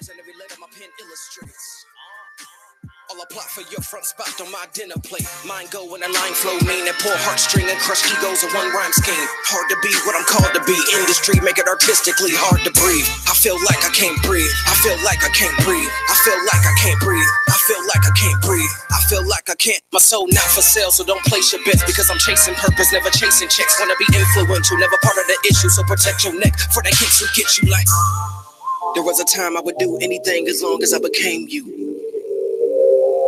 words and every letter my pen illustrates. All I plot for your front spot on my dinner plate. Mine go when a line flow mean and pull heartstring and crush egos in one rhyme scheme. Hard to be what I'm called to be. Industry make it artistically hard to breathe. I feel like I can't breathe. I feel like I can't breathe. I feel like I can't breathe. I feel like I can't breathe. I feel like I can't. My soul not for sale, so don't place your bets because I'm chasing purpose, never chasing checks. Wanna be influential, never part of the issue, so protect your neck for the hits who get you like. There was a time I would do anything as long as I became you.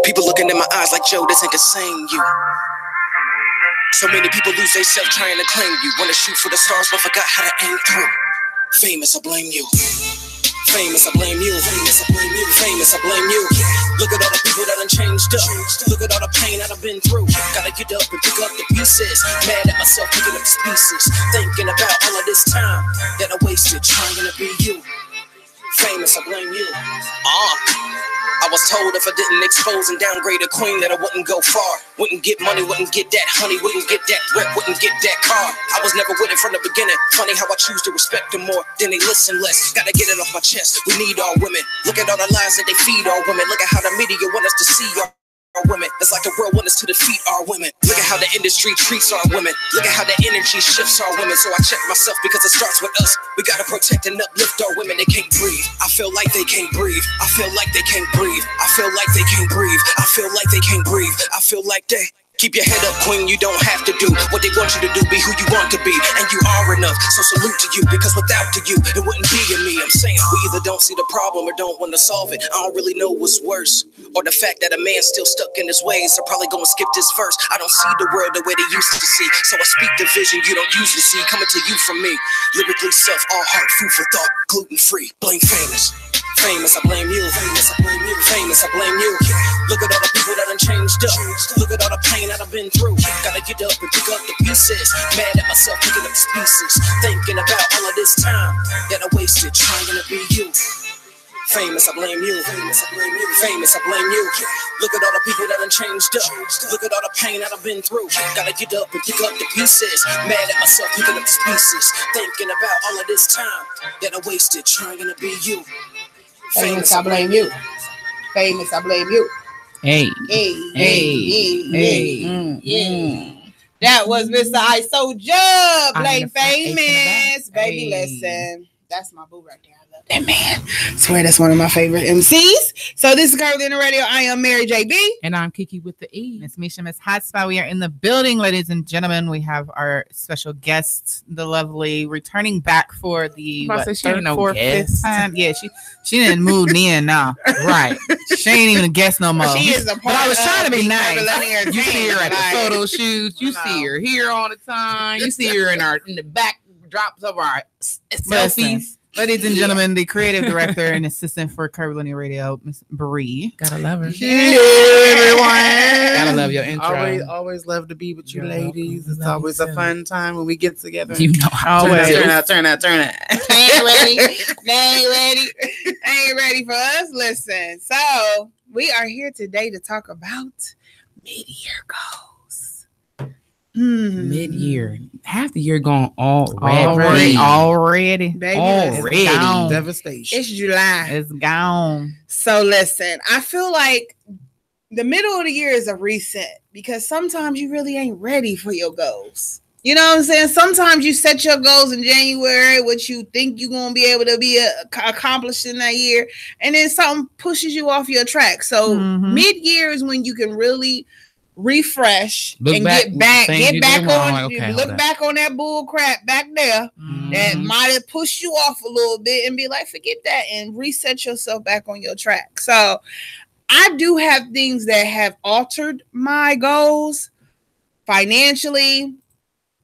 People looking in my eyes like, Joe, this ain't the same you. So many people lose their self trying to claim you. Wanna shoot for the stars but forgot how to aim through. Famous, I blame you. Famous, I blame you. Famous, I blame you. Famous, I blame you. Look at all the people that done changed up. Look at all the pain that I've been through. Gotta get up and pick up the pieces. Mad at myself picking up the pieces. Thinking about all of this time that I wasted trying to be you. Famous, I blame you. I was told if I didn't expose and downgrade a queen that I wouldn't go far. Wouldn't get money, wouldn't get that honey, wouldn't get that rep, wouldn't get that car. I was never with it from the beginning. Funny how I choose to respect them more than they listen less. Gotta get it off my chest. We need all women. Look at all the lies that they feed all women. Look at how the media want us to see our women. It's like the world wants us to defeat our women. Look at how the industry treats our women. Look at how the energy shifts our women. So I check myself because it starts with us. We gotta protect and uplift our women. They can't breathe. I feel like they can't breathe. I feel like they can't breathe. I feel like they can't breathe. I feel like they can't breathe. I feel like they. Keep your head up, queen, you don't have to do what they want you to do, be who you want to be, and you are enough, so salute to you, because without you, it wouldn't be in me. I'm saying, we either don't see the problem or don't want to solve it. I don't really know what's worse, or the fact that a man's still stuck in his ways, so probably gonna skip this verse. I don't see the world the way they used to see, so I speak the vision you don't usually see, coming to you from me, lyrically self, all heart, food for thought, gluten-free, blame famous. Famous, I blame you. Famous, I blame you. Famous, I blame you. Look at all the people that done changed up. Look at all the pain that I've been through. Gotta get up and pick up the pieces. Mad at myself picking up the pieces. Thinking about all of this time that I wasted trying to be you. Famous, I blame you. Famous, I blame you. Famous, I blame you. Look at all the people that done changed up. Look at all the pain that I've been through. Gotta get up and pick up the pieces. Mad at myself picking up the pieces. Thinking about all of this time that I wasted trying to be you. Famous, I blame you. Famous, I blame you. Hey. That was Mr. I So Job. Blame Famous. Baby, listen. That's my boo right there. I love that man. I swear that's one of my favorite MCs. So this is Curvilinear Radio. I am Mary JB. And I'm Kiki with the E. Miss Misha, Miss Hotspot. We are in the building, ladies and gentlemen. We have our special guest, the lovely, returning back for the third, fourth, fifth time. Yeah, she didn't move in now. Right. She ain't even a guest no more. She is a part. But I was trying to be nice. You see her at the photo shoots. You see her here all the time. You see her in the back drops of our selfies. Ladies and gentlemen, the creative director and assistant for Curvilinear Radio, Miss Bree. Gotta love her. Hey, everyone. Gotta love your intro. Always love to be with you ladies. It's always a fun time when we get together. You know how turn out. Ain't ready for us. Listen, so we are here today to talk about mid-year goals. Mid-year, half the year gone already. Baby, Devastation. It's July. It's gone. So listen, I feel like the middle of the year is a reset because sometimes you really ain't ready for your goals. You know what I'm saying? Sometimes you set your goals in January, what you think you're going to be able to be accomplished in that year, and then something pushes you off your track. So mid-year is when you can really refresh and get back on that bull crap back there that might have pushed you off a little bit and be like, forget that, and reset yourself back on your track. So I do have things that have altered my goals financially.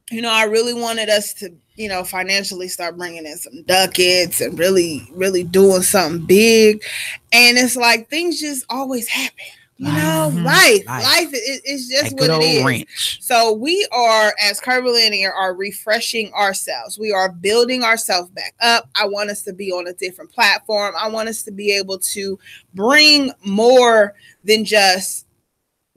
You know, I really wanted us to, financially start bringing in some ducats and really, really doing something big. And it's like things just always happen. Life is just what it is. Wrench. So we are, as Curvilinear, are refreshing ourselves. We are building ourselves back up. I want us to be on a different platform. I want us to be able to bring more than just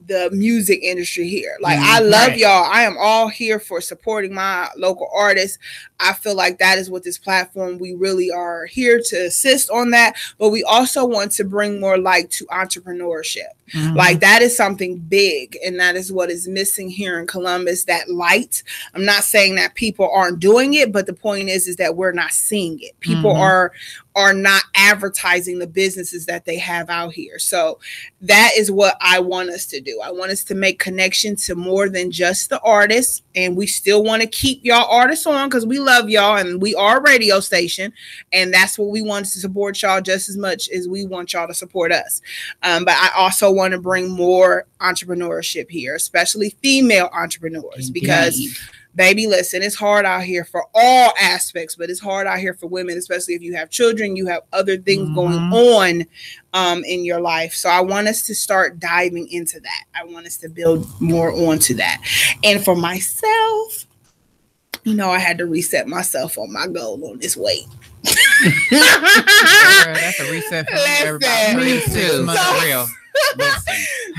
the music industry here. Like, I love y'all. I am all here for supporting my local artists. I feel like that is what this platform, we really are here to assist on that. But we also want to bring more light to entrepreneurship. Like, that is something big, and that is what is missing here in Columbus, that light. I'm not saying that people aren't doing it, but the point is that we're not seeing it. People are not advertising the businesses that they have out here. So that is what I want us to do. I want us to make connection to more than just the artists, and we still want to keep y'all artists on because we love y'all and we are a radio station, and that's what we want to support y'all just as much as we want y'all to support us. But I also want to bring more entrepreneurship here, especially female entrepreneurs, because baby, listen, it's hard out here for all aspects, but it's hard out here for women, especially if you have children, you have other things going on in your life. So I want us to start diving into that. I want us to build more onto that. And for myself, you know, I had to reset myself on my goal on this weight. That's a reset for everybody. Me too. Real.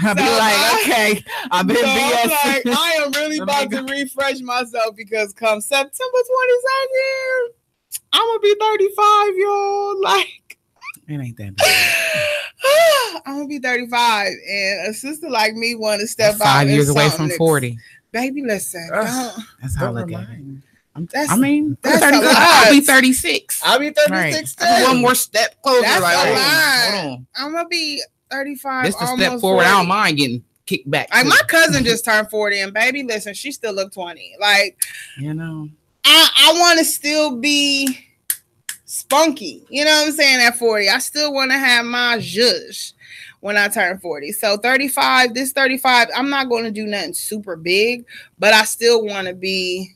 I'll be like, okay, I've been BS. Like, I am really about to refresh myself because come September 22nd, I'm gonna be 35, y'all. Like, it ain't that bad. I'm gonna be 35, and a sister like me want to step out. 5 years away from 40. Baby, listen, that's how I look at it. That's I'll be 36. I'll be 36 too. One more step closer. That's like, hold on. I'm gonna be 35. This is a step forward. 40. I don't mind getting kicked back. Like, my cousin just turned 40, and baby, listen, she still look 20. Like, you know, I want to still be spunky. You know what I'm saying? At 40, I still want to have my zhuzh when I turn 40. So 35, I'm not going to do nothing super big, but I still want to be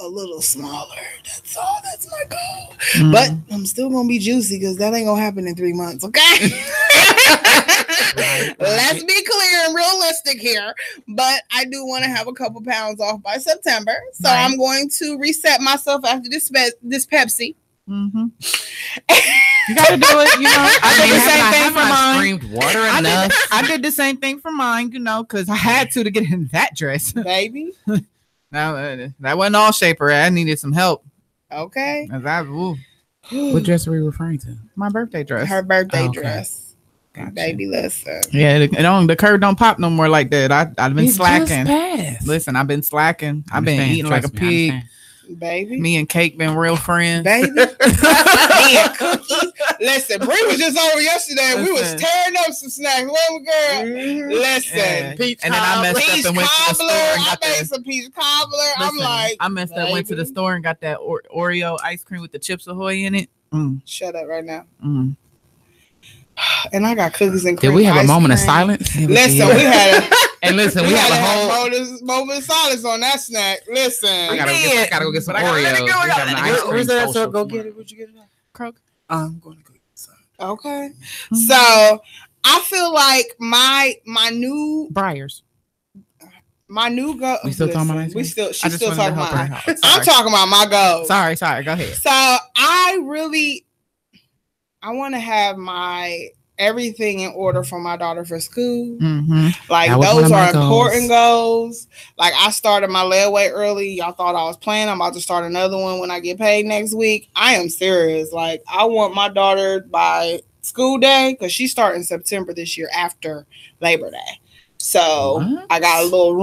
a little smaller. That's all. That's my goal. But I'm still gonna be juicy because that ain't gonna happen in 3 months. Okay. Let's be clear and realistic here. But I do want to have a couple pounds off by September, so I'm going to reset myself after this Pepsi. You gotta do it. You know, I did the same thing for mine. Water I did the same thing for mine. You know, because I had to get in that dress, baby. That wasn't all shaper. I needed some help. Okay. What dress are we referring to? My birthday dress. Her birthday dress. Gotcha. Baby, listen. Yeah, the curve don't pop no more like that. I've been slacking. Listen, I've been slacking. I've been eating like a pig. Baby. Me and Cake been real friends. Baby. Me and Cookies. Listen, Bree was just over yesterday. We was tearing up some snacks. What, girl? Listen. Peach and then I messed up and went to the store and got I made some peach cobbler. I'm like, I messed up, went to the store and got that Oreo ice cream with the Chips Ahoy in it. Shut up right now. And I got cookies and cream. Did we have a moment of silence? Listen, we had we had a whole moment of silence on that snack. Listen, I gotta go get some Oreos. Where's that? So go get it. Where'd you get it at? Kroger. I'm going to go get some. Okay. So I feel like my new Briars. My new goal. We still talking about she's still talking about mine. I'm talking about my goals. Sorry. Go ahead. So I want to have my everything in order for my daughter for school. Like, those are important goals. Like, I started my layaway early. Y'all thought I was playing. I'm about to start another one when I get paid next week. I am serious. Like, I want my daughter by school day, because she's starting September this year after Labor Day. So I got a little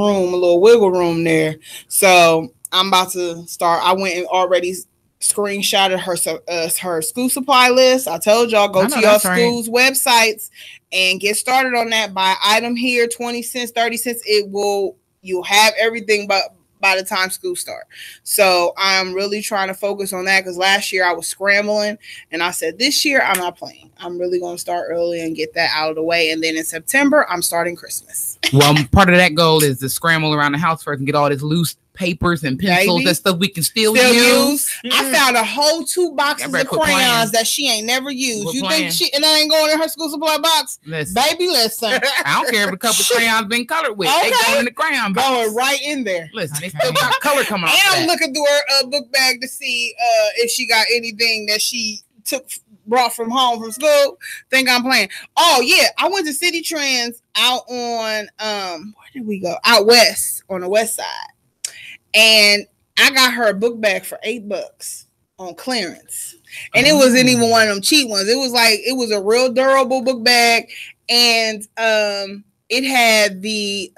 wiggle room there. So I'm about to start. I went and already screenshotted her school supply list. I told y'all, go to your school's websites and get started on that. Buy item here, 20 cents, 30 cents. You'll have everything by the time school start. So I'm really trying to focus on that, because last year I was scrambling, and I said this year I'm not playing. I'm really going to start early and get that out of the way. And then in September, I'm starting Christmas. Well, part of that goal is to scramble around the house first and get all this loose papers and pencils and stuff we can still use. I found a whole 2 boxes of crayons that she ain't never used. You think and that ain't going in her school supply box? Baby, listen. I don't care if a couple of crayons been colored with. They going in the crayon box. Going right in there. Listen, they still got color coming out. And I'm looking through her book bag to see if she got anything that she took brought from home from school. Think I'm playing. Oh yeah, I went to City Trends out on where did we go? Out west on the west side, and I got her a book bag for $8 on clearance, and it wasn't even one of them cheap ones. It was a real durable book bag, and it had the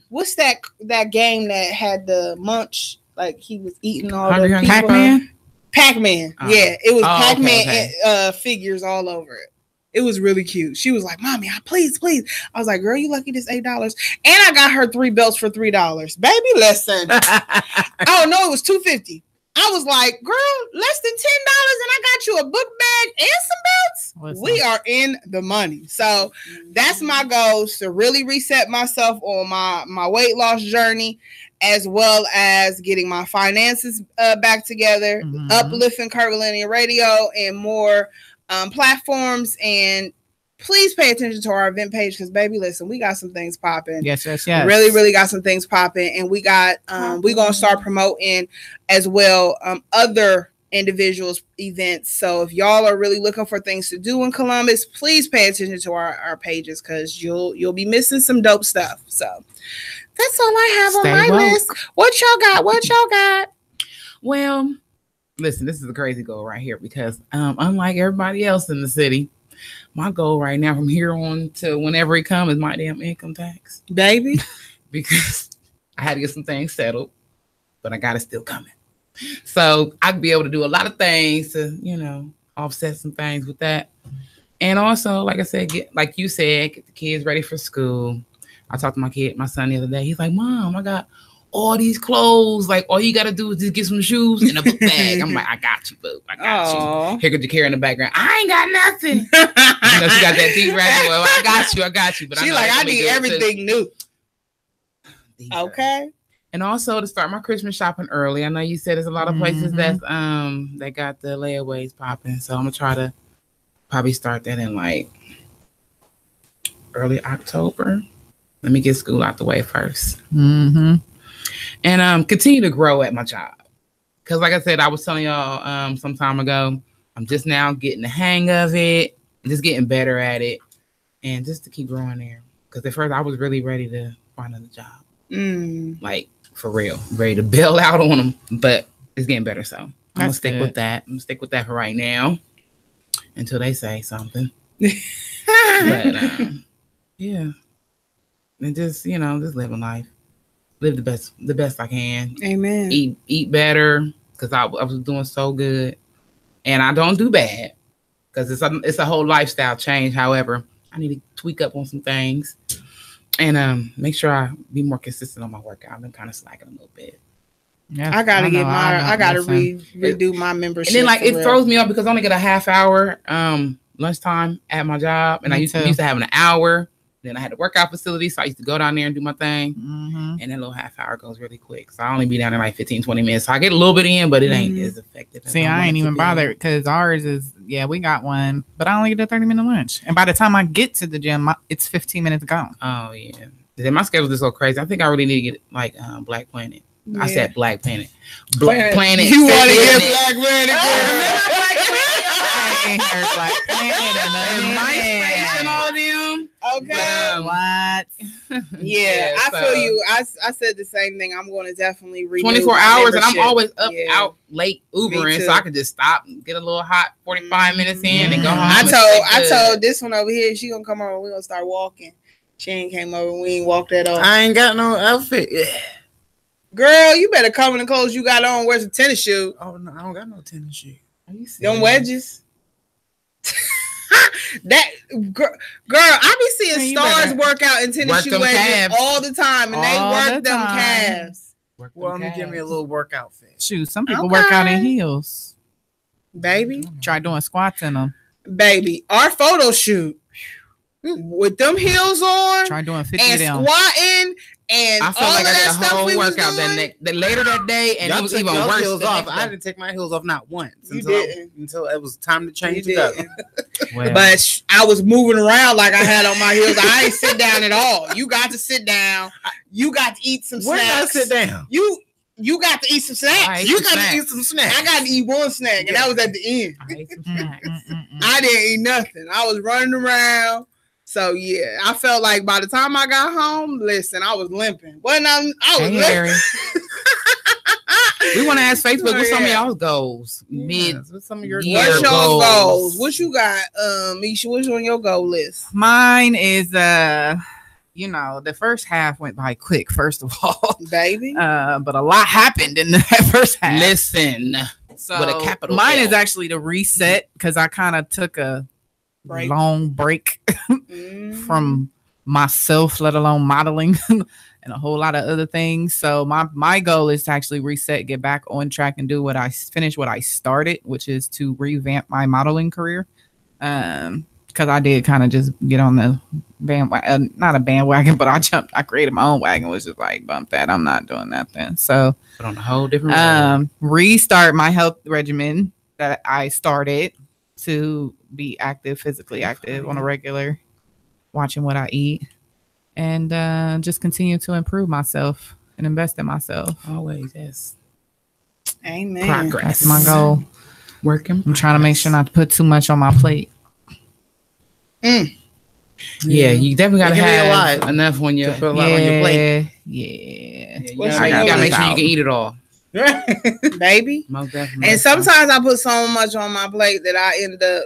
what's that game that had the munch, like he was eating all the people. Pac-Man? Pac-Man. Yeah, it was Pac-Man figures all over it. It was really cute. She was like, "Mommy, please." I was like, "Girl, you lucky this $8." And I got her 3 belts for $3. Baby, listen. Oh no, it was $2.50. I was like, "Girl, less than $10 and I got you a book bag and some belts." We are in the money. So that's my goals, to really reset myself on my weight loss journey, as well as getting my finances back together, uplifting Curvilinear Radio and more platforms. And please pay attention to our event page, because baby, listen, we got some things popping. Yes. Really got some things popping, and we got we're gonna start promoting as well other individuals' events. So if y'all are really looking for things to do in Columbus, please pay attention to our pages, because you'll be missing some dope stuff. So that's all I have on my list. What y'all got? Well, listen, this is a crazy goal right here, because unlike everybody else in the city, my goal right now from here on to whenever it comes is my damn income tax, baby. Because I had to get some things settled, but I got it still coming. So I'd be able to do a lot of things to, offset some things with that. And also, like I said, get the kids ready for school. I talked to my son the other day. He's like, "Mom, I got all these clothes. Like, all you got to do is just get some shoes and a book bag." I'm like, "I got you, boo. I got you." Here could you carry in the background? "I ain't got nothing." She got that deep right. Well, I got you. But she I need everything new. Okay. And also to start my Christmas shopping early. I know you said there's a lot of places that got the layaways popping. So I'm gonna try to probably start that in like early October. Let me get school out the way first. And continue to grow at my job. Because like I said, I was telling y'all some time ago, I'm just now getting the hang of it, just getting better at it, and just to keep growing there. Because at first I was really ready to find another job. Like, for real. Ready to bail out on them. But it's getting better, so I'm going to stick with that. I'm going to stick with that for right now until they say something. But, yeah. And just, just living life. Live the best I can. Amen. Eat better, because I was doing so good. And I don't do bad, because it's a whole lifestyle change. However, I need to tweak up on some things and make sure I be more consistent on my workout. I've been kind of slacking a little bit. Yeah, I gotta redo my membership. And then it throws me off, because I only get a half hour lunchtime at my job, and I used to have an hour. Then I had a workout facility, so I used to go down there and do my thing. And that little half hour goes really quick. So I only be down there like 15, 20 minutes. So I get a little bit in, but it ain't as effective. See, I ain't even bothered, because ours is, we got one, but I only get a 30-minute lunch. And by the time I get to the gym, it's 15 minutes gone. Oh, yeah. Then my schedule is so crazy. I think I really need to get like Black Planet. Yeah. I said Black Planet. Black Planet. You want to get Black Planet? I ain't heard Black Planet and all them. Okay. What? Yeah, I feel you. I said the same thing. I'm going to definitely renew 24 hours, and I'm always out late Ubering, so I could just stop and get a little hot 45 minutes in and go home. I told this one over here, she gonna come over. We're gonna start walking. She ain't came over. We ain't walked at all. I ain't got no outfit. Girl, you better come in the clothes you got on. Where's the tennis shoe? Oh no, I don't got no tennis shoe. Are you serious? Them wedges. That girl, I be seeing stars work out in tennis shoe wedges all the time, and they work them calves. Well, let me give me a little workout fit. Shoot, some people work out in heels. Baby, try doing squats in them. Baby, our photo shoot with them heels on, try doing 50 and down. Squatting. And I felt like I did a whole workout that later that day, and it was even worse. Heels off. I didn't take my heels off not once until it was time to change it up. Well, but I was moving around like I had on my heels. I ain't sit down at all. You got to sit down. You got to eat some snacks. Where did I sit down? You got to eat some snacks. You got to eat some snacks. I got to eat one snack, and that was at the end. I ate some snacks. I didn't eat nothing. I was running around. So yeah, I felt like by the time I got home, listen, I was limping. Well, I was limping. We want to ask Facebook, what's some of y'all's goals? What's some of your goals? What you got, Misha? What's on your goal list? Mine is the first half went by quick, first of all. Baby. But a lot happened in that first half. Listen. So with a capital mine L. is actually to reset because I kind of took a long break from myself, let alone modeling and a whole lot of other things. So my goal is to actually reset, get back on track, and do finish what I started, which is to revamp my modeling career. Because I did kind of just get on the bandwagon, not a bandwagon, but I created my own wagon, which is like, bump that. I'm not doing that then. So put on a whole different restart my health regimen that I started to be physically active on a regular, watching what I eat, and just continue to improve myself and invest in myself. Always, yes. Amen. Progress. That's my goal. I'm trying to make sure not to put too much on my plate. Yeah, you definitely gotta have enough on your plate. Yeah. You gotta make sure you can eat it all. Baby. Most definitely. And sometimes I put so much on my plate that I end up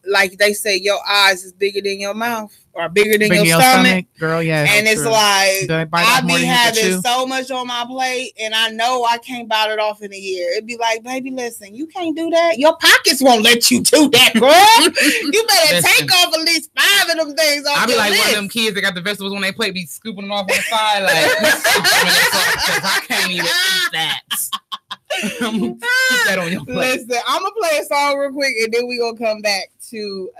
like they say, your eyes is bigger than your mouth or bigger than your stomach. Girl, yeah. And it's like I be having so much on my plate and I know I can't bite it off in a year. It'd be like, baby, listen, you can't do that. Your pockets won't let you do that, girl. You better take off at least 5 of them things off. I be like list. One of them kids that got the vegetables on their plate be scooping them off on the side like I can't even eat that. Put that on your plate. Listen, I'm gonna play a song real quick and then we gonna come back to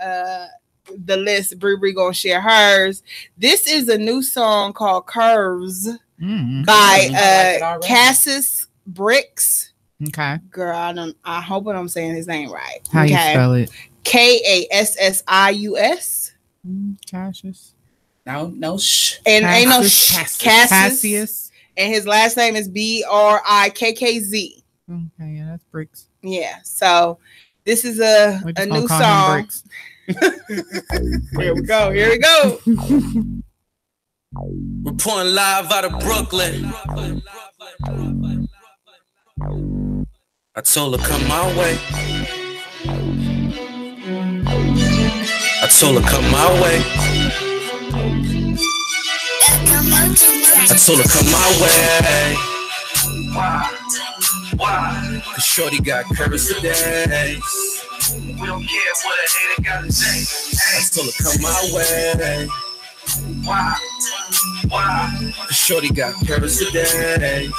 the list. Bree gonna share hers. This is a new song called Curves by Cassis Bricks. Okay. Girl, I hope I'm saying his name right. How you spell it? Kassius. Cassius. No and ain't no Cassius. And his last name is Brikkz. Okay, yeah, that's Bricks. Yeah, so this is a new song. Here we go. Reporting live out of Brooklyn. I told her come my way. I told her come my way. I told her come my way. Why? Cause shorty got curves today. We don't care what a hater gotta say. I told her come my way. Why? Cause shorty got curves today.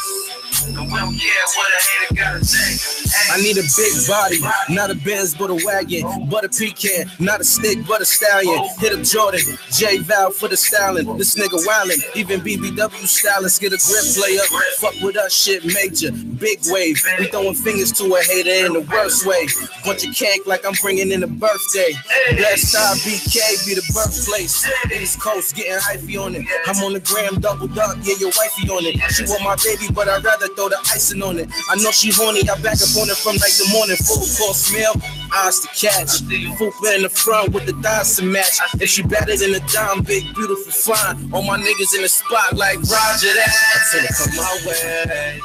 And we don't care what a hater gotta say. I need a big body, not a Benz but a wagon, but a pecan, not a stick but a stallion. Hit up Jordan, J Val for the styling. This nigga wildin', even BBW stylists get a grip player. Fuck with us, shit major, big wave. We throwing fingers to a hater in the worst way. Bunch of cake like I'm bringing in a birthday. Blast Star BK be the birthplace. East Coast getting hyphy on it. I'm on the gram doubled up, yeah your wifey on it. She want my baby, but I'd rather throw the icing on it. I know she horny, I back up on it from like the morning. Full course meal, eyes to catch. Fupa in the front with the thighs to match. If she better than a dime, big, beautiful, fine. All my niggas in the spot like Roger that. I tell her come my way.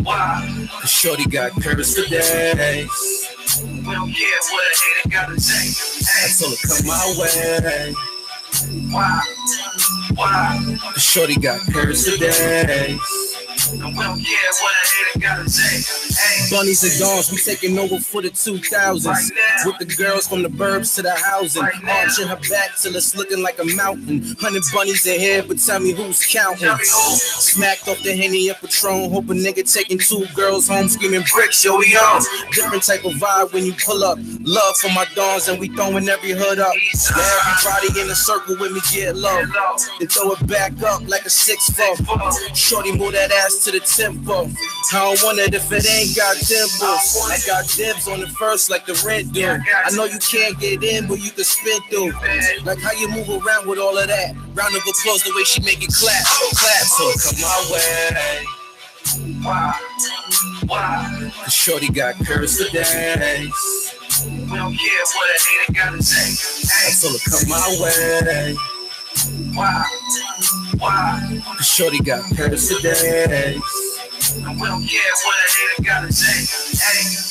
Why? Cause shorty got curves for days. We don't care what a hater gotta say. I told her come my way. Why? Cause shorty got curves for days. And we don't care what a hater gotta say. Bunnies and dogs, we taking over for the 2000s. With the girls from the burbs to the housing. Arching her back till it's looking like a mountain. 100 bunnies in here, but tell me who's counting. Smacked off the Henny and Patron. Hope a nigga taking 2 girls home screaming bricks, yo we on. Different type of vibe when you pull up. Love for my dogs and we throwing every hood up. Now everybody in a circle with me get low. Then throw it back up like a 6'4". Shorty move that ass to the tempo. I don't want it if it ain't got dimples. I got dibs on the first like the rent do. I know you can't get in, but you can spin through. Like how you move around with all of that. Round of applause the way she make it clap. Clap, so come my way. Why? Cause shorty got curves for days. We don't care what a hater gotta say. Hey. I told her come my way. Why? Shorty got Paris today. And we don't care what a hater gotta say. Hey.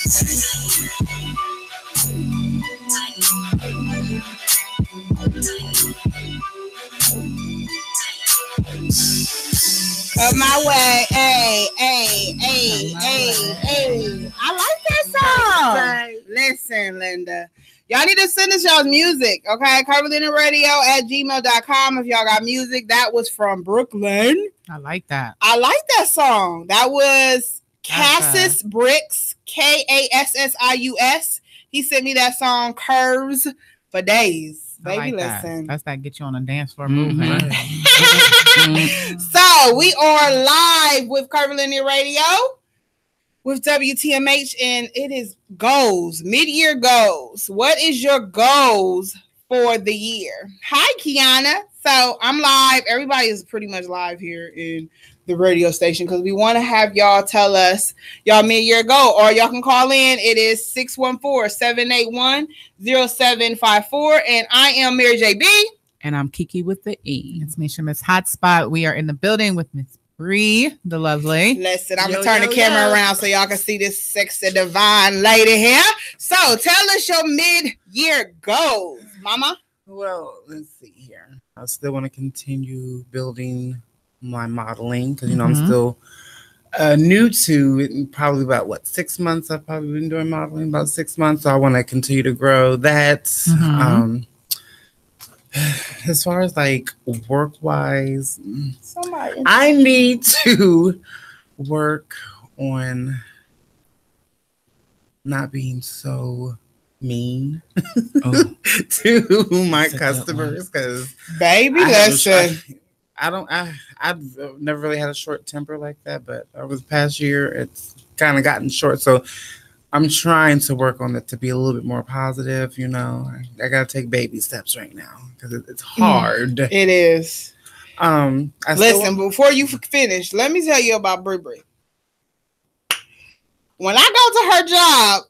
Of my way, hey. I like that song. Listen, Linda. Y'all need to send us y'all's music, okay? Curvilinear Radio at gmail.com if y'all got music. That was from Brooklyn. I like that. I like that song. That was Cassis Bricks, Kassius. He sent me that song, Curves for Days. Baby, like listen. That's that get you on a dance floor movement. So we are live with Curvilinear Radio with WTMH, and it is goals, mid-year goals. What is your goals for the year? Hi, Kiana. So I'm live. Everybody is pretty much live here in the radio station because we want to have y'all tell us y'all mid-year goal, or y'all can call in. It is 614-781-0754, and I am Mary JB. And I'm Kiki with the E. It's Misha Miss Hotspot. We are in the building with Miss Bree, the lovely. Listen, I'm going to turn the camera around so y'all can see this sexy divine lady here. So tell us your mid-year goals, mama. Well, let's see here. I still want to continue building my modeling because I'm still new to it. Probably about 6 months. I've probably been doing modeling about 6 months, so I want to continue to grow that. As far as like work wise, I need to work on not being so mean to my customers because baby, listen. I've never really had a short temper like that, but over the past year, it's kind of gotten short. So I'm trying to work on it to be a little bit more positive. I got to take baby steps right now because it's hard. It is. Listen, before you finish, let me tell you about Brie Brie. When I go to her job,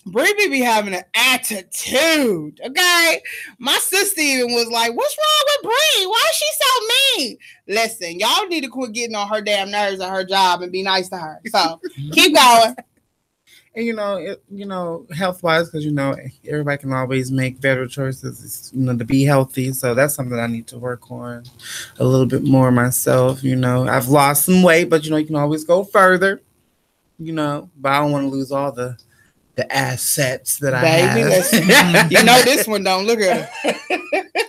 Brie be having an attitude, okay? My sister even was like, what's wrong with Brie? Why is she so mean? Listen, y'all need to quit getting on her damn nerves at her job and be nice to her. So keep going. And, health-wise, because, everybody can always make better choices, to be healthy. So that's something I need to work on a little bit more myself. I've lost some weight, but, you can always go further, but I don't want to lose all the assets that I have. This one don't look at her.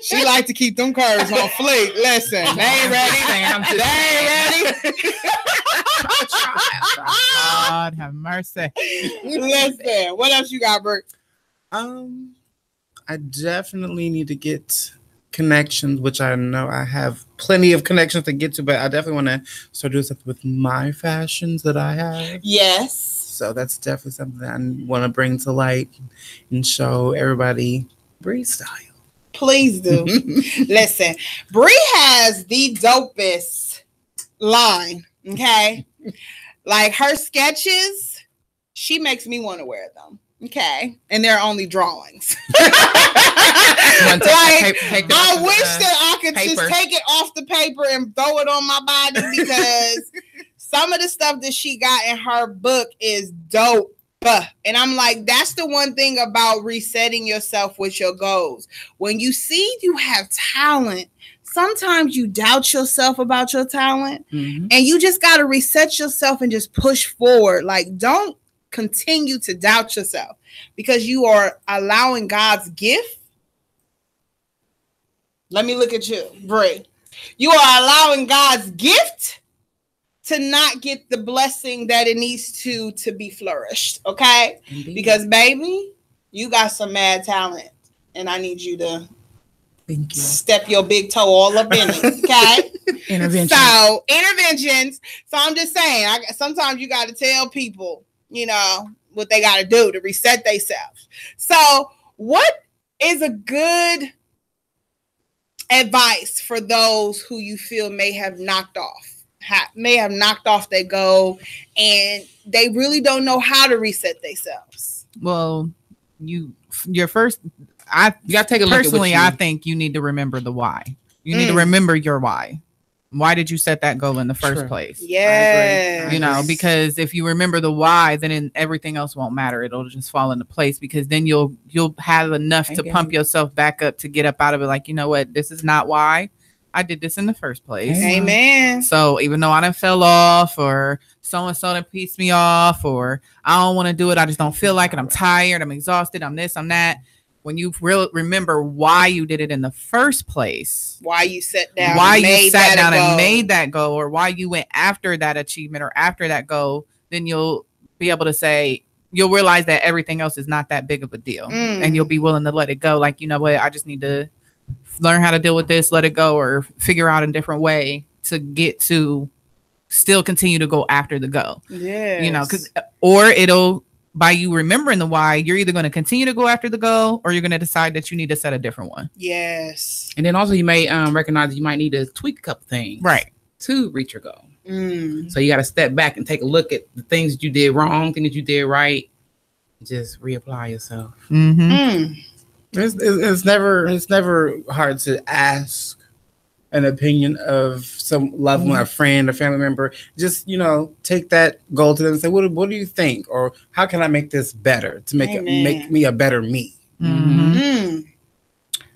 She like to keep them curves on fleek. Listen, they ain't ready. They ain't ready. God have mercy. Listen, what else you got, Bert? I definitely need to get connections, which I know I have plenty of connections to get to, but I definitely want to start doing stuff with my fashions that I have. Yes. So that's definitely something that I want to bring to light and show everybody Bree's style. Please do. Listen, Bree has the dopest line, okay? Like her sketches, she makes me want to wear them, okay? And they're only drawings. I wish that I could just take it off the paper and throw it on my body because some of the stuff that she got in her book is dope. And I'm like, that's the one thing about resetting yourself with your goals. When you see you have talent, sometimes you doubt yourself about your talent, and you just got to reset yourself and just push forward. Like, don't continue to doubt yourself because you are allowing God's gift. Let me look at you, Brie. You are allowing God's gift to not get the blessing that it needs to be flourished, okay? Indeed. Because, baby, you got some mad talent, and I need you to step your big toe all up in it, okay? Interventions. So I'm just saying, sometimes you got to tell people, what they got to do to reset themselves. So what is a good advice for those who you feel may have knocked off their goal and they really don't know how to reset themselves? Well, your first, you gotta take a look personally, I think you need to remember the why. You need to remember your why. Why did you set that goal in the first place? Yeah. You know, because if you remember the why, then everything else won't matter. It'll just fall into place, because then you'll have enough to pump yourself back up to get up out of it. Like, you know what? This is not why I did this in the first place. Amen. So even though I done fell off, or so-and-so done pissed me off, or I don't want to do it, I just don't feel like it, I'm tired, I'm exhausted, I'm this, I'm that. When you remember why you did it in the first place, why you sat down, and made that goal, or why you went after that achievement or after that goal, then you'll be able to say, you'll realize that everything else is not that big of a deal, and you'll be willing to let it go. Like, you know what, I just need to learn how to deal with this, let it go, or figure out a different way to get to still continue to go after the goal. Yeah, you know, or it'll, by you remembering the why, you're either going to continue to go after the goal, or you're going to decide that you need to set a different one. Yes. And then also you may recognize that you might need to tweak a couple things, right, to reach your goal. So you got to step back and take a look at the things that you did wrong, things that you did right, just reapply yourself. It's never hard to ask an opinion of some loved one, a friend, a family member. Just, you know, take that goal to them and say, what do you think? Or how can I make this better to make me a better me?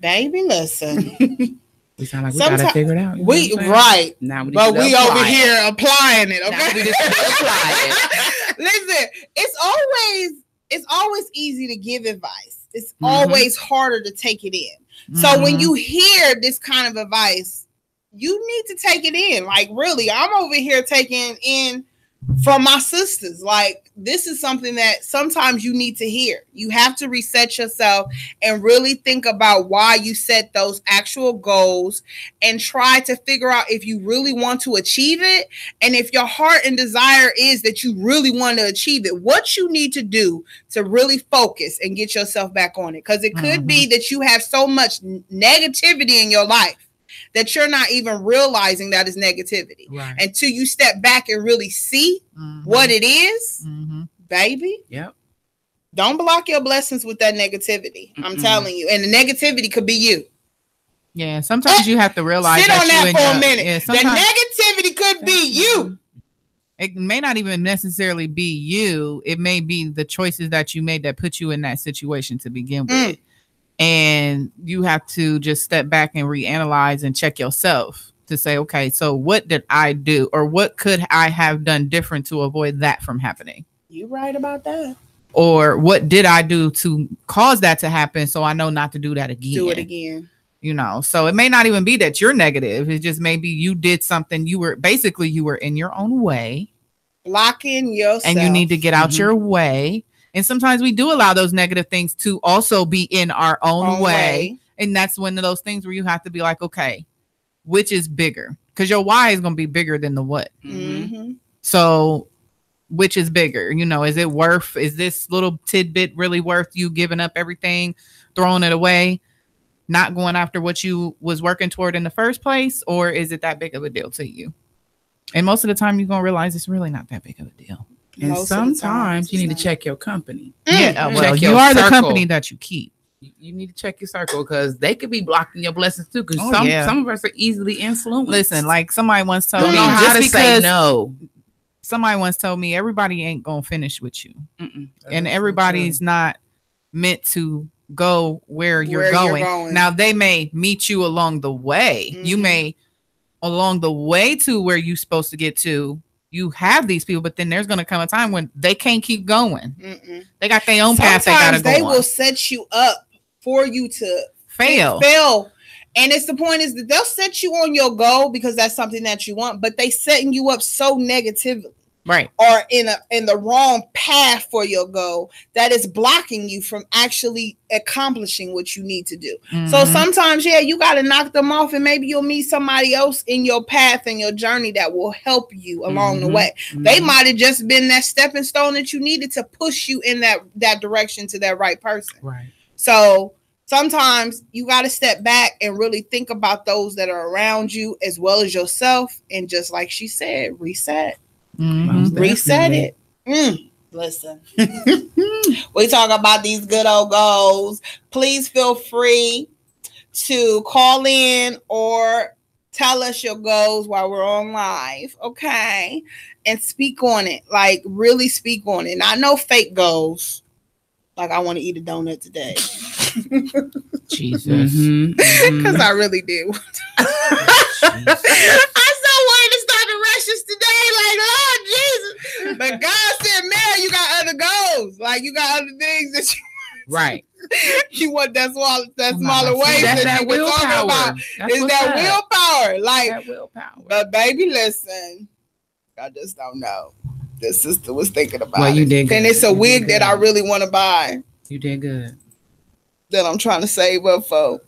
Baby, listen. We sound like we gotta figure it out. Right. Now we over here applying it. Okay. Now we just apply it. Listen, it's always easy to give advice. It's always harder to take it in. So when you hear this kind of advice, you need to take it in. Like, really, I'm over here taking in from my sisters. Like, this is something that sometimes you need to hear. You have to reset yourself and really think about why you set those actual goals, and try to figure out if you really want to achieve it. And if your heart and desire is that you really want to achieve it, what you need to do to really focus and get yourself back on it. Because it could be that you have so much negativity in your life that you're not even realizing that is negativity, until you step back and really see what it is, baby. Yep. Don't block your blessings with that negativity. I'm telling you. And the negativity could be you. Yeah. Sometimes you have to realize sit on that for a minute. Yeah, the negativity could be you. It may not even necessarily be you. It may be the choices that you made that put you in that situation to begin with. And you have to just step back and reanalyze and check yourself to say, okay, so what did I do, or what could I have done different to avoid that from happening? You're right about that. Or what did I do to cause that to happen, so I know not to do that again? Do it again. You know, so it may not even be that you're negative. It's just maybe you did something. You were in your own way. Blocking yourself. And you need to get out your way. And sometimes we do allow those negative things to also be in our own way. And that's one of those things where you have to be like, okay, which is bigger? Because your why is going to be bigger than the what. So which is bigger? You know, is this little tidbit really worth you giving up everything, throwing it away, not going after what you was working toward in the first place? Or is it that big of a deal to you? And most of the time you're going to realize it's really not that big of a deal. And sometimes you need to check your company. Yeah, well, you are the company that you keep. You need to check your circle, because they could be blocking your blessings too. Because some of us are easily influenced. Listen, like somebody once told me, how to say no. Somebody once told me everybody ain't gonna finish with you, and everybody's not meant to go where you're going. Now they may meet you along the way. You may along the way to where you're supposed to get to. You have these people, but then there's going to come a time when they can't keep going. They got their own path. They will set you up for you to fail. And it's the point is that they'll set you on your goal because that's something that you want, but they setting you up so negatively. Right. Or in the wrong path for your goal that is blocking you from actually accomplishing what you need to do. So sometimes, you got to knock them off, and maybe you'll meet somebody else in your path and your journey that will help you along the way. They might have just been that stepping stone that you needed to push you in that direction to that right person. Right. So sometimes you got to step back and really think about those that are around you as well as yourself. And just like she said, reset. Reset it. Listen, we talk about these good old goals. Please feel free to call in or tell us your goals while we're on live, okay? And speak on it, like really speak on it. Not no fake goals, like I want to eat a donut today. Jesus. Because I really do. I so wanted to start the rushes today, like, oh, Jesus. But God said, man, you got other goals. Like, you got other things that you... Right. You want that smaller ways that willpower. About. It's that willpower. Like, that willpower. But baby, listen, I just don't know. This sister was thinking about well, you did good. And it's a wig that I really want to buy. You did good. That I'm trying to save up for.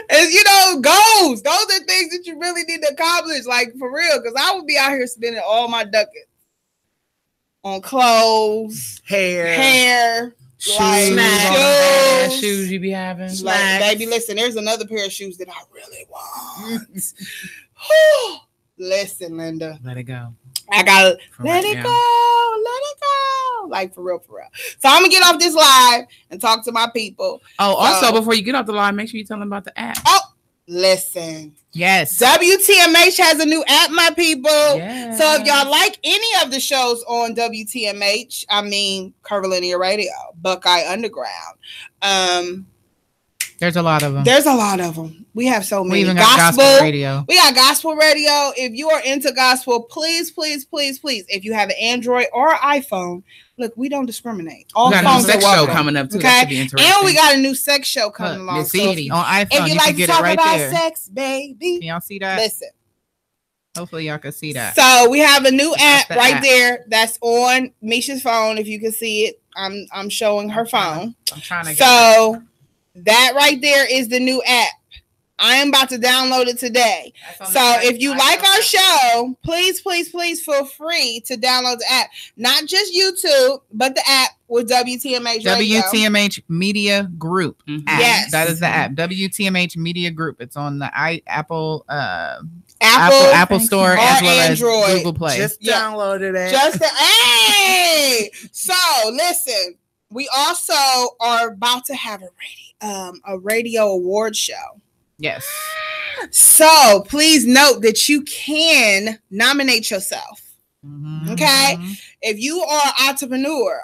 And you know, goals. Those are things that you really need to accomplish, like for real. Because I would be out here spending all my ducats on clothes, hair, shoes you be having. Like, baby, listen, there's another pair of shoes that I really want. Listen, Linda. Let it go. I gotta let it go. Like for real. So I'm gonna get off this live and talk to my people. Oh, also before you get off the live, make sure you tell them about the app. Oh, listen. Yes. WTMH has a new app, my people. Yes. So if y'all like any of the shows on WTMH, I mean Curvilinear Radio, Buckeye Underground, there's a lot of them. There's a lot of them. We have so many. We even got gospel radio. We got gospel radio. If you are into gospel, please, if you have an Android or iPhone, look, we don't discriminate. All we got phones a new sex show coming up too. Okay? That should be interesting. And we got a new sex show coming along. Miss Edie on iPhone. If you like can get to talk it right about there. sex, baby, can y'all see that? Listen. Hopefully y'all can see that. So we have a new app right there that's on Misha's phone. If you can see it, I'm showing her phone. I'm trying to. So that right there is the new app. I am about to download it today. So if you like our show, please feel free to download the app. Not just YouTube, but the app with WTMH Radio. WTMH Media Group app. Yes. That is the app. WTMH Media Group. It's on the Apple Store as well Android. as Google Play. Just downloaded it. Hey! So listen, we also are about to have a radio award show. Yes. So please note that you can nominate yourself. Mm-hmm. Okay. If you are an entrepreneur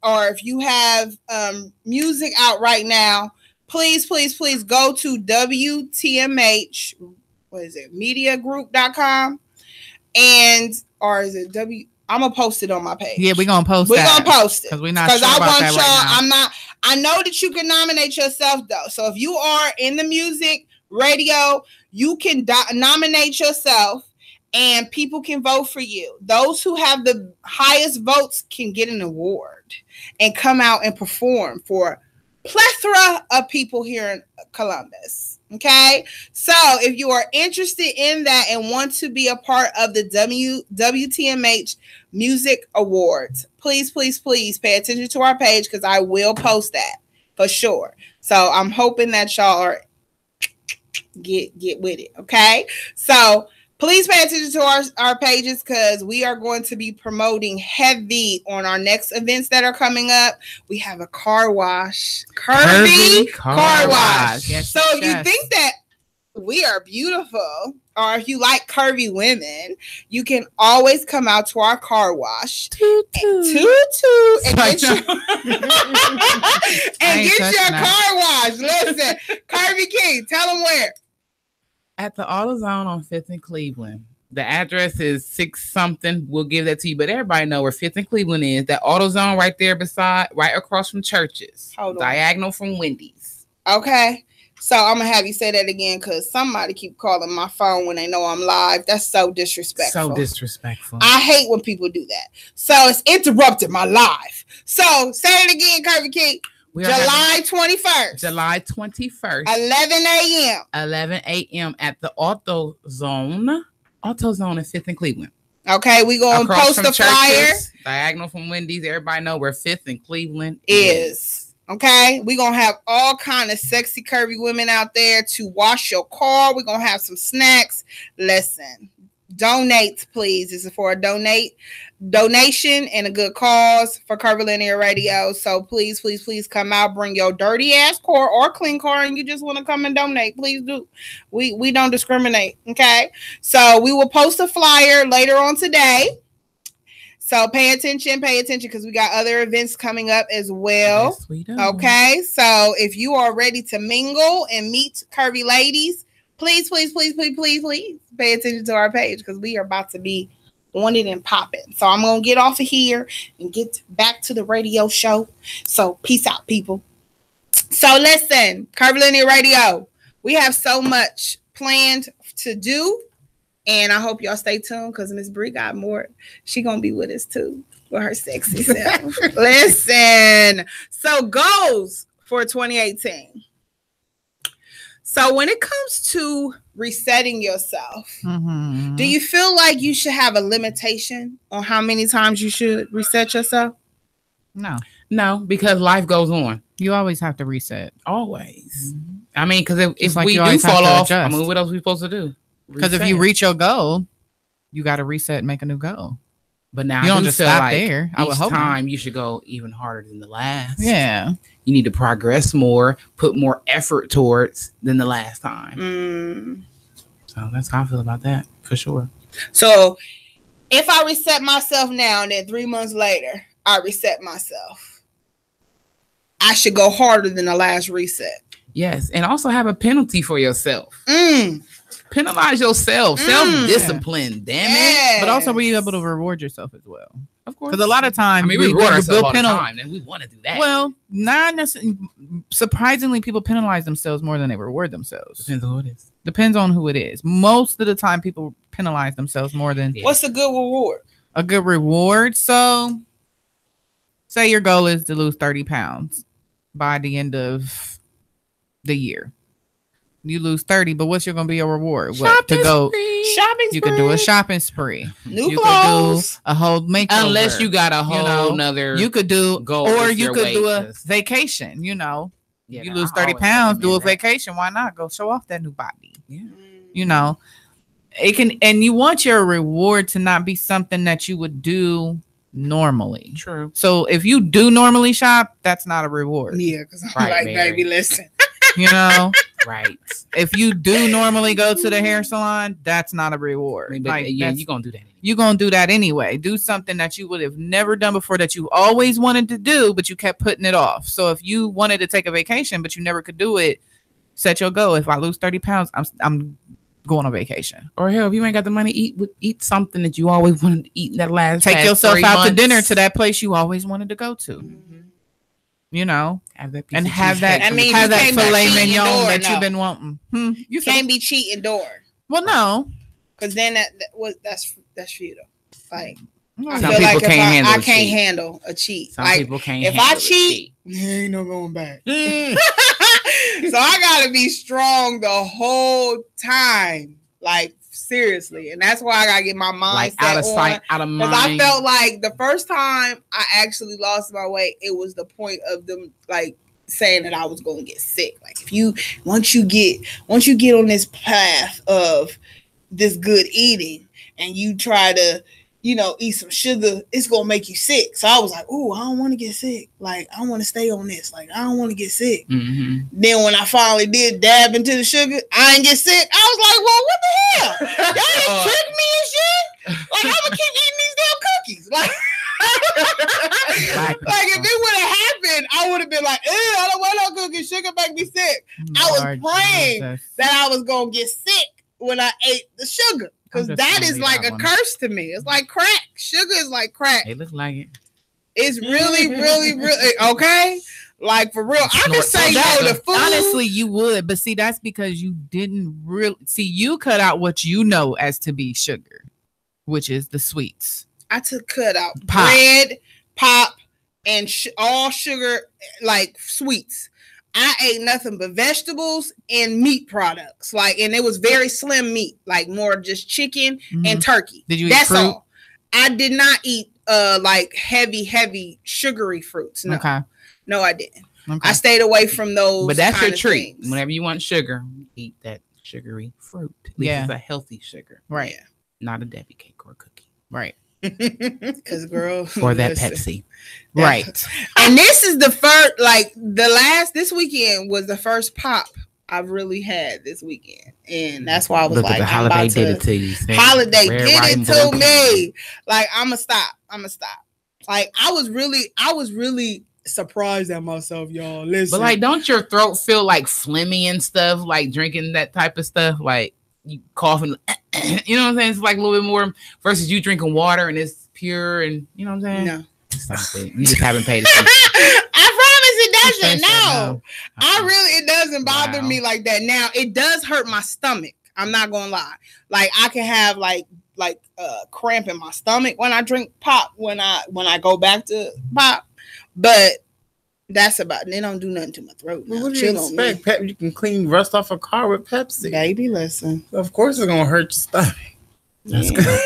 or if you have music out right now, please go to WTMH, mediagroup.com or is it I'm gonna post it on my page. Yeah, we're gonna post it because we're not sure about that right now. I know that you can nominate yourself though. So if you are in the music radio, you can nominate yourself and people can vote for you. Those who have the highest votes can get an award and come out and perform for plethora of people here in Columbus. Okay, so if you are interested in that and want to be a part of the WTMH Music Awards, please pay attention to our page because I will post that for sure. So I'm hoping that y'all are get with it. Okay, so please pay attention to our pages because we are going to be promoting heavy on our next events that are coming up. We have a car wash, Curvy car wash. Yes, so if you think that we are beautiful or if you like curvy women, you can always come out to our car wash. Toot and get your car wash. Listen, Curvy King, tell them where. At the AutoZone on 5th and Cleveland. The address is 6 something. We'll give that to you, but everybody know where 5th and Cleveland is. That AutoZone right there right across from Churches. Diagonal from Wendy's. Okay. So I'm going to have you say that again because somebody keep calling my phone when they know I'm live. That's so disrespectful. I hate when people do that. So it's interrupted my live. So say it again, Curvy King. July 21st. 11 a.m. at the AutoZone in 5th and Cleveland. Okay, we're going to post the flyer. Diagonal from Wendy's. Everybody know where 5th and Cleveland is. Okay, we're going to have all kind of sexy, curvy women out there to wash your car. We're going to have some snacks. Listen, donate, please. This is for a donation and a good cause for Curvilinear Radio. So please come out. Bring your dirty ass car or clean car, and you just want to come and donate. Please do. We don't discriminate. Okay. So we will post a flyer later on today. So pay attention because we got other events coming up as well. Yes, we do. Okay. So if you are ready to mingle and meet curvy ladies, please pay attention to our page because we are about to be on it and popping. So I'm going to get off of here and get back to the radio show. So peace out, people. So listen, Curvilinear Radio, we have so much planned to do. And I hope y'all stay tuned because Miss Bree got more. She going to be with us too with her sexy self. Listen. So goals for 2018. So when it comes to resetting yourself, do you feel like you should have a limitation on how many times you should reset yourself? No, because life goes on. You always have to reset. Always. I mean, because if we do fall off, I mean, what else are we supposed to do? Because if you reach your goal, you got to reset and make a new goal. But now you don't just stop there. I would hope time you should go even harder than the last. Yeah, you need to progress more, put more effort towards than the last time. So that's how I feel about that for sure. So if I reset myself now and then 3 months later I reset myself, I should go harder than the last reset. Yes, and also have a penalty for yourself. Penalize yourself, self-discipline, damn it. But also be able to reward yourself as well. Of course. Because a lot of times we reward ourselves all the time, and we want to do that. Well, not necessarily. Surprisingly, people penalize themselves more than they reward themselves. Depends on who it is. Depends on who it is. Most of the time, people penalize themselves more than. What's a good reward? A good reward. So, say your goal is to lose 30 pounds by the end of the year. You lose 30, but what's going to be your reward? What to go? Shopping spree. You could do a shopping spree. New clothes. Could do a whole makeover. Unless you got a whole nother. You could do goal, or you could do a vacation. You lose 30 pounds, do a vacation. Why not go show off that new body? Yeah. It can, and you want your reward to not be something that you would do normally. True. So if you do normally shop, that's not a reward. Yeah, because I'm like, Mary. Baby, listen. Right. If you do normally go to the hair salon, that's not a reward. You're gonna do that. You're gonna do that anyway. Do something that you would have never done before that you always wanted to do, but you kept putting it off. So if you wanted to take a vacation, but you never could do it, set your goal. If I lose 30 pounds, I'm going on vacation. Or hell, if you ain't got the money, eat something that you always wanted to eat in that last. Take yourself out to dinner to that place you always wanted to go to. Have that filet mignon that you've been wanting. You can't be cheating door. Well, no, because then that's futile. Like I feel like I can't handle a cheat. Some people can't. If I cheat, there ain't no going back. So I gotta be strong the whole time. Like seriously, and that's why I gotta get my mindset out of sight, out of mind. Because I felt like the first time I actually lost my weight, it was the point of them like saying that I was going to get sick. Like once you get on this path of this good eating and you try to eat some sugar, it's going to make you sick. So I was like, ooh, I don't want to get sick. Like, I want to stay on this. Like, I don't want to get sick. Then when I finally did dab into the sugar, I didn't get sick. I was like, well, what the hell? Y'all didn't trick me and shit? Like, I'm going to keep eating these damn cookies. Like, like if it would have happened, I would have been like, ew, I don't want no cookies. Sugar make me sick. I was praying that I was going to get sick when I ate the sugar. Because that is like a curse to me. It's like crack. Sugar is like crack. It looks like it. It's really, really, really okay. Like for real, I could say no to food. Honestly, you would, but see, that's because you didn't really see. You cut out what you know as to be sugar, which is the sweets. I cut out bread, pop, and all sugar like sweets. I ate nothing but vegetables and meat products. Like, and it was very slim meat, like more just chicken and turkey. Did you eat That's fruit? all. I did not eat like heavy sugary fruits. No. Okay. No, I didn't. Okay. I stayed away from those. But that's your treat. Things. Whenever you want sugar, eat that sugary fruit. At least it's a healthy sugar. Right. Yeah. not a Debbie cake or a cookie. Right. Because girl, or that Pepsi. Right. And this is the first, like this weekend was the first pop I've really had this weekend, and that's why I was like, Holiday did it to you. Holiday did it to me. Like, I'ma stop. Like, I was really surprised at myself, y'all. Listen, but like, don't your throat feel like phlegmy and stuff, like drinking that type of stuff, like you coughing, you know what I'm saying? It's like a little bit more versus you drinking water and it's pure, and you know what I'm saying? No, stop it. You just haven't paid attention. I promise it doesn't. No, it doesn't bother me like that. Now it does hurt my stomach. I'm not gonna lie. Like, I can have like cramp in my stomach when I drink pop, when I go back to pop, but that's about it. They don't do nothing to my throat. Well, what do you expect? You can clean rust off a car with Pepsi. Baby, listen. Of course it's gonna hurt your stomach. That's Coke.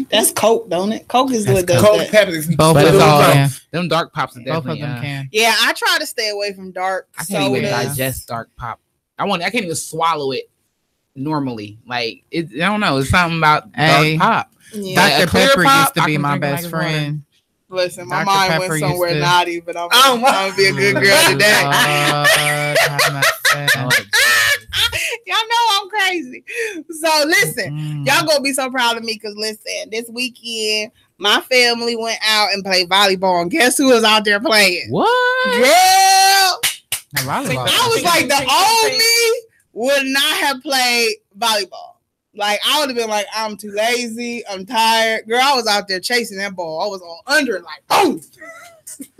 That's Coke, don't it? Coke is what does Coke, that. Pepsi. Both of them. Them dark pops are definitely. Both of them can. Yeah, I try to stay away from dark. I can't even digest dark pop. I can't even swallow it normally. Like, I don't know. It's something about dark pop. Yeah. Dr. Pepper used to be my best friend. Listen, my mind went somewhere naughty, but I'm gonna be a good girl today. Y'all know I'm crazy. So listen, y'all gonna be so proud of me because listen, this weekend my family went out and played volleyball, and guess who was out there playing? What? Girl, volleyball. I was like, the old me would not have played volleyball. Like, I would have been like, I'm too lazy. I'm tired. Girl, I was out there chasing that ball. I was all under it, like, boom,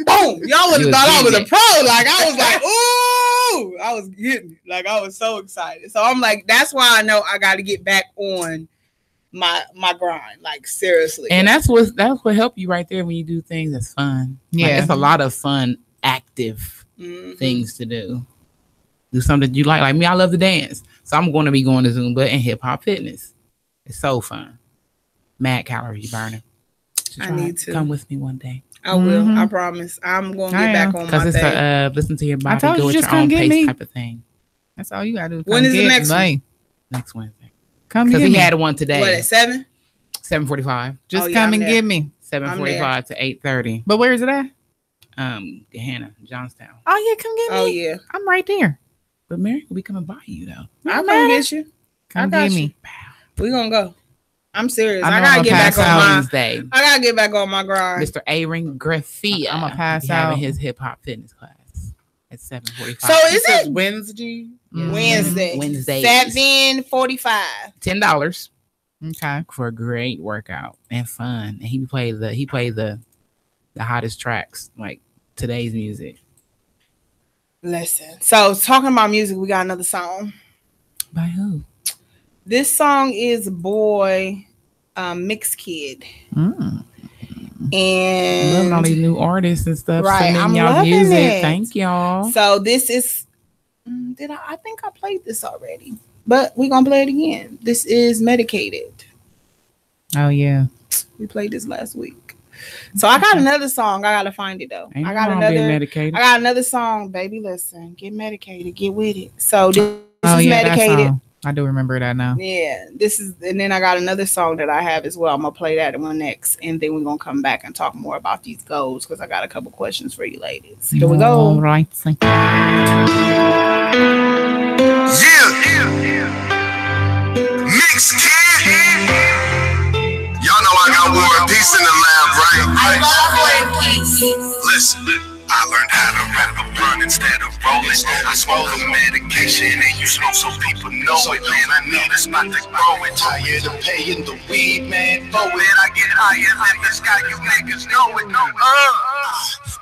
boom. Y'all would have thought I was a pro. Like, I was like, ooh. I was getting it. Like, I was so excited. So I'm like, that's why I know I got to get back on my grind. Like, seriously. And that's what helped you right there when you do things that's fun. Yeah. Like, it's a lot of fun, active things to do. Do something you like. Like me, I love to dance. So I'm going to be going to Zumba and hip hop fitness. It's so fun. Mad calorie burning. I need to come with me one day. I will. I promise. I'm going to get back on my thing. Because it's listen to your body, go at your own pace type of thing. That's all you got to do. When is the next one? Next Wednesday. Come get me. Because he had one today. What, at 7? 7:45. Just come and get me. 7:45 to 8:30. But where is it at? Gehanna, Johnstown. Oh yeah, come get me. Oh yeah, I'm right there. But Mary will be coming by you though. I'll come get you. Come get me. We gonna go. I'm serious. I gotta get back on Wednesday. I gotta get back on my grind. Mr. A-Ring Graffiti. I'm gonna pass out having his hip hop fitness class at 7:45. So is it Wednesday? Wednesday. 7:45. $10. Okay. For a great workout and fun. And he played the hottest tracks, like today's music. Listen. So talking about music, we got another song. By who? This song is Boy Mix Kid. And loving all these new artists and stuff. Right. I'm y'all loving music. it. Thank y'all. So this is I think I played this already. But we're gonna play it again. This is Medicated. Oh yeah. We played this last week. So I got another song. I gotta find it though. I got another song, baby. Listen, get medicated, get with it. So this is Medicated. I do remember that now. Yeah, this is, and then I got another song that I have as well. I'm gonna play that one next, and then we're gonna come back and talk more about these goals because I got a couple questions for you ladies. Here we go. All right. Mix Kid. Y'all know I got War and Peace in the lab, right? I love War and Peace. Listen, I learned how to rap a blunt instead of rolling. I smoke the medication and you smoke so people know it, man. I need a spot to grow it. Tired of paying the weed, man. For it, I get higher than the sky. You niggas know it.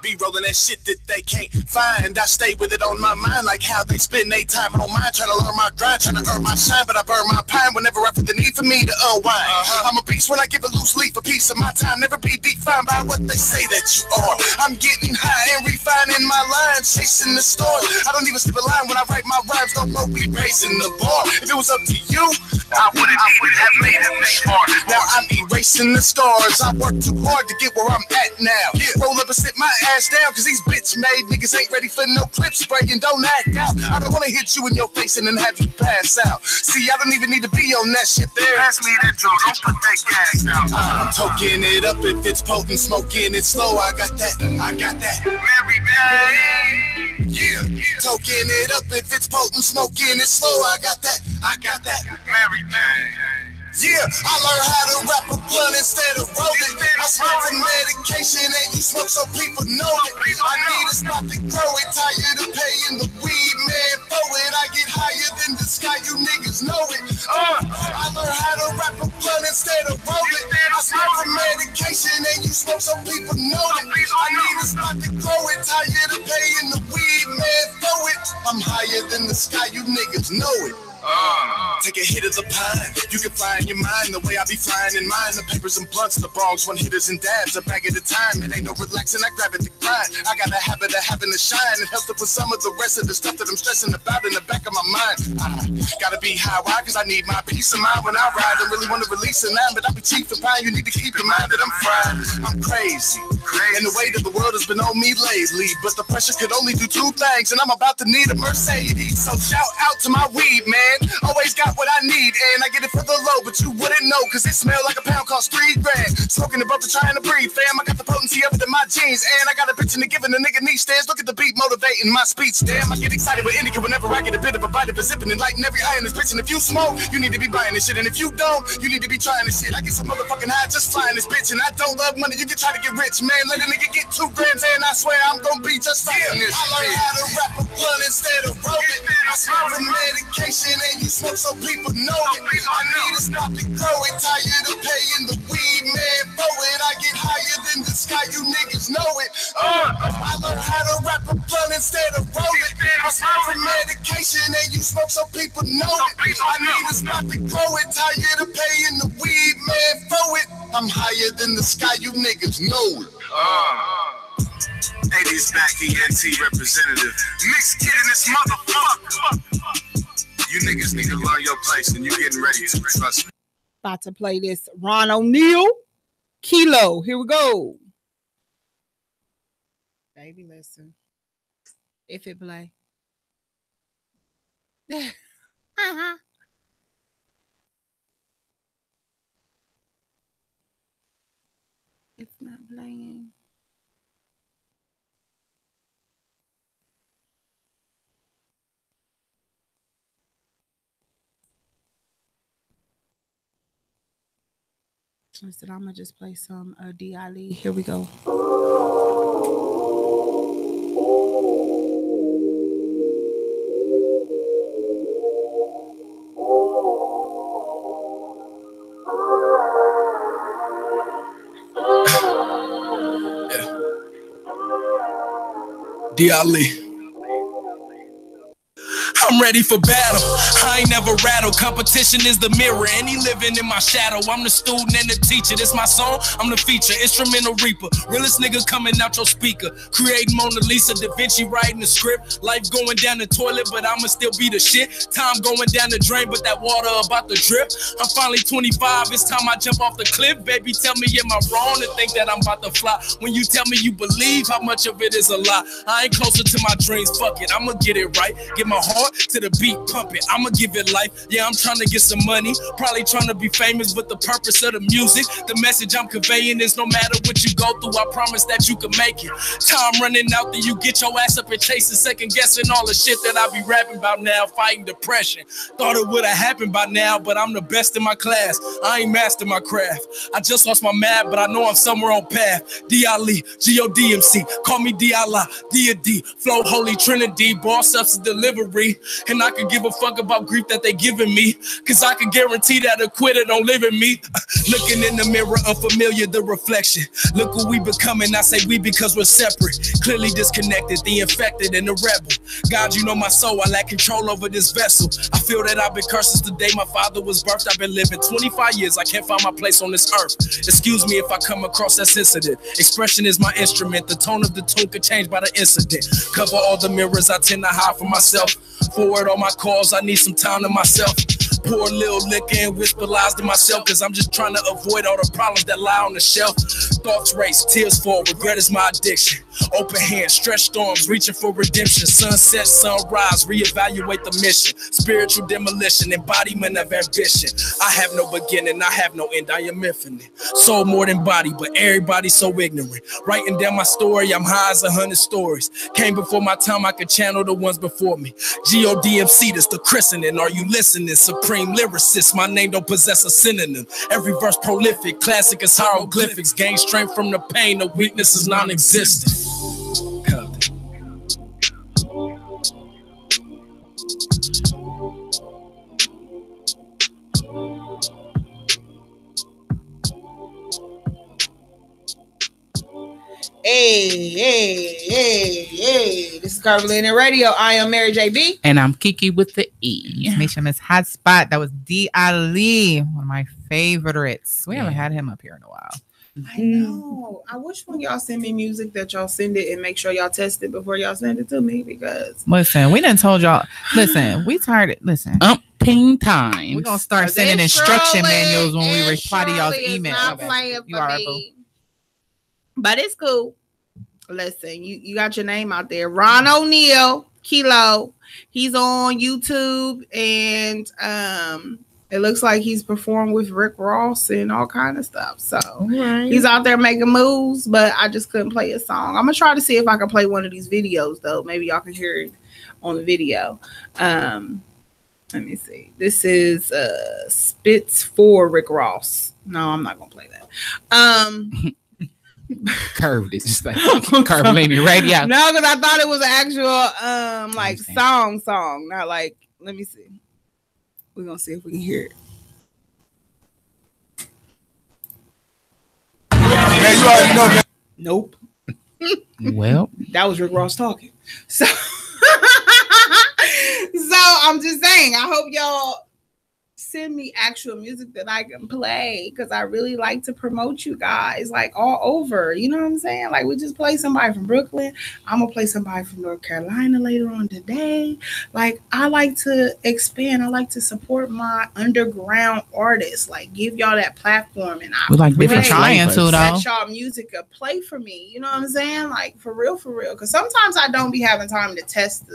Be rolling that shit that they can't find. I stay with it on my mind, like how they spend their time. I don't mind trying to learn my grind, trying to earn my shine, but I burn my pine whenever I feel the need for me to unwind. I'm a beast when I give a loose leaf, a piece of my time. Never be defined by what they say that you are. I'm getting high and refining my lines. chasing the stars. I don't even skip a line when I write my rhymes. Don't know we raising the bar. If it was up to you, I would have made it this far. Now I'm erasing the stars. I work too hard to get where I'm at now. Roll up and sit my ass down, cause these bitch-made niggas ain't ready for no clip spraying. Don't act out. I don't wanna hit you in your face and then have you pass out. See, I don't even need to be on that shit there. Pass me that drum, don't put that gas out. I'm toking it up if it's potent, smoking it slow. I got that. Mary Day. Yeah, toking it up if it's potent, smoking it slow. I got that. Mary Day. Yeah, I learned how to rap a blunt instead of rolling. I smoke some medication and you smoke so people know it. I need to stop to grow it, tired of paying the weed man for it. I get higher than the sky, you niggas know it. I learned how to rap a blunt instead of rolling. I smoke some medication and you smoke so people know it. I need to stop to grow it, tired of paying the weed man for it. I'm higher than the sky, you niggas know it. Take a hit of the pine. You can fly in your mind the way I be flying in mine. The papers and blunts, the brongs, one hitters and dabs, a bag at a time. It ain't no relaxing, I grab it to grind. I got a habit of having to shine. It helps to put some of the rest of the stuff that I'm stressing about in the back of my mind. Gotta be high, why? Cause I need my peace of mind when I ride. I really wanna release a line, but I be cheap and fine. You need to keep in mind that I'm fried. I'm crazy. And the way that the world has been on me lately. But the pressure could only do two things, and I'm about to need a Mercedes. So shout out to my weed, man. Always got what I need, and I get it for the low, but you wouldn't know, cause it smell like a pound cost $3 grand. Smoking the brother trying to breathe, fam. I got the potency of it in my jeans, and I got a bitch in the giving a nigga knee stands. Look at the beat motivating my speech, damn. I get excited with indica whenever I get a bit of a bite of a zipping and lighting every eye in this bitch. And if you smoke, you need to be buying this shit, and if you don't, you need to be trying this shit. I get some motherfucking high just flying this bitch, and I don't love money. You can try to get rich, man. Let a nigga get 2 grams, and I swear I'm gonna be just fine. I learned how to rap a blunt instead of rolling. I smoke the medication, and you smoke so people know it. I need to stop to grow it, tired of paying the weed man for it. I get higher than the sky, you niggas know it. I learned how to rap a blunt instead of rolling. I smoke the medication and you smoke so people know it. I need to stop to grow it, tired of paying the weed man for it. I'm higher than the sky, you niggas know it. 80s back, ENT representative. Mixed kid in this motherfucker. You niggas need to learn your place, and you getting ready to, trust me. About to play this Ron O'Neal, Kilo. Here we go. Baby, listen. If it play. It's not playing. Listen, I'm gonna just play some D.I.L.E. Here we go. D.I.L.E. I'm ready for battle. I ain't never rattled. Competition is the mirror. Any living in my shadow. I'm the student and the teacher. This my song. I'm the feature. Instrumental reaper. Realest nigga coming out your speaker. Creating Mona Lisa, Da Vinci writing the script. Life going down the toilet, but I'ma still be the shit. Time going down the drain, but that water about to drip. I'm finally 25. It's time I jump off the cliff. Baby, tell me, am I wrong to think that I'm about to fly? When you tell me you believe, how much of it is a lie? I ain't closer to my dreams. Fuck it. I'ma get it right. Get my heart to the beat, pump it. I'ma give it life. Yeah, I'm trying to get some money. Probably trying to be famous, but the purpose of the music, the message I'm conveying is no matter what you go through, I promise that you can make it. Time running out, then you get your ass up and chasing, second guessing all the shit that I be rapping about now, fighting depression. Thought it would have happened by now, but I'm the best in my class. I ain't mastered my craft. I just lost my map, but I know I'm somewhere on path. D.I.L.E, G-O-D-M-C, call me D.I.L.A, D-A-D, flow holy trinity, boss substance delivery. And I could give a fuck about grief that they giving me, cause I can guarantee that a quitter don't live in me. Looking in the mirror, unfamiliar, the reflection. Look who we becoming, I say we because we're separate. Clearly disconnected, the infected and the rebel. God, you know my soul, I lack control over this vessel. I feel that I've been cursed since the day my father was birthed. I've been living 25 years, I can't find my place on this earth. Excuse me if I come across as sensitive. Expression is my instrument, the tone of the tune could change by the incident. Cover all the mirrors I tend to hide from myself. Forward all my calls, I need some time to myself. Pour a little liquor and whisper lies to myself, cause I'm just trying to avoid all the problems that lie on the shelf. Thoughts race, tears fall, regret is my addiction. Open hands, stretched storms, reaching for redemption. Sunset, sunrise, reevaluate the mission. Spiritual demolition, embodiment of ambition. I have no beginning, I have no end, I am infinite. Soul more than body, but everybody's so ignorant. Writing down my story, I'm high as 100 stories. Came before my time, I could channel the ones before me. GODMC, that's the christening, are you listening? Supreme lyricist, my name don't possess a synonym. Every verse prolific, classic as hieroglyphics. Gain strength from the pain, the weakness is non-existent. Hey. This is Curvilinear Radio. I am Mary JB. And I'm Kiki with the E. Misha Miss Hotspot. That was D. Ali, one of my favorites. We haven't had him up here in a while. I know. I wish when y'all send me music that y'all send it and make sure y'all test it before y'all send it to me, because listen, we done told y'all. Listen, we tired. Listen, umpteen times. We're gonna start sending instruction manuals when we reply to y'all's email. Not playing for me. But it's cool. Listen, you got your name out there. Ron O'Neal, Kilo. He's on YouTube, and it looks like he's performed with Rick Ross and all kind of stuff. So he's out there making moves, but I just couldn't play a song. I'm gonna try to see if I can play one of these videos though. Maybe y'all can hear it on the video. Let me see. This is Spits for Rick Ross. No, I'm not gonna play that. Curved it, just like Curvilinear Radio. No, because I thought it was an actual like song, not like. Let me see. We're gonna see if we can hear it. Nope. Well, that was Rick Ross talking. So I'm just saying, I hope y'all send me actual music that I can play, because I really like to promote you guys like all over. You know what I'm saying? Like, we just play somebody from Brooklyn. I'm gonna play somebody from North Carolina later on today. Like, I like to expand. I like to support my underground artists. Like, give y'all that platform, and I like different trying to let y'all music play for me. You know what I'm saying? Like, for real. Because sometimes I don't be having time to test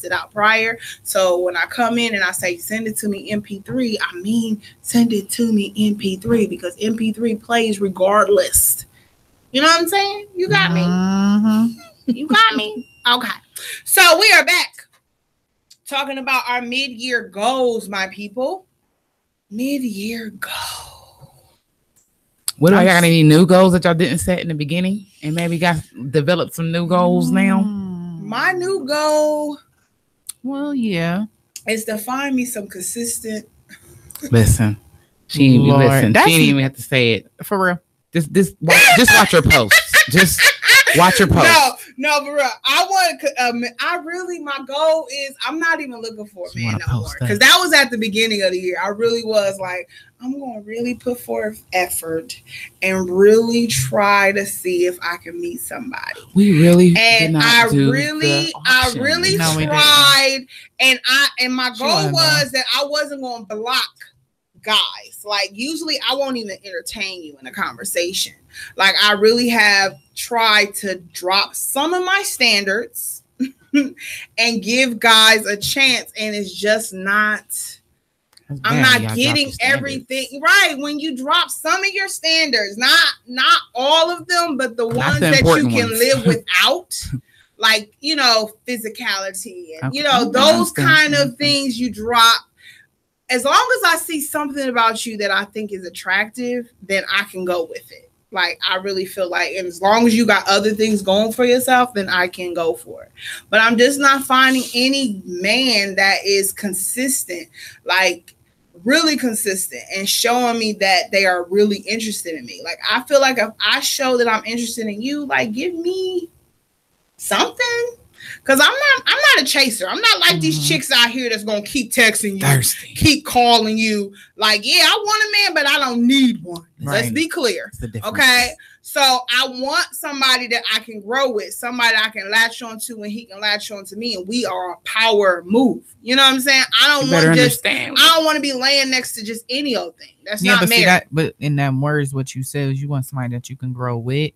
it out prior. So when I come in and I say send it to me MP3, I mean send it to me MP3, because MP3 plays regardless. You know what I'm saying? You got me. You got me. Okay. So we are back talking about our mid-year goals, my people. Mid-year goal. What do I got? Any new goals that y'all didn't set in the beginning, and maybe developed some new goals now? My new goal, well, yeah, is to find me some consistent. Listen, she didn't even have to say it for real. Just watch your posts. Just watch your posts. No, for real. My goal is, I'm not even looking for a man no more, because that was at the beginning of the year. I really was like, I'm going to really put forth effort and really try to see if I can meet somebody. We really and I really tried, and my goal was that I wasn't going to block guys. Like, usually I won't even entertain you in a conversation. Like, I really have tried to drop some of my standards and give guys a chance, and it's just not. I'm not getting everything right. When you drop some of your standards, not all of them, but the ones that you can live without, like, you know, physicality and those kind of things you drop. As long as I see something about you that I think is attractive, then I can go with it. Like, I really feel like, and as long as you got other things going for yourself, then I can go for it. But I'm just not finding any man that is consistent, like really consistent, and showing me that they are really interested in me. Like, I feel like if I show that I'm interested in you, like, give me something. Because I'm not a chaser. I'm not like these chicks out here that's gonna keep texting you, thirsty, keep calling you. Like, yeah, I want a man, but I don't need one. Right. Let's be clear. Okay. So I want somebody that I can grow with, somebody I can latch on to, and he can latch on to me, and we are a power move. You know what I'm saying? I don't want to be laying next to just any old thing. That's not married. But in that words, what you said is you want somebody that you can grow with.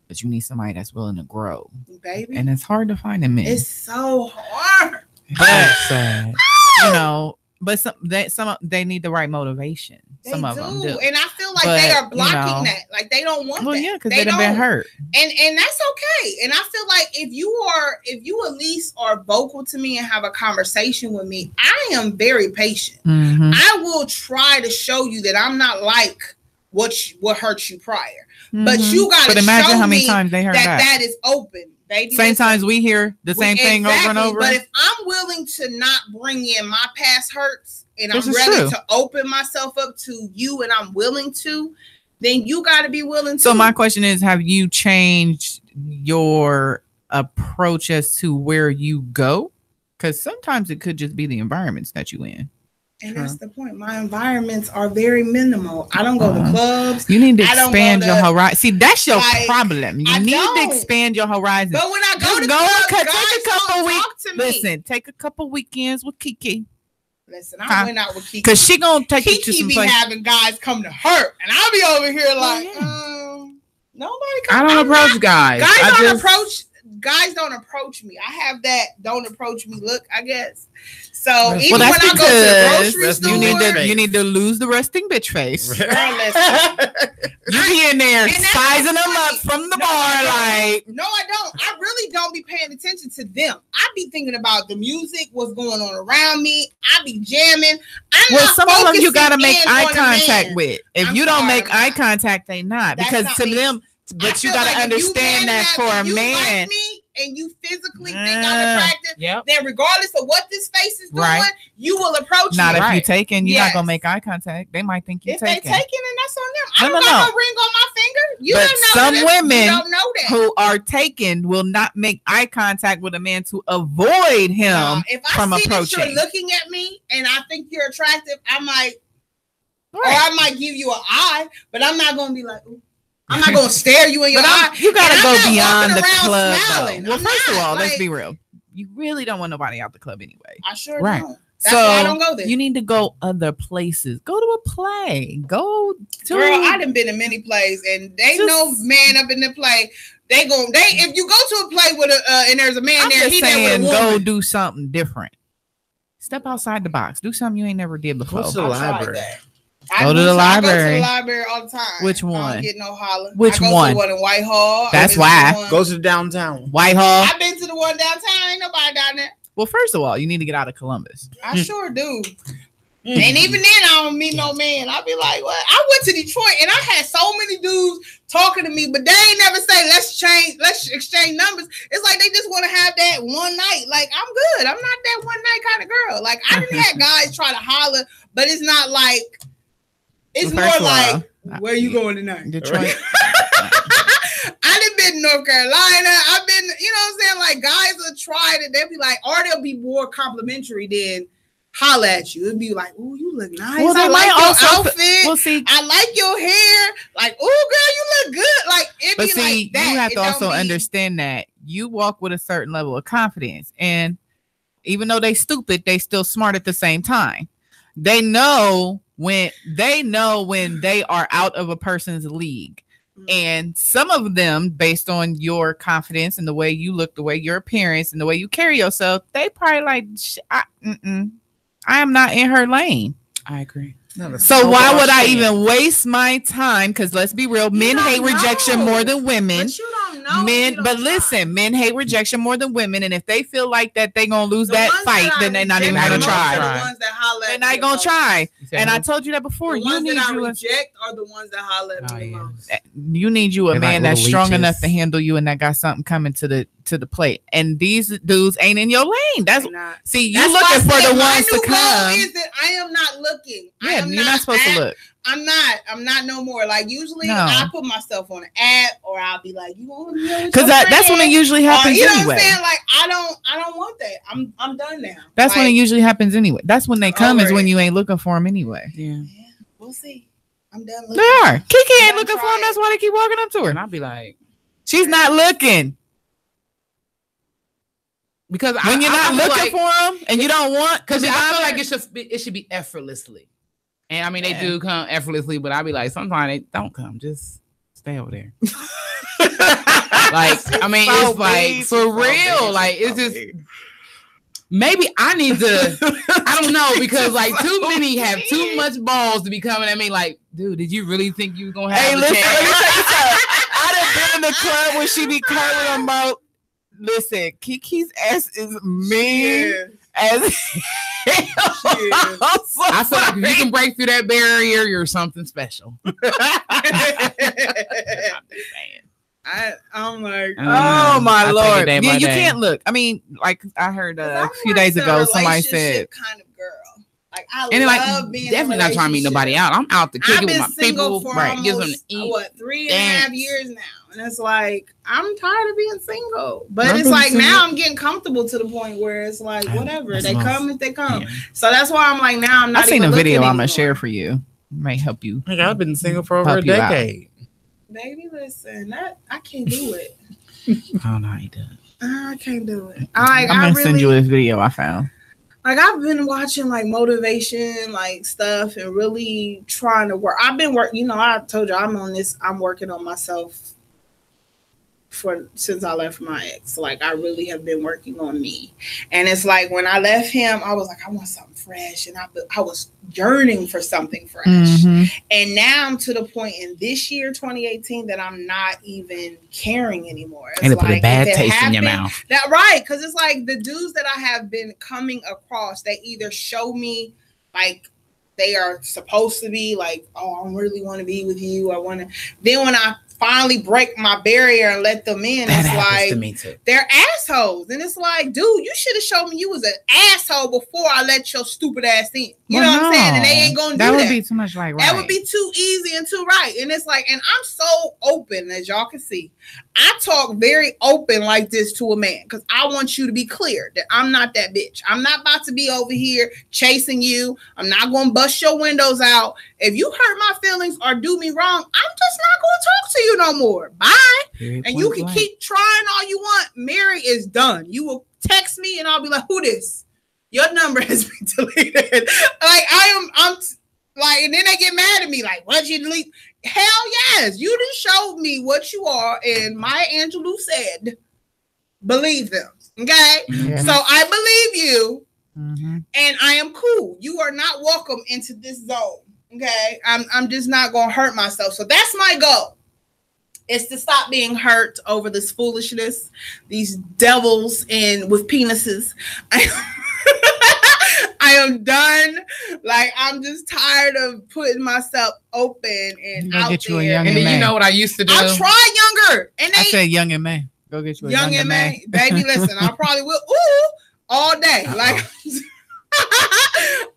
But you need somebody that's willing to grow, baby. And it's hard to find a man. It's so hard. That's sad. You know, but they need the right motivation. Some of them do. And I feel like they are blocking that. Like, they don't want that. Well, yeah, because they've been hurt. And that's okay. And I feel like if you at least are vocal to me and have a conversation with me, I am very patient. Mm-hmm. I will try to show you that I'm not like what hurt you prior. But you gotta show how many times they heard that is open. Baby, same times we hear the same thing over and over. But if I'm willing to not bring in my past hurts, and I'm ready to open myself up to you, and I'm willing to, then you got to be willing to. So my question is, have you changed your approach as to where you go? Because sometimes it could just be the environments that you in. And that's the point. My environments are very minimal. I don't go to clubs. You need to expand your horizon. See, that's your problem. You need to expand your horizon. But when I go to clubs, guys don't talk to me. Listen, take a couple weekends with Kiki. Listen, I went out with Kiki. Because she going to take you to some place. Kiki be having guys come to her. And I'll be over here like, nobody come. I don't approach guys. Guys don't approach me. I have that don't approach me look, I guess. So even when I go to the grocery store, you need to lose the resting bitch face. You be in there sizing them up from the bar like. No, I don't. I really don't be paying attention to them. I be thinking about the music, what's going on around me. I be jamming. Some of them you gotta make eye contact with. If you don't make eye contact, they not. Because to them, but you gotta understand that for a man. And you physically think I'm attractive, then regardless of what this face is doing, you will approach me. Not if you taking, you're not gonna make eye contact. They might think you're taking. If they taking, then that's on them. I don't got no ring on my finger. You but don't know some women don't know that. Who are taken will not make eye contact with a man to avoid him from approaching. If I see that you're looking at me and I think you're attractive, I might, or I might give you an eye, but I'm not gonna be like, ooh. I'm not gonna stare you in your eye. You gotta go beyond the club. Well, first of all, let's be real. You really don't want nobody out the club anyway. I sure don't. That's why I don't go there. You need to go other places. Go to a play. Go to. Girl, I done been in many plays, and they know man up in the play. If you go to a play with and there's a man there, he there with a woman. Go do something different. Step outside the box. Do something you ain't never did before. What's the library? Go to the library. I go to the library all the time. Which one? I don't get no holler. Which one? I go to the one in Whitehall. That's why. Go to the downtown. Whitehall. I've been to the one downtown. Ain't nobody down there. Well, first of all, you need to get out of Columbus. I sure do. And even then, I don't meet no man. I'll be like, what? I went to Detroit and I had so many dudes talking to me, but they ain't never say, let's exchange numbers. It's like they just want to have that one night. Like, I'm good. I'm not that one night kind of girl. Like, I didn't have guys try to holler, but it's not like, it's more like, where you going tonight? Detroit. I done been in North Carolina. I've been, you know what I'm saying? Like, guys will try it. They'll be like, or they'll be more complimentary than holler at you. It'd be like, ooh, you look nice. Well, I like your outfit. Well, see, I like your hair. Like, ooh, girl, you look good. Like, it'd be like that. You have to also understand that you walk with a certain level of confidence. And even though they stupid, they still smart at the same time. They know when they are out of a person's league. And some of them, based on your confidence and the way you look, the way your appearance and the way you carry yourself, they probably like, I am not in her lane. I agree. So why would I even waste my time? Because let's be real, men hate rejection more than women. But you don't men, but listen, men hate rejection more than women, and if they feel like that they gonna lose that fight, then they're not even gonna try. They're not gonna try. And I told you that before. The ones that I reject are the ones that holler at me the most. You need you a man that's strong enough to handle you and that got something coming to the plate. And these dudes ain't in your lane. That's looking for the ones to come. Is that I am not looking. Yeah, you're not supposed to look. I'm not no more. Like usually I put myself on an app or I'll be like, you want to because that's when it usually happens you know anyway. What I'm saying? Like I don't want that. I'm done now. That's when it usually happens anyway. That's when they come is when you ain't looking for them anyway. Yeah. We'll see. I'm done looking. They are. Kiki ain't looking for them. That's why they keep walking up to her. And I'll be like, she's not looking. Because when you're not looking for them and you don't want, because I feel like it should be effortlessly. And I mean, they do come effortlessly, but I'll be like, sometimes they don't come. Just stay over there. Like, I mean, it's like for real. Like, it's just maybe I need to. I don't know, because like too many have too much balls to be coming at me. Like, dude, did you really think you were gonna have a chance? I done been in the club when she be calling about. Listen, Kiki's ass is mean as I feel like if you can break through that barrier, you're something special. I'm like, oh my Lord. Yeah, you can't look. I mean, like I heard a few days ago, somebody said kind of girl. Like I love being definitely not trying to meet nobody out. I'm out to kick it with my people. For almost, 3.5 years now. And it's like, I'm tired of being single. But it's like now I'm getting comfortable to the point where it's like, whatever. They come if they come. Yeah. So that's why I'm like, now I'm not. I seen a video I'm going to share for you. It may help you. Like, I've been single for over a decade. Baby, listen, I can't do it. I don't know how you do it. I can't do it. I'm going to send you this video I found. Like I've been watching like motivation like stuff and really trying to work. I've been working, I told you I'm working on myself since I left my ex. Like I really have been working on me. And it's like when I left him, I was like, I want something fresh. And I was yearning for something fresh. Mm-hmm. And now I'm to the point in this year, 2018, that I'm not even caring anymore. It's and it put a bad taste in your mouth. That right. Because it's like the dudes that I have been coming across, they either show me like they are supposed to be like, oh, I really want to be with you. Then when I finally break my barrier and let them in, it's like they're assholes. And it's like, dude, you should have shown me you was an asshole before I let your stupid ass in. You know what I'm saying? And they ain't gonna do that. That would be too much right. That would be too easy and too right. And it's like, and I'm so open, as y'all can see. I talk very open like this to a man because I want you to be clear that I'm not that bitch. I'm not about to be over here chasing you. I'm not going to bust your windows out. If you hurt my feelings or do me wrong, I'm just not going to talk to you no more. Bye. And you can keep trying all you want. Mary is done. You will text me and I'll be like, who this? Your number has been deleted. Like I'm like, and then they get mad at me. Like, why'd you delete? Hell yes, you done showed me what you are, and Maya Angelou said, believe them. Okay, so I believe you, and I am cool. You are not welcome into this zone. Okay, I'm just not gonna hurt myself. So that's my goal. Is to stop being hurt over this foolishness, these devils and with penises. I am done. Like I'm just tired of putting myself open and out there. And then you know what I used to do? I tried younger, and I said young and May. Go get you a young and May. Baby, listen, I probably will. All day. Like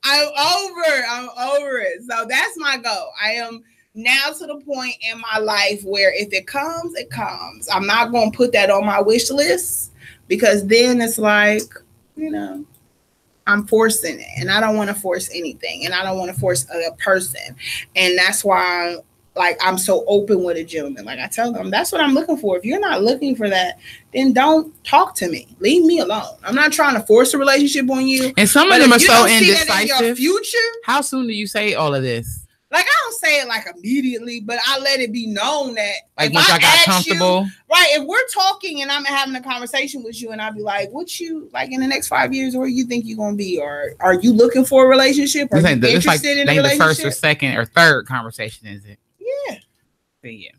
I'm over it. So that's my goal. I am now to the point in my life where if it comes, it comes. I'm not going to put that on my wish list because then it's like, I'm forcing it, and I don't want to force anything, and I don't want to force a person. And that's why I'm so open with a gentleman. Like I tell them, that's what I'm looking for. If you're not looking for that, then don't talk to me. Leave me alone. I'm not trying to force a relationship on you. And some of them are so indecisive. In your future, how soon do you say all of this? Like, I don't say it like immediately, but I let it be known that like once I got comfortable. If we're talking and I'm having a conversation with you and I'll be like, what you like in the next 5 years, where you think you're gonna be? Or are you looking for a relationship? Are you interested in a relationship? The first or second or third conversation, is it? Yeah. Yeah.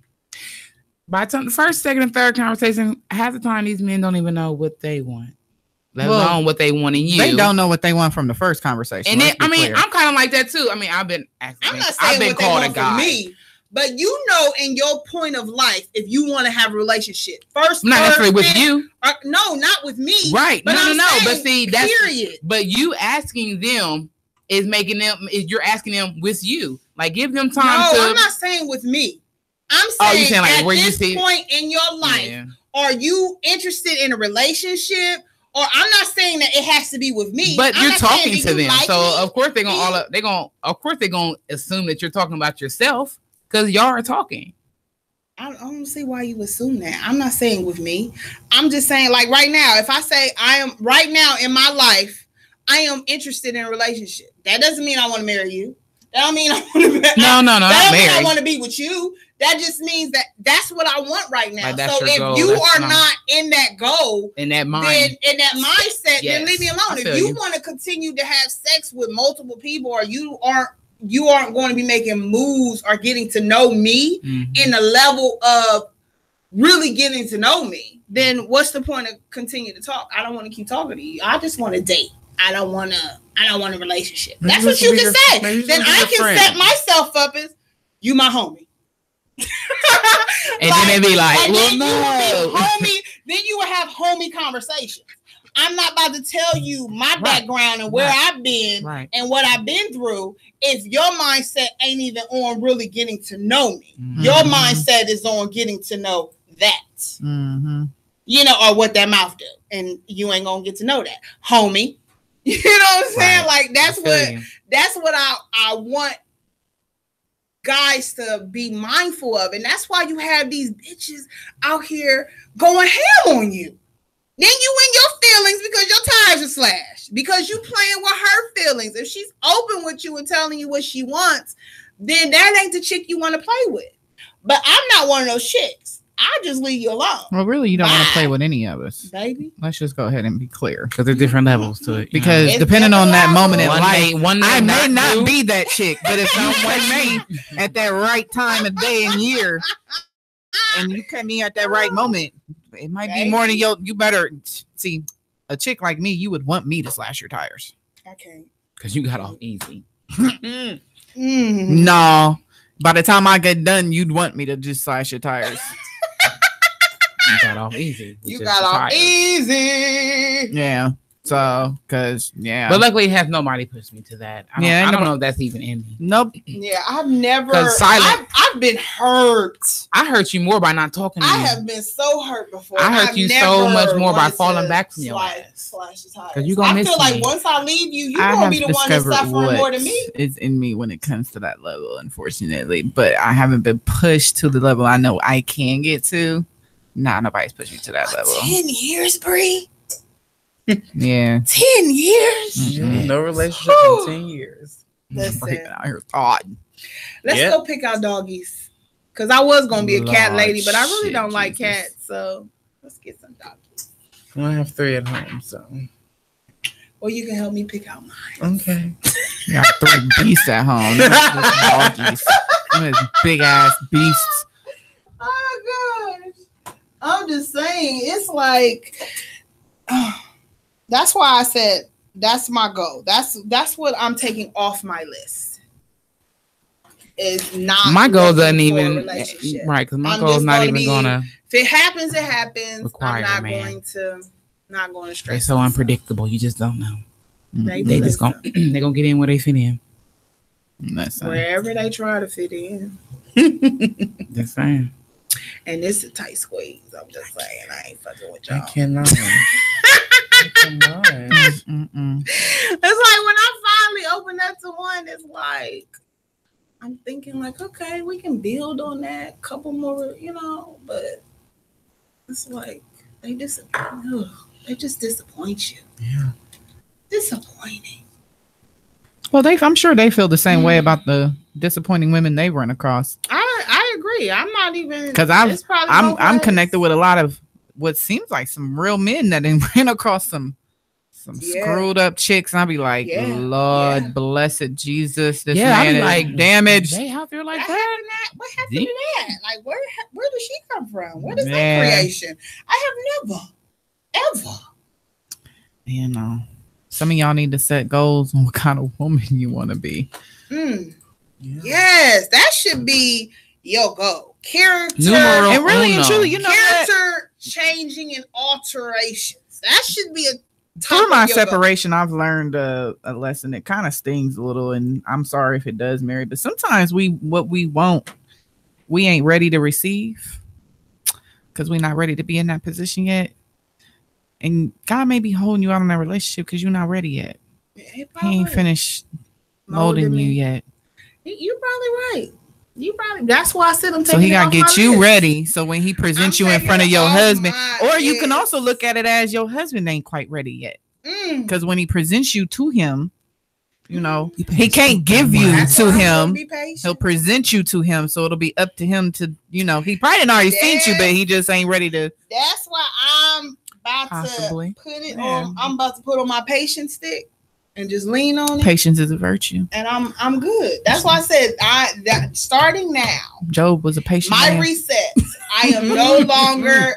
By the time the first, second, and third conversation, half the time these men don't even know what they want. Let alone what they want in you. They don't know what they want from the first conversation. And then, I mean, I'm kind of like that too. I mean, I've been asking. I'm not saying what they want from me, but you know, in your point of life, if you want to have a relationship, first, not necessarily with you. No, not with me. Right? But No. But see, that's period. But you asking them is making them. You're asking them with you. Like, give them time. No, I'm not saying with me. I'm saying, you saying like at where this you see point in your life, are you interested in a relationship? Or I'm not saying that it has to be with me, but you're talking to them, like so me? Of course they're gonna assume that you're talking about yourself because y'all are talking. I don't see why you assume that. I'm not saying with me. I'm just saying, like, right now, if I say I am right now in my life, I am interested in a relationship. That doesn't mean I want to marry you. That don't mean I want to. No, that don't mean I want to be with you. That just means that that's what I want right now. Like, so if goal, you are not in that goal, in that mind, then in that mindset, yes, then leave me alone. If you want to continue to have sex with multiple people, or you aren't going to be making moves or getting to know me in the level of really getting to know me, then what's the point of continue to talk? I don't want to keep talking to you. I just want to date. I don't want a relationship. That's what you can say. Then I can set myself up as you my homie. And then they be like, well, no, homie. Then you will have homie conversations. I'm not about to tell you my background and where I've been and what I've been through if your mindset ain't even on really getting to know me. Your mindset is on getting to know that. You know, or what that mouth do. And you ain't gonna get to know that, homie. You know what I'm saying? Like that's what I want guys to be mindful of, and that's why you have these bitches out here going ham on you. Then you in your feelings because your tires are slashed, because you playing with her feelings. If she's open with you and telling you what she wants, then that ain't the chick you want to play with. But I'm not one of those chicks. I'll just leave you alone. Well, really, you don't want to play with any of us, baby. Let's just go ahead and be clear, because there's different levels to it. Because depending on that moment in life, I may not be that chick, but if someone may at that right time of day and year, and you cut me at that right moment, it might be more than you better see. A chick like me, you would want me to slash your tires. Okay. Because you got off easy. No. By the time I get done, you'd want me to just slash your tires. You got off easy. You got off easy. Yeah. So, but luckily, has nobody pushed me to that. I don't know if that's even in me. Nope. Yeah, I've never. I've been hurt. I hurt you more by not talking to you. I have been so hurt before. I hurt you so much more by falling back from your ass. Because you gonna miss me. I feel like once I leave you, you're gonna be the one that's suffering more than me. It's in me when it comes to that level, unfortunately. But I haven't been pushed to the level I know I can get to. Nah, nobody's pushed me to that level. 10 years, Bree. Yeah. 10 years? No relationship in 10 years. Listen. Let's go pick our doggies. Because I was going to be a cat lady, but I really don't like cats. So let's get some doggies. I have 3 at home, so. Or you can help me pick out mine. Okay. You got 3 beasts at home. Doggies. Those big ass beasts. Oh my gosh. I'm just saying, it's like... That's why I said that's my goal. That's what I'm taking off my list. Is not my goal doesn't even right because my goal is not even gonna. If it happens, it happens. I'm not going to stress. They're so unpredictable. You just don't know. They just gonna get in where they fit in. Wherever they try to fit in. That's fine. And it's a tight squeeze. I'm just saying, I ain't fucking with y'all. I cannot. It's like when I finally open up to one, it's like I'm thinking like, okay, we can build on that couple more, but it's like they just disappoint you. Yeah. Disappointing. Well, I'm sure they feel the same way about the disappointing women they run across. I agree. I'm not even because I'm connected with a lot of what seems like some real men that ran across some some screwed up chicks, and I'll be like, Lord blessed Jesus, this man I'll be like damaged. They out there like that? What happened to that? Like, where does she come from? What is that creation? I have never, ever. You know, some of y'all need to set goals on what kind of woman you want to be. Yes, that should be your goal. Character, and really and truly, you know, character changing and alterations. That should be a through my separation. I've learned a lesson. It kind of stings a little, and I'm sorry if it does, Mary, but sometimes what we want, we ain't ready to receive because we're not ready to be in that position yet. And God may be holding you out in that relationship because you're not ready yet. He ain't finished molding you yet. You're probably right. That's why I said I'm taking. So he got to get you ready. So when he presents you in front of your husband, or you can also look at it as your husband ain't quite ready yet. Because when he presents you to him, you know, he can't give you to him. He'll present you to him. So it'll be up to him to, you know, he probably didn't already seen you, but he just ain't ready to. That's why I'm about to put it on. I'm about to put on my patience stick. And just lean on it. Patience is a virtue. And I'm good. That's why I said starting now. Job was a patient man. Reset. I am no longer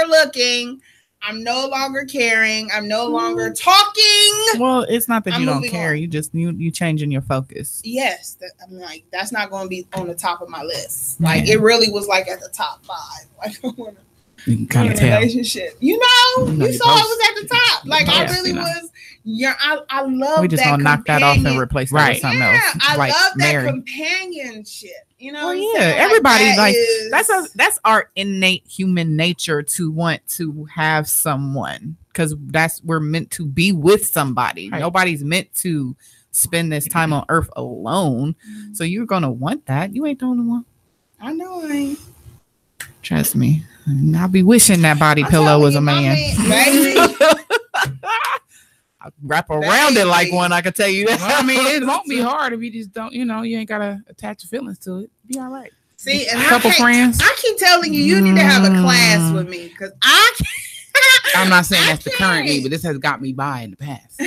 looking. I'm no longer caring. I'm no longer talking. Well, it's not that you don't care. You just you changing your focus. Yes. I'm like, that's not going to be on the top of my list. Like it really was like at the top 5. Like I want to. You can kind of tell. Relationship. You know, you saw it was at the top. Like I really was. Yeah, I love. We just gonna knock that off and replace that with something else. I like love that Mary. Companionship. You know, everybody like that's our innate human nature to want to have someone because we're meant to be with somebody. Right. Nobody's meant to spend this time on earth alone. So you're gonna want that. You ain't the only one. I know I ain't. Trust me. I'll be wishing that body pillow was a man. I'll wrap around it like one. I can tell you that. Well, I mean, it won't be hard if you just don't. You know, you ain't gotta attach your feelings to it. Be all right. See, and a couple friends. I keep telling you need to have a class with me because I can't. I'm not saying that's the current me, but this has got me by in the past.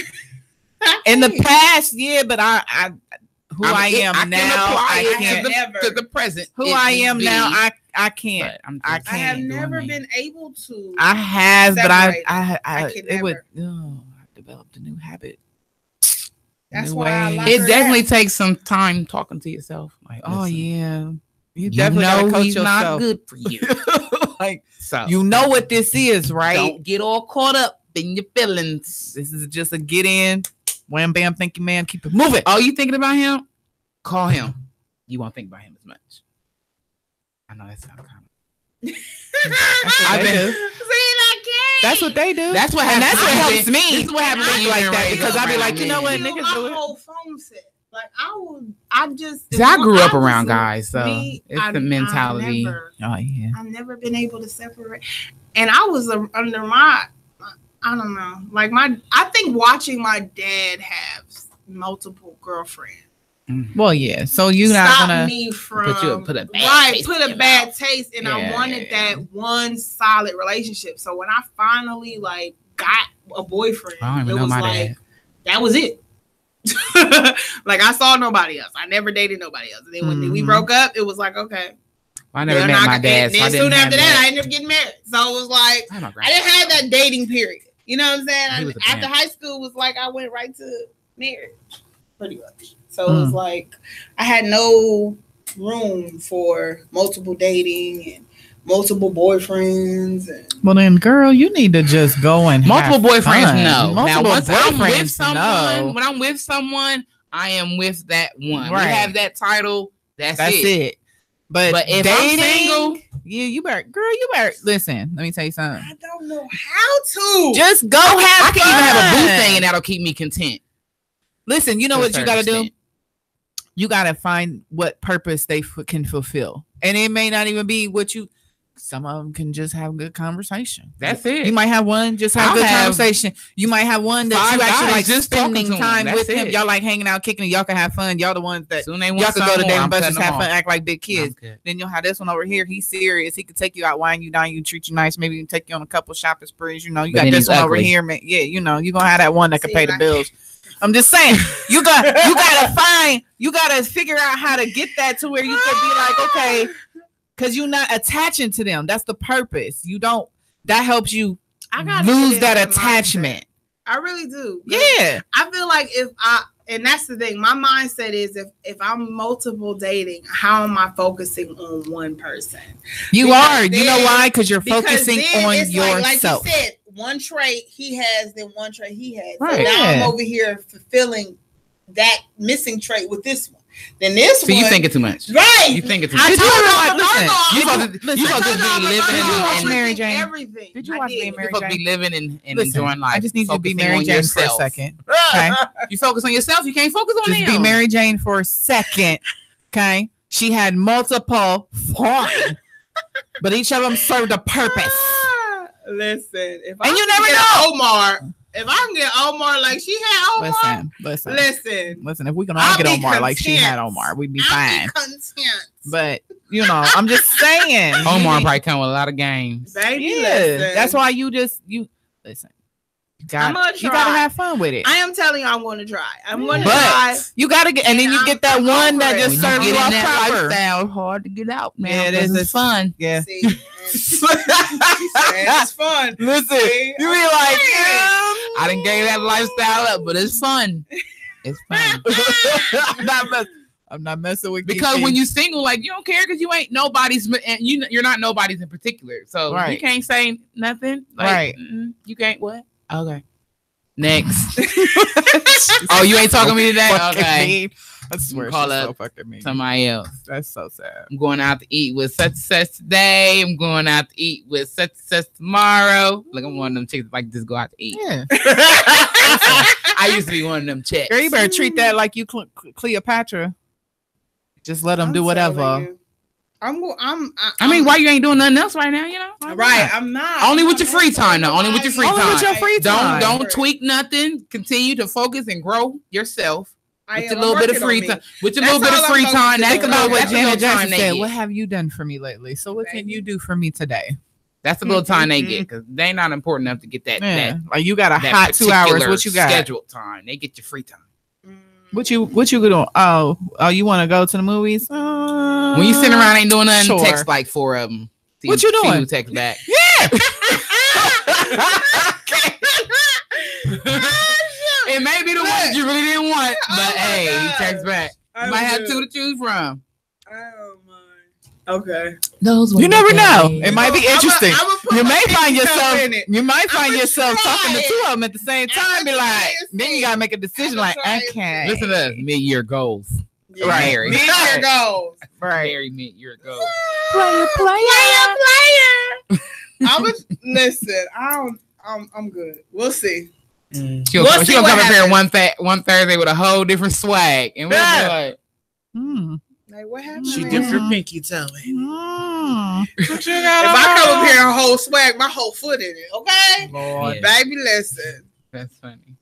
In the past, yeah, but I I am now. I can't to the present. Who I am now, I can't. I have never been able to. I have, but I it would. Oh, I developed a new habit. That's why I like it definitely takes some time talking to yourself. Like, oh yeah, you definitely know coach he's yourself. Not good for you. Like, so you know what this is, right? Don't get all caught up in your feelings. This is just a get in. Wham bam, thank you, man. Keep it moving. Oh, you thinking about him? Call him. You won't think about him as much. I know that sounds kind of. That's what they do. That's what happens. That's what helps me. This is what happens like that because I be like, you know what, niggas do it. Whole phone set. Like I just. See, I grew up around guys, so it's the mentality. I've never been able to separate, and I was under my. I don't know. Like I think watching my dad have multiple girlfriends. Well, yeah. So you're not gonna me from put a bad taste, and I wanted that one solid relationship. So when I finally like got a boyfriend, it was like that was it. Like I saw nobody else. I never dated nobody else. And then when we broke up, it was like okay. I never met my dad. Then soon after that, I ended up getting married. So it was like I didn't have that dating period. You know what I'm saying? After high school was like I went right to marriage, pretty much. So it was like I had no room for multiple dating and multiple boyfriends. And well, then, girl, you need to just go and multiple boyfriends. Fun. No, multiple now once boyfriends, I'm with someone, when I'm with someone, I am with that one. Right. We have that title. That's it. But if dating, I'm single, yeah, you better listen. Let me tell you something. I don't know how to. Just go have I can even have a boo thing, and that'll keep me content. Listen, you know what you got to do? You got to find what purpose they can fulfill. And it may not even be what you Some of them can just have good conversation. That's it. You might have one just have good conversation. You might have one that you actually like just spending time with him. Y'all like hanging out, kicking it. Y'all can have fun. Y'all the ones that y'all can go to Dave and Buster's, have fun, act like big kids. Then you'll have this one over here. He's serious. He could take you out, wine you down, you treat you nice. Maybe even take you on a couple shopping sprees. You know, you got this one over here, man. Yeah, you know, you're gonna have that one that can pay the bills. I'm just saying, you gotta figure out how to get that to where you could be like, okay. Because you're not attaching to them. That's the purpose. That helps you lose that attachment. I really do. Yeah. I feel like and that's the thing. My mindset is if I'm multiple dating, how am I focusing on one person? You know why? Because you're focusing on yourself. Like you said, one trait he has, then one trait he has. Right. So now I'm over here fulfilling that missing trait with this one. Then this one. So you think it too much, right? You think it too much. You supposed to be living and Mary Jane. Everything. Did you watch Mary Jane? You're supposed to be living and enjoying life. I just need you to be Mary Jane for a second. Okay. You focus on yourself. You can't focus on them. Just be Mary Jane for a second. Okay. She had multiple forms, but each of them served a purpose. Listen, you never know, Omar. If I can get Omar like she had Omar, listen. If we can all get Omar like she had Omar, we'd be fine. But I'm just saying, Omar probably come with a lot of games. Baby, listen. That's why you listen. You gotta have fun with it. I am telling you, I'm going to try. I'm going to try. You gotta get, and then you get that one that just serves you off proper. Lifestyle hard to get out, man. Yeah, it is. It's fun. Yeah. See, it's fun. Listen, you be like, I didn't give that lifestyle up, but it's fun. It's fun. I'm not messing with because when you single, like you don't care because you ain't nobody's, and you're not nobody's in particular. So you can't say nothing. Like, you can't what? Okay. Next. Oh, you ain't talking to me today? Okay. I swear call she's up so fucking mean. Somebody else. That's so sad. I'm going out to eat with such and such today. I'm going out to eat with such and such tomorrow. Like I'm one of them chicks like just go out to eat. Yeah. I used to be one of them chicks. Girl, you better treat that like you Cleopatra. Just let them do whatever. I mean, why you ain't doing nothing else right now? You know, right? I'm not. Only with your free time, though. Only with your free time. Only with your free time. Don't tweak nothing. Continue to focus and grow yourself. With a little bit of free time. With a little bit of free time. Think about what Janet Jackson said. What have you done for me lately? So what can you do for me today? That's the little time they get because they not important enough to get that. Like you got a hot 2 hours. What you got? Scheduled time. They get your free time. What you doing? Oh, you want to go to the movies? When you sitting around ain't doing nothing, text like 4 of them. What you doing? See who text back. Yeah. It may be the one you really didn't want, but hey, he texts back. You might have 2 to choose from. Oh my. Okay. You never know. It might be interesting. You may find yourself talking to 2 of them at the same time. Be like, then you gotta make a decision. Like, okay. Listen to this. Mid-year goals. Yeah. Right. Mid-year goals. Right. Very mid-year goals. Player. Listen. I'm good. We'll see. She'll come up here one Thursday with a whole different swag, and we'll be like, Like what happened? She dipped her pinky toe in. If I come up here and whole swag, my whole foot in it, okay? Lord. Baby, listen. That's funny.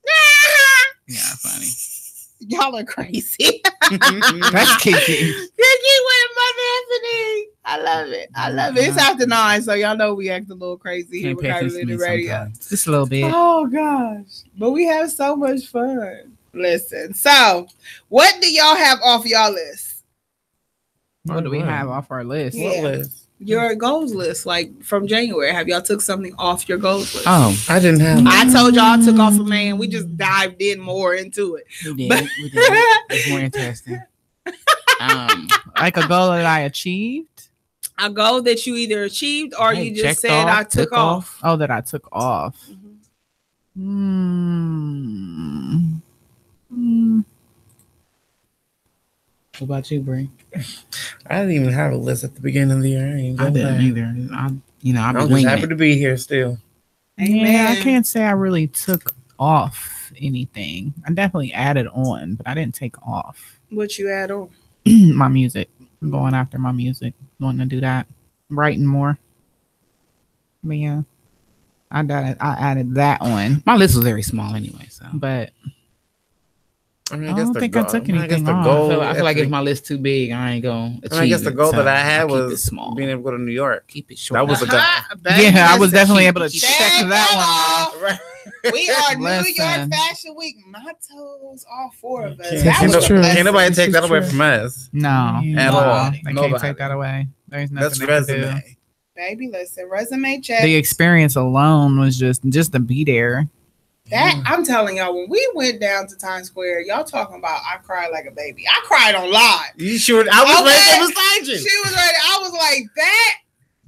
Yeah, funny. Y'all are crazy. That's Kiki. Kiki with Mother Anthony. I love it. It's after 9, so y'all know we act a little crazy here with Curvilinear Radio. Just a little bit. Oh gosh, but we have so much fun. Listen, so what do y'all have off y'all list? What do we have off our list? Yeah. What list? Your goals list, like from January. Have y'all took something off your goals list? Oh, I didn't have. I told y'all I took off a man. We just dived in more into it. We did. It's more interesting. Like a goal that I achieved. A goal that you either achieved or you just said I took off. Oh, that I took off. What about you, Bree? I didn't even have a list at the beginning of the year. I didn't either. I'm just happy to be here still. Yeah, I can't say I really took off anything. I definitely added on, but I didn't take off. What you add on? My music. I'm going after my music. Wanting to do that. Writing more. But yeah, I added that one. My list was very small anyway, so. But I mean, I don't think I took anything off. I feel like if my list too big, I ain't gonna achieve I guess the goal that I had was small. being able to go to New York. Keep it short. That was a goal. Yeah, I was definitely able to check that one off. We are New York Fashion Week mottos, all four of us. Can't nobody take that away from us. No, at all. They can't take that away. There's nothing. That's resume. Baby, listen, resume check. The experience alone was just to be there. That I'm telling y'all, when we went down to Times Square, y'all talking about I cried like a baby. I cried on live. You sure? I was right there beside you. She was right. I was like, that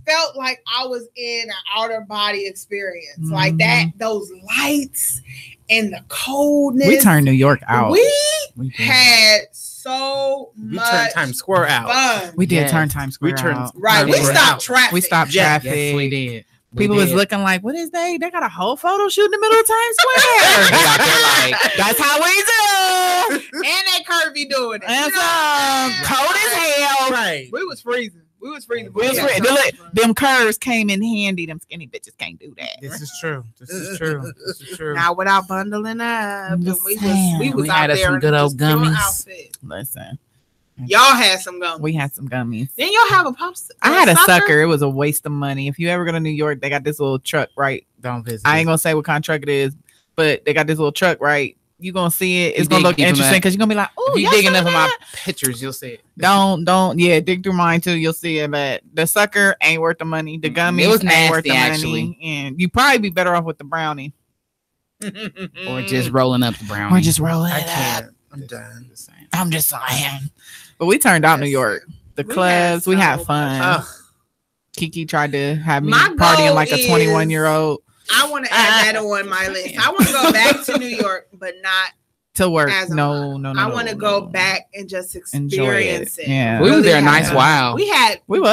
felt like I was in an outer body experience. Mm-hmm. Like that, those lights and the coldness. We turned New York out. We had so much. We turned Times Square out. Fun. We did turn Times Square out. Right. We stopped traffic. We stopped traffic. Yes, we did. People was looking like, what is they? They got a whole photo shoot in the middle of Times Square. Like, that's how we do. And they curvy doing it. And cold as hell. Right. We was freezing. Them curves came in handy. Them skinny bitches can't do that. This is true. This is true. Now without bundling up, we was out had there some good old gummies. Listen. Y'all had some gummies. We had some gummies. Then y'all have a popsicle. I had a sucker. It was a waste of money. If you ever go to New York, they got this little truck, right? Don't visit. I ain't gonna say what kind of truck it is, but they got this little truck, right? You gonna see it. It's gonna look interesting because you're gonna be like, oh, you dig enough of my pictures, you'll see it. Don't dig through mine too. You'll see it. But the sucker ain't worth the money. The gummies it was nasty, ain't worth the actually. money, and you probably be better off with the brownie, or just rolling up the brownie, or just rolling I it can't. up. I'm done. I'm just saying. But we turned out New York. The clubs, we had fun. Kiki tried to have me partying like a 21-year-old. I want to add that on my list. I want to go back to New York, but not to work. No. I want to go back and just experience it. Yeah, we were there a nice while. We were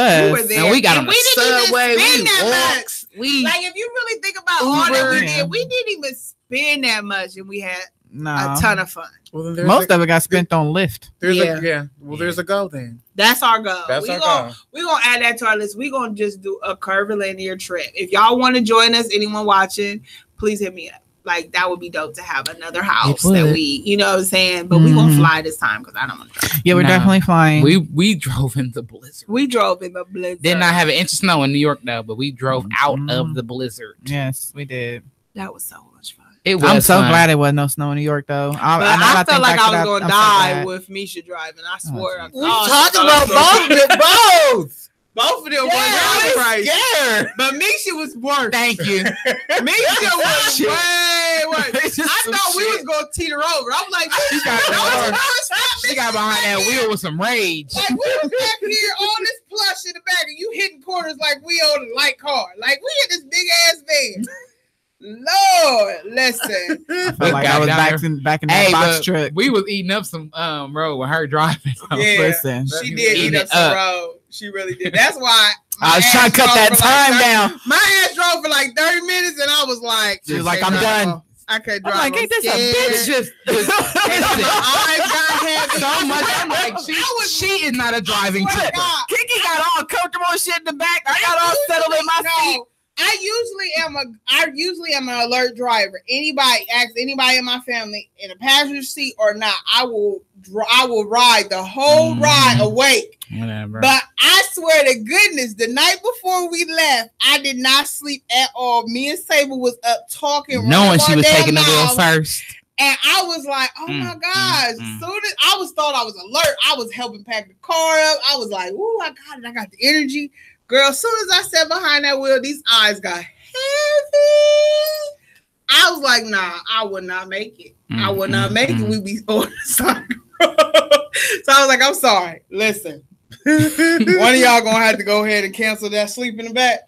there, and we got on the subway. We walked. Like if you really think about all that we did, we didn't even spend that much, and we had a ton of fun. Well, most of it got spent on Lyft. There's a go then. That's our goal. We're gonna add that to our list. We're gonna just do a curvilinear trip. If y'all want to join us, anyone watching, please hit me up. Like that would be dope to have another house that we, you know what I'm saying? But we're gonna fly this time because I don't want to drive. Yeah, we're definitely flying. We drove in the blizzard. Did not have an inch of snow in New York though, but we drove out of the blizzard. Yes, we did. That was so much fun. I'm so glad it wasn't no snow in New York though. I felt like I was gonna die with Misha driving. I swear. We talked about both. Both of them were really scared. But Misha was worse. Thank you. Misha was way worse. I thought we was gonna teeter over. I was like, she got behind that wheel with some rage. Like we was back here on this plush in the back, and you hitting corners like we on a light car. Like we in this big ass van. Lord, listen. I felt like I was back in that box truck. We was eating up some road with her driving. Yeah, listen, she did eat up some road. She really did. That's why I was trying to cut that time down. My ass drove for like 30 minutes, and I was like, she was like, I'm done. I can't drive. I'm like, ain't this a bitch? Just I got so much. I'm like, she is not a driving type. Kiki got all comfortable shit in the back. I got all settled in my seat. I usually am an alert driver. Anybody asks anybody in my family in a passenger seat or not, I will ride the whole ride awake. Whatever. But I swear to goodness, the night before we left, I did not sleep at all. Me and Sable was up talking, knowing she was taking the wheel first. And I was like, oh my gosh. Soon as I thought I was alert, I was helping pack the car up. I was like, ooh, I got it. I got the energy. Girl, as soon as I sat behind that wheel, these eyes got heavy. I was like, nah, I would not make it. I would not make it. We'd be on the side. So I was like, I'm sorry. Listen, one of y'all gonna have to go ahead and cancel that sleep in the back.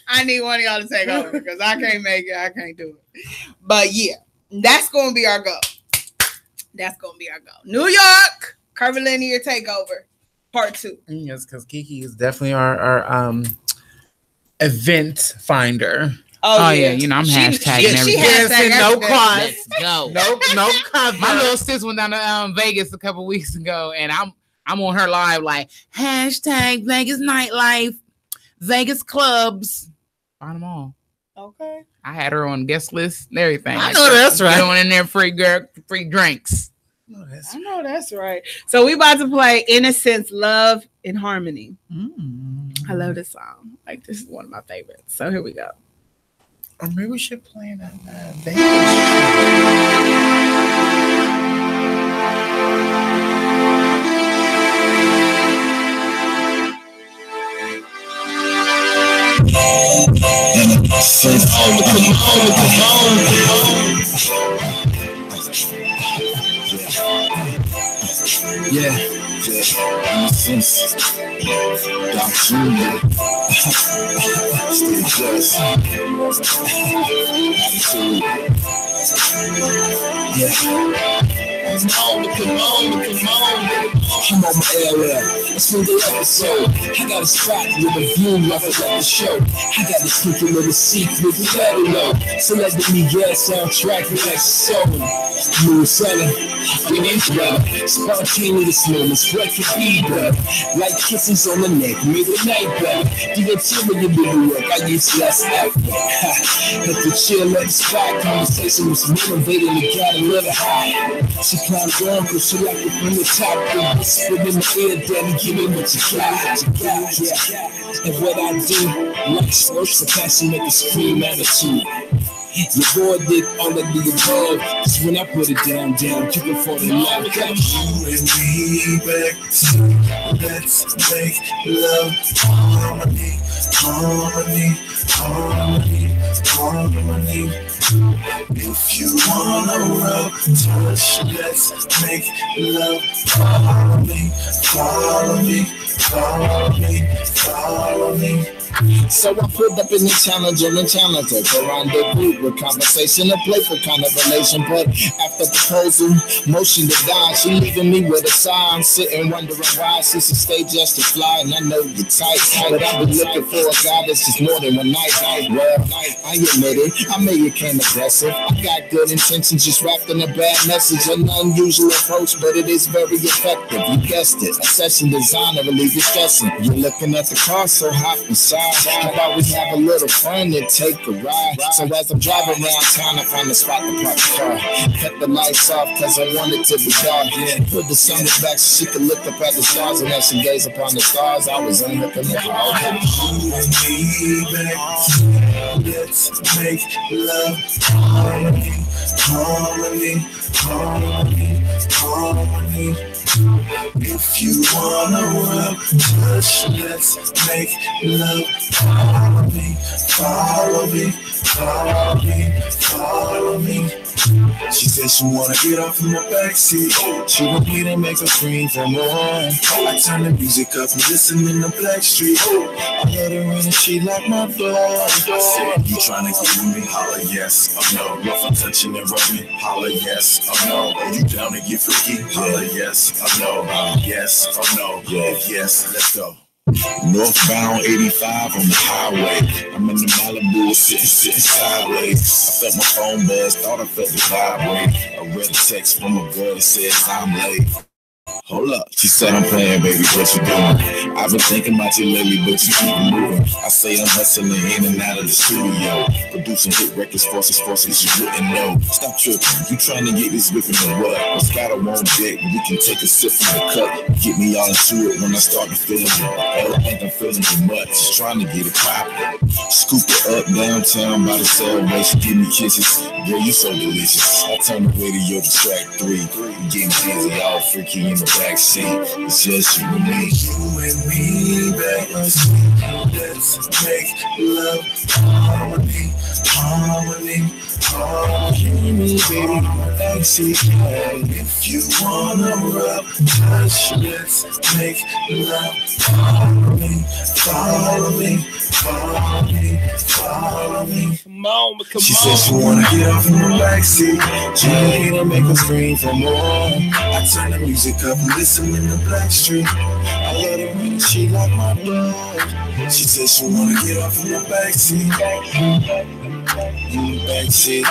I need one of y'all to take over because I can't make it. I can't do it. But yeah, that's gonna be our goal. New York, Curvilinear Takeover. Part 2. Yes, because Kiki is definitely our event finder. Oh yeah, you know I'm hashtagging everything. No cost. Let's go. No cover. My little sis went down to Vegas a couple weeks ago, and I'm on her live like hashtag Vegas nightlife. Vegas clubs. Find them all. Okay. I had her on guest list and everything. I know that's right. Going in there free drinks. I know that's right. So we about to play Innocence, Love, and Harmony. I love this song. Like, this is one of my favorites. So here we go. Or maybe we should play that Vegas. Yeah. Innocence. Doc Jr. Stay blessed. Attitude. Yeah. Come on. I'm on my LL. A single episode. I got a spot with a view off of the show. I got a secret little secret, you better know. So let me get soundtrack with that soul. Smooth selling, get into it. Spontaneous moments, what could be better? Like kisses on the neck, make the night better. Do it to me, you do the work, I use less effort. Let the chill at the spot, conversation was motivating, you gotta let it high. She climbed on, cause she like it from the top. And whisper in my ear, daddy, give me what you got. Yeah. And what I do, like first, the passion make a scream attitude. Your boy did all of the above, cause when I put it down, people fall in love. Got you and me back, let's make love, harmony, harmony, harmony, harmony. If you wanna rub, touch, let's make love, follow me, follow me, follow me, follow me. So I put up in the challenger and challenger to rendezvous with conversation, a playful kind of relation. But after proposal, motion to die, she leaving me with a sigh. I'm sitting wondering why she's a stage just to fly. And I know you're tight, but I've been looking for a guy that's just more than one night. Well, I admit it, I may have came aggressive. I got good intentions, just wrapped in a bad message. An unusual approach, but it is very effective. You guessed it, a session designed to relieve your stressing. You're looking at the car so hot inside. How about we have a little fun and take a ride? So as I'm driving around town, I find a spot to park the car. Cut the lights off cause I want it to be dark. Put the sun back so she could look up at the stars. And as she gazed upon the stars, I was unhooking the car. You and me back, let's make love, harmony, harmony, harmony, harmony. If you wanna rub, touch, let's make love, follow me, follow me, follow me, follow me. She said she wanna get off in my backseat. She want me to make her scream for more. I turn the music up and listen in the Blackstreet. I let her in and she locked my door. I said, you tryna get with me? Holla yes, oh no. Rough and touching and rubbing? Holla yes, oh no. Are you down to get freaky? Holla yes, oh no. Yes, oh no. If yes, let's go. Northbound 85 on the highway. I'm in the Malibu, sitting sideways. I felt my phone buzz, thought I felt it vibrate. I read a text from a girl that says I'm late. Hold up, she said I'm playing, baby, what you doing? I've been thinking about you lately, but you keep it moving. I say I'm hustling in and out of the studio, producing hit records, forces you wouldn't know. Stop tripping, you trying to get this whipping or what? Moscato on deck, we can take a sip from the cup. Get me all into it when I start to feel it. I think I'm feeling too much, just trying to get it poppin'. Scoop it up downtown by the celebration, give me kisses. Girl, you so delicious. I turn the radio to track 3. Getting busy, all freaky in the backseat. It's just you and me. You and me, baby. Let's make love, harmony, harmony, harmony, baby. Backseat. If you wanna rub, touch, let's make love, harmony, follow me, follow me, follow me. Come on. She said she wanna get off in the backseat. She ain't to make her scream for more. I turn the music up and listen in the Blackstreet. I let her in and she locked my door. She said she wanna get off in the backseat. In the backseat.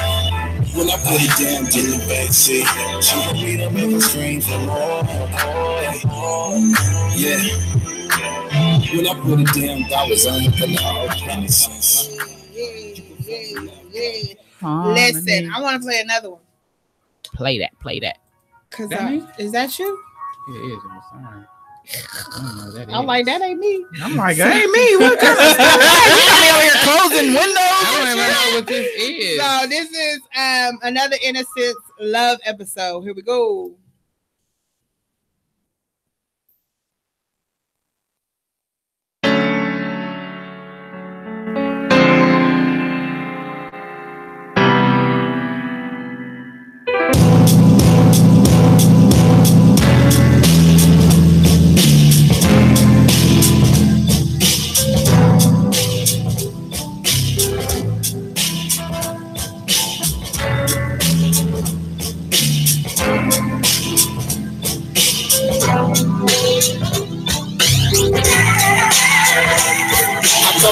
When I put it down in the backseat, she want me to make her scream for more. Yeah. When I put it down, I was on the all promises. Listen, I want to play another one. Play that. Cause is that you? It is. I'm sorry. I'm like, that ain't me. I'm like, that ain't me. What kind of stuff? You got me over here closing windows. I don't even know what this is. So this is another Innocence Love episode. Here we go.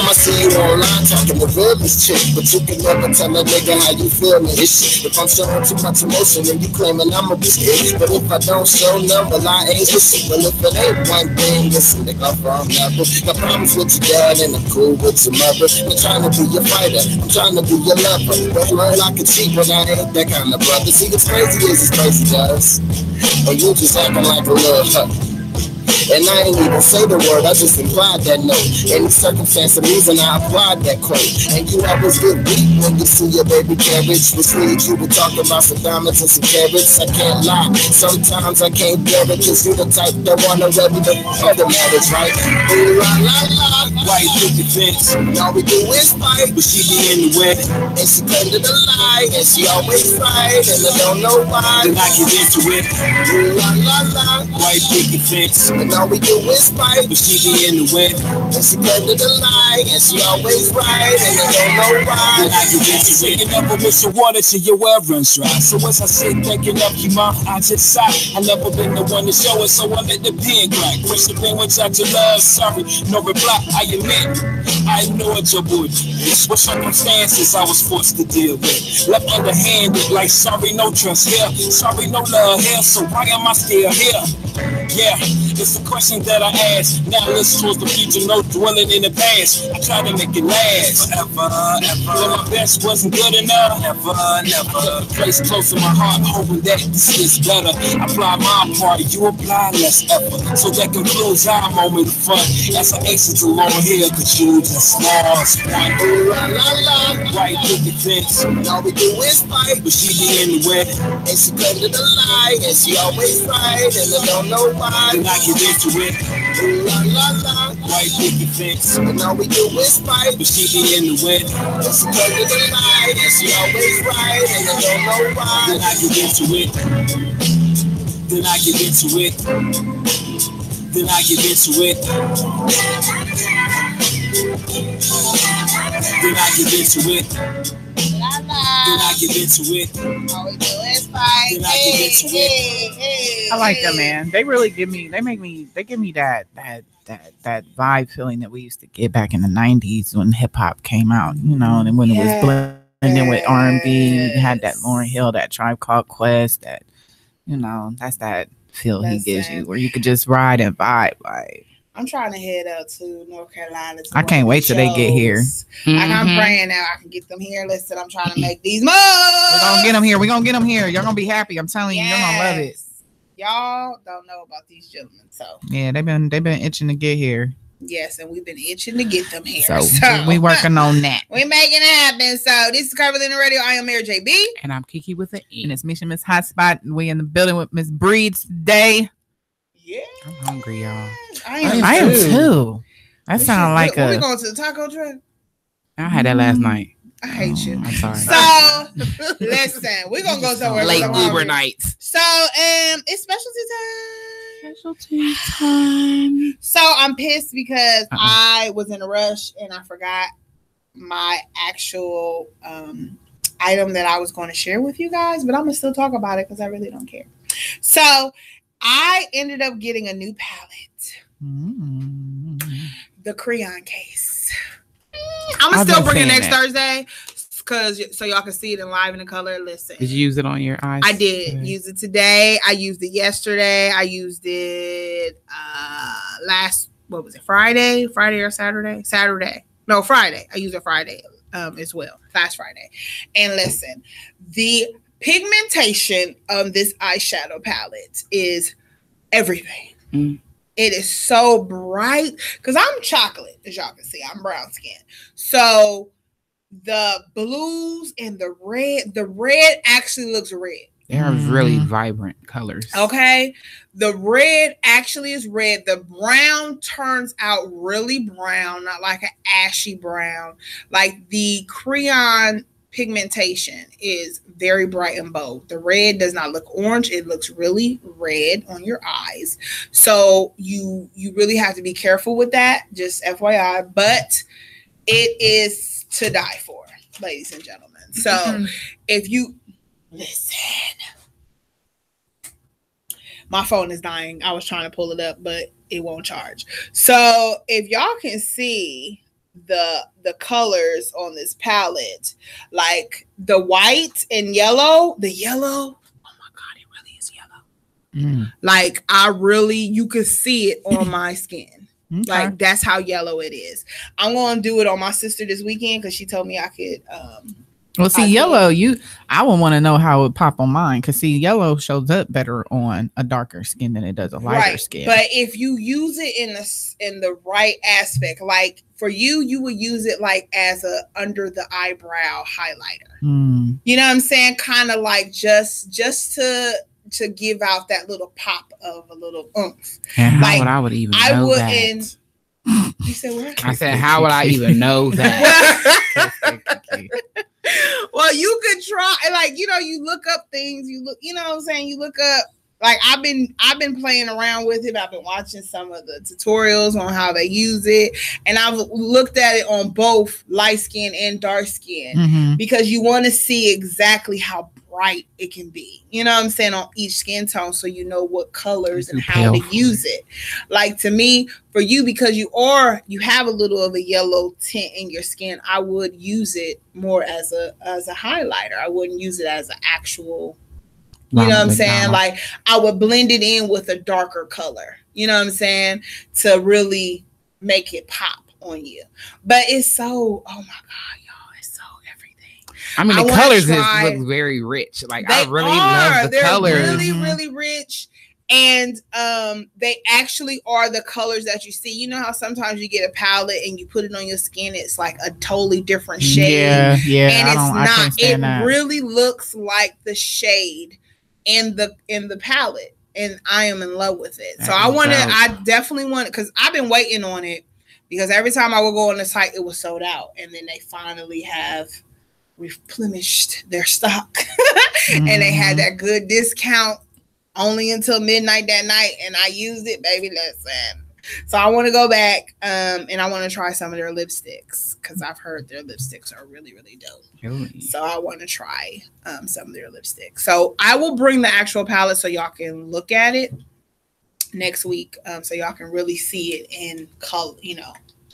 I see you online talking to realest chick, but you can never tell a nigga how you feel me. If I'm showing too much emotion and you claiming I'm a bitch, but if I don't show none, well I ain't with you. Well if it ain't one thing, it's a nigga from level. I promise with your dad and I'm cool with your mother. I'm trying to be your fighter, I'm trying to be your lover. But learn I can cheat, but I ain't that kind of brother. See, what's crazy is it's crazy does, and you just acting like a little huh. And I ain't even say the word, I just implied that note. Any circumstance of reason, I applied that quote. And you always get weak when you see your baby carriage. Which means you were talking about some diamonds and some carrots. I can't lie, sometimes I can't bear it. Cause you the type that wanna ready to have the marriage, right? Ooh, la, la, la. White picket fence, and all we do is fight. But she be in the wet, and she come to the light. And she always right, and I don't know why. Then I get into it. Ooh, la, la, la. White picket fence, and all we do is fight, but she be in the wet, and she come to the light, and she always right, and I don't know why. Then I get into it. You never miss your water till your well runs dry. So as I sit thinking up your mouth, I just sigh. I never been the one to show it, so I let the pen crack. Push the pen without your love, sorry, no reply. I admit, I ignored your boy. What circumstances I was forced to deal with. Left underhanded, like sorry, no trust here, sorry, no love here. So why am I still here? Yeah, it's a question that I ask. Now listen towards the future, no dwelling in the past. I try to make it last forever, ever. When my best wasn't good enough, never. Place close to my heart, hoping that this is better. I apply my part, you apply less effort. So that concludes our moment of fun. As I exit along here, cause you just lost one. Ooh, la, la, la. White picket fence, and all we do is fight. But she be in the wet, and she come to the light, and she always right, and I don't know why. Then I get into it. Ooh, la, la, la. White picket fence, and all we do is fight. But she be in the wet, and she come to the light, and she always right, and I don't know why. Then I get into it. Then I get into it. Then I get into it. Then I get into it. Then I get into it. All we do is fight. Then I get into it. I like them, man. They really give me that vibe feeling that we used to get back in the 90s when hip hop came out, you know, and when it was blending with R&B, you had that Lauryn Hill, that Tribe Called Quest, that, you know, that's that feel he gives you where you could just ride and vibe. Like, I'm trying to head up to North Carolina. I can't wait till they get here. Like, I'm praying now I can get them here. Listen, I'm trying to make these moves. We're gonna get them here. We're gonna get them here. Y'all gonna be happy. I'm telling you, you're gonna love it. Y'all don't know about these gentlemen, so yeah, they've been itching to get here. Yes, and we've been itching to get them here. So we working on that. We making it happen. So this is Curvilinear Radio. I am Mary JB, and I'm Kiki with an E, and it's Misha Miss Hotspot. We in the building with Miss Breeds today. Yeah, I'm hungry, y'all. I am too. That sounds like we going to the taco truck. I had that last night. I hate you. I'm sorry. So listen, we're gonna go somewhere late Uber nights. So it's specialty time. So I'm pissed because I was in a rush and I forgot my actual item that I was going to share with you guys, but I'm gonna still talk about it because I really don't care. So I ended up getting a new palette, the crayon case. I'm gonna still bring it next Thursday because so y'all can see it in live in the color. Listen, did you use it on your eyes? I did use it today. I used it yesterday. I used it what was it, Friday or Saturday. No, Friday. I used it Friday as well, last Friday. And listen, the pigmentation of this eyeshadow palette is everything. It is so bright because I'm chocolate, as y'all can see. I'm brown skin. So the blues and the red actually looks red. They are really vibrant colors. Okay. The red actually is red. The brown turns out really brown, not like an ashy brown. Like the crayon pigmentation is very bright and bold. The red does not look orange. It looks really red on your eyes. So you really have to be careful with that. Just FYI. But it is to die for, ladies and gentlemen. So if you listen, my phone is dying. I was trying to pull it up, but it won't charge. So if y'all can see the colors on this palette, like the white and yellow, oh my God, it really is yellow. Like you could see it on my skin. Okay. Like that's how yellow it is. I'm going to do it on my sister this weekend because she told me I could. Well, see, yellow, I would want to know how it would pop on mine because see, yellow shows up better on a darker skin than it does a lighter skin. But if you use it in the right aspect, like for you would use it like as a under the eyebrow highlighter. You know what I'm saying? Kind of like just to give out that little pop of a little oomph. And how would I would even know that? You said what? I said, how would I even know that? Well, you could try, like, you look up things, you know what I'm saying? You look up, like, I've been playing around with it. I've been watching some of the tutorials on how they use it. And I've looked at it on both light skin and dark skin because you want to see exactly how bright it can be. You know what I'm saying? On each skin tone, so you know what colors and how to use it. Like to me, for you, because you have a little of a yellow tint in your skin, I would use it more as a highlighter. I wouldn't use it as an actual, you know what I'm saying? Like I would blend it in with a darker color, you know what I'm saying? To really make it pop on you. But it's so, oh my God, y'all, it's so everything. I mean, the colors just look very rich. Like I really love the colors. They're really, really rich. And they actually are the colors that you see. You know how sometimes you get a palette and you put it on your skin, it's like a totally different shade. Yeah. And it's not. It really looks like the shade in the palette, and I am in love with it. So I definitely want it because I've been waiting on it because every time I would go on the site, it was sold out, and then they finally have replenished their stock, and they had that good discount only until midnight that night, and I used it, baby. Listen. So I want to go back and I want to try some of their lipsticks because I've heard their lipsticks are really, really dope. Really? So I want to try some of their lipsticks. So I will bring the actual palette so y'all can look at it next week so y'all can really see it in color,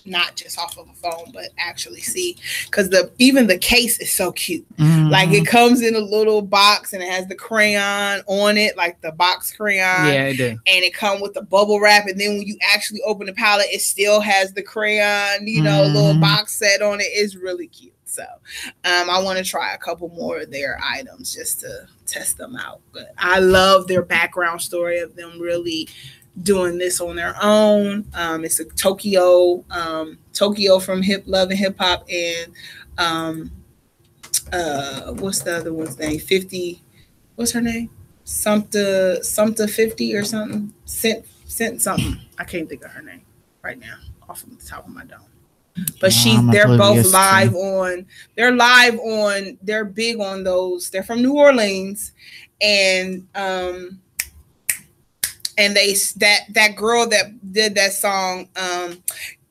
not just off of a phone, but actually see, because even the case is so cute. Like it comes in a little box and it has the crayon on it, like the box crayon. Yeah, it does. And it comes with the bubble wrap, and then when you actually open the palette, it still has the crayon, little box set on it. It's really cute. So I want to try a couple more of their items just to test them out. But I love their background story of them really doing this on their own. It's a Tokyo from Love and Hip Hop, and what's the other one's name? 50. What's her name? Something 50 or something. Sent something. I can't think of her name right now off of the top of my dome. But they're both live on. They're live on. They're big on those. They're from New Orleans, and that girl that did that song,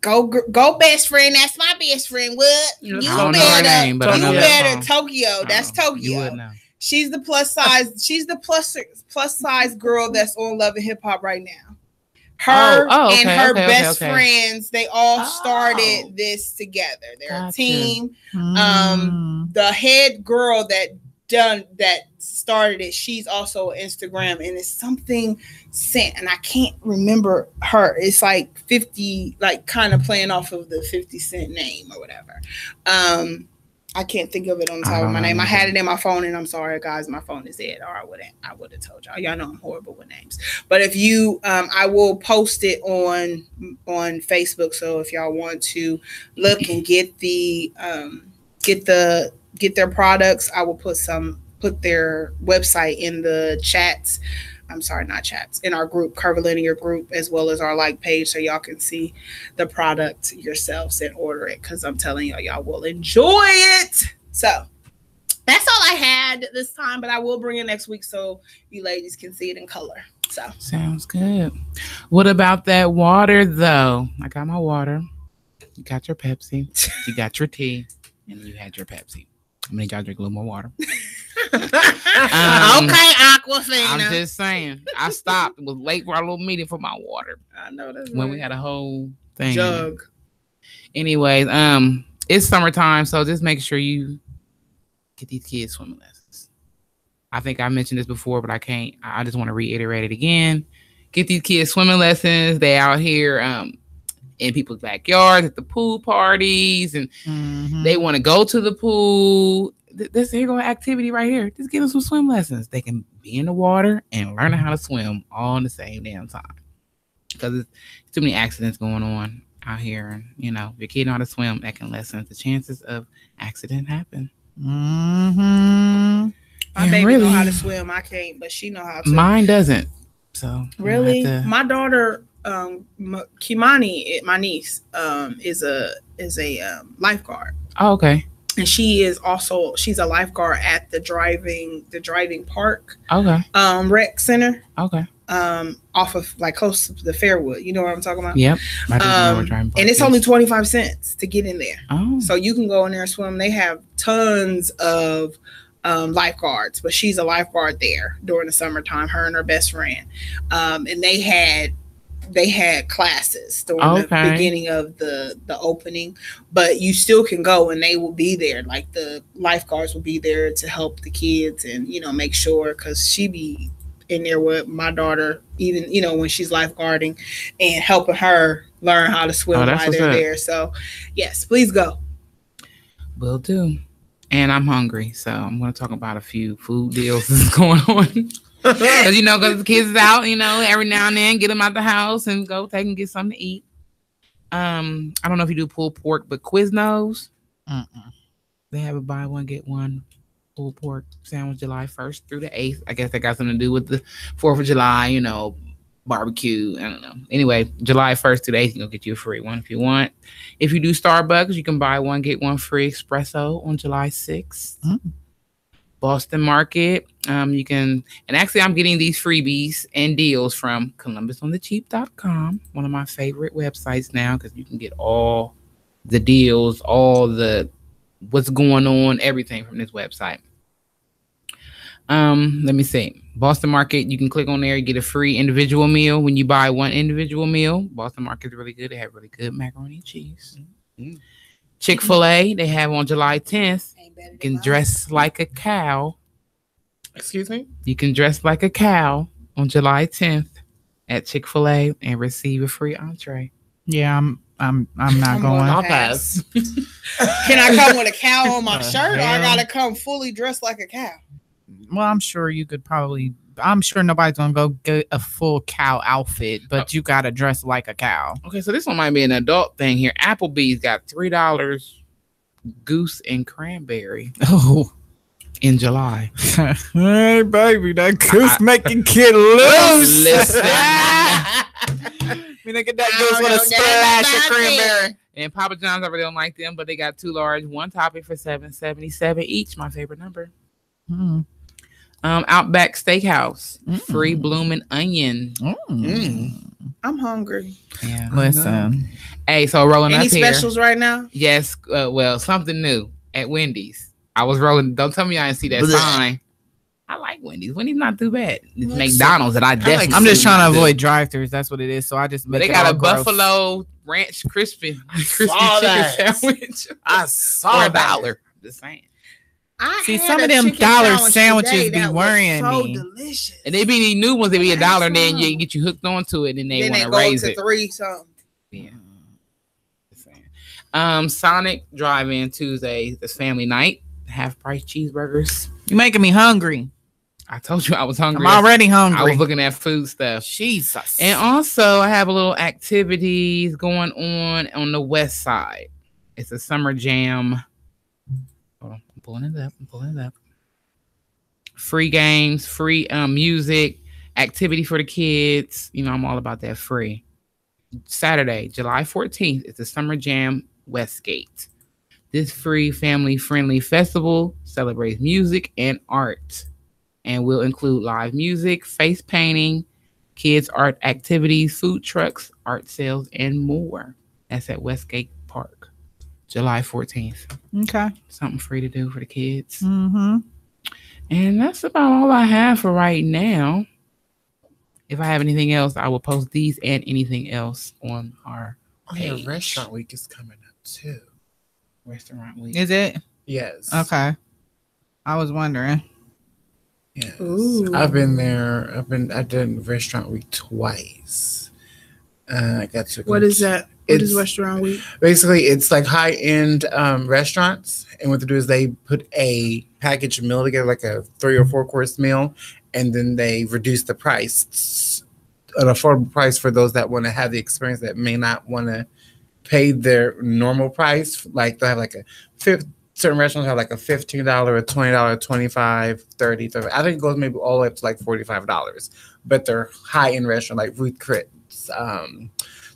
go best friend. That's my best friend. What? You better Tokyo. That's Tokyo. You would know. She's the plus size. She's the plus size girl that's on Love and Hip Hop right now. Her and her best friends, they all started this together. They're a team. The head girl that started it, she's also on Instagram, and it's something Cent, and I can't remember her. It's like 50, like kind of playing off of the 50 Cent name or whatever. I can't think of it on the top of my name. I had it in my phone, and I'm sorry, guys, my phone is dead, or I would have told y'all. Y'all know I'm horrible with names. But if you, I will post it on Facebook. So if y'all want to look and get their products, I will put their website in the chats. I'm sorry, not chats, in our group, Curvilinear group, as well as our like page, so y'all can see the product yourselves and order it, because I'm telling y'all will enjoy it. So that's all I had this time, but I will bring it next week so you ladies can see it in color. So sounds good. What about that water though? I got my water. You got your Pepsi. You got your tea, and you had your Pepsi. I'm gonna y'all drink a little more water. Okay, Aquafina. I'm just saying. I stopped. It was late for our little meeting for my water. I know that's when right. we had a whole thing. Jug. Anyways, it's summertime, so just make sure you get these kids swimming lessons. I think I mentioned this before, but I can't. I just want to reiterate it again. Get these kids swimming lessons. They out here in people's backyards at the pool parties, and they want to go to the pool. This here go activity right here. Just give them some swim lessons. They can be in the water and learn how to swim all in the same damn time. Because there's too many accidents going on out here, and if your kid know how to swim, that can lessen the chances of accident happen. My baby know how to swim. I can't, but she know how to. Mine doesn't. So really, my daughter, Kimani, my niece, is a lifeguard. Oh, okay. And she's a lifeguard at the driving park. Okay. Rec center. Okay. Off of like close to the Fairwood. You know what I'm talking about? Yep. I do know where driving park and it's is. only 25 cents to get in there. Oh. So you can go in there and swim. They have tons of lifeguards, but she's a lifeguard there during the summertime, her and her best friend. And they had classes during the beginning of the opening, but you still can go, and they will be there. Like the lifeguards will be there to help the kids and make sure, because she be in there with my daughter, even when she's lifeguarding, and helping her learn how to swim while they're there. So yes, please go. Will do. And I'm hungry, so I'm going to talk about a few food deals that's going on. Because the kids is out, every now and then, get them out the house and go take and get something to eat. I don't know if you do pulled pork, but Quiznos, they have a buy one, get one pulled pork sandwich July 1st through the 8th. I guess that got something to do with the 4th of July, barbecue. I don't know. Anyway, July 1st to the 8th, you'll get you a free one if you want. If you do Starbucks, you can buy one, get one free espresso on July 6th. Boston Market. You can, and actually I'm getting these freebies and deals from ColumbusOnTheCheap.com, one of my favorite websites now, because you can get all the deals, all the what's going on, everything from this website. Let me see. Boston Market, you can click on there, you get a free individual meal when you buy one individual meal. Boston Market is really good. They have really good macaroni and cheese. Chick-fil-A, they have on July 10th. You can dress like a cow. Excuse me? You can dress like a cow on July 10th at Chick-fil-A and receive a free entree. Yeah, I'm not going. I'll pass. Can I come with a cow on my shirt, or I gotta come fully dressed like a cow? Well, I'm sure you could probably. I'm sure nobody's gonna go get a full cow outfit, but you gotta dress like a cow. Okay, so this one might be an adult thing here. Applebee's got $3 goose and cranberry. Oh, in July. Hey, baby, that goose making kid loose. Listen. We didn't get that goose with a splash of cranberry. And Papa John's, I really don't like them, but they got 2 large, one topping for $7.77 each. My favorite number. Outback Steakhouse, free blooming onion. I'm hungry. Yeah, listen. Hey, so rolling Any up here. Any specials right now? Yes. Well, something new at Wendy's. I was rolling. Don't tell me I didn't see that sign. I like Wendy's. Wendy's not too bad. It's McDonald's that I definitely. I'm just trying to avoid drive-thrus. That's what it is. So I just. But they got a Buffalo Ranch crispy chicken sandwich. I saw $4. Just saying. See, some of them dollar sandwiches be worrying me. Delicious. And they be these new ones. They be $1. Then you get you hooked onto it, and they want to raise it. 3 something. Yeah. Sonic Drive-In Tuesday. This family night. Half-price cheeseburgers. You making me hungry. I told you I was hungry. I'm already hungry. I was looking at food stuff. Jesus. And also, I have a little activities going on the west side. It's a summer jam. Hold on, I'm pulling it up. Free games, free music, activity for the kids. You know, I'm all about that free. Saturday, July 14th, it's the Summer Jam Westgate. This free family-friendly festival celebrates music and art and will include live music, face painting, kids' art activities, food trucks, art sales, and more. That's at Westgate Park, July 14th. Okay. Something free to do for the kids. Mm-hmm. And that's about all I have for right now. If I have anything else, I will post these and anything else on our page. Yeah, Restaurant Week is coming up too. Restaurant Week. Is it? Yes. Okay. I was wondering. Yes. Ooh. I've been there. I've done Restaurant Week twice. I got to. What is that? What is Restaurant Week? Basically, it's like high-end restaurants, and what they do is they put a packaged meal together, like a 3 or 4 course meal, and then they reduce the price, an affordable price for those that want to have the experience that may not want to pay their normal price. Like they'll have like certain restaurants have like a $15, a $20, $25, $30, $30. I think it goes maybe all the way up to like $45. But they're high-end restaurants like Ruth Chris,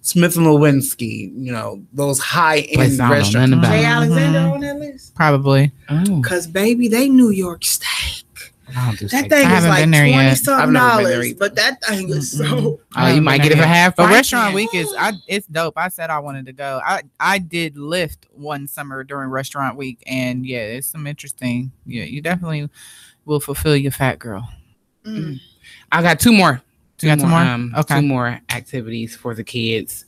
Smith and Lewinsky, you know, those high-end restaurants. Jay Alexander on that list? Probably. Because, baby, they New York steak. That thing is like $20-something, but that thing is so. You might get it for half. But Restaurant Week it's dope. I said I wanted to go. I did Lyft one summer during Restaurant Week, and yeah, it's some interesting. Yeah, you definitely will fulfill your fat girl. I got 2 more. Two more? Okay. 2 more activities for the kids.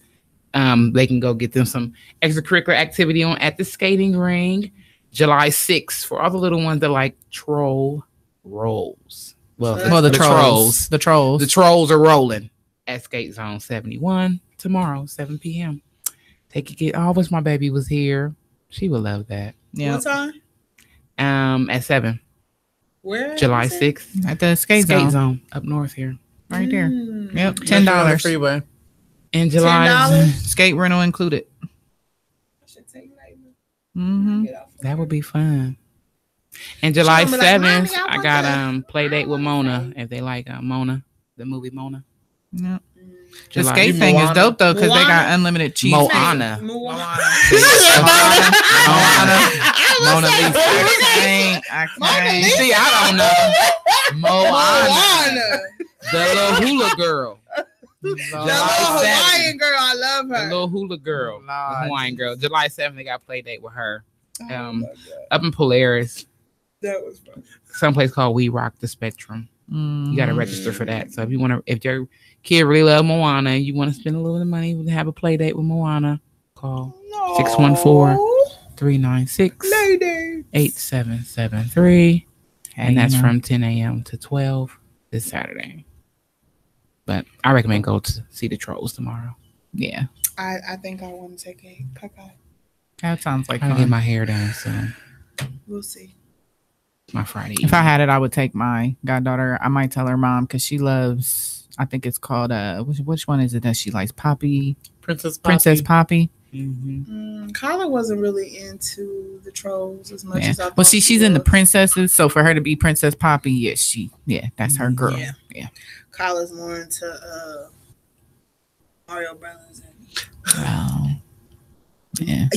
They can go get them some extracurricular activity on at the skating ring. July 6th for all the little ones that like troll rolls. Well, the trolls. The trolls. The trolls are rolling at Skate Zone 71 tomorrow, 7 p.m. Take a kid. I wish my baby was here. She would love that. Yeah. What time? At 7. Where? July 6th. At the Skate Zone up north here. Right there. Yep. $10. Freeway. In July. $10? Skate rental included. I should take later. Mm-hmm. That would be fun. And July 7th, I got play date with Mona. If they like Mona, the movie Mona. Yep. The skate thing is dope though because they got unlimited cheese. Moana. Moana. I can't. See, I don't know. Moana. The little hula girl. The little Hawaiian girl. I love her. The little hula girl. The Hawaiian girl. July 7th, they got play date with her. Up in Polaris. That was fun. Someplace called We Rock the Spectrum. You got to register for that. So if your kid really love Moana, you want to spend a little bit of money to have a play date with Moana, call 614-396-8773. And that's from 10 a.m. to 12 this Saturday. But I recommend go to see the Trolls tomorrow. Yeah. I think I want to take a cockeye. That sounds like I'll get my hair done soon. We'll see. My Friday. If I had it, I would take my goddaughter. I might tell her mom because she loves. I think it's called which one is it that she likes? Poppy. Princess Poppy. Carla wasn't really into the Trolls as much as I thought. Well, she's in the princesses, so for her to be Princess Poppy, that's her girl. Yeah. Carla's more into Mario Brothers and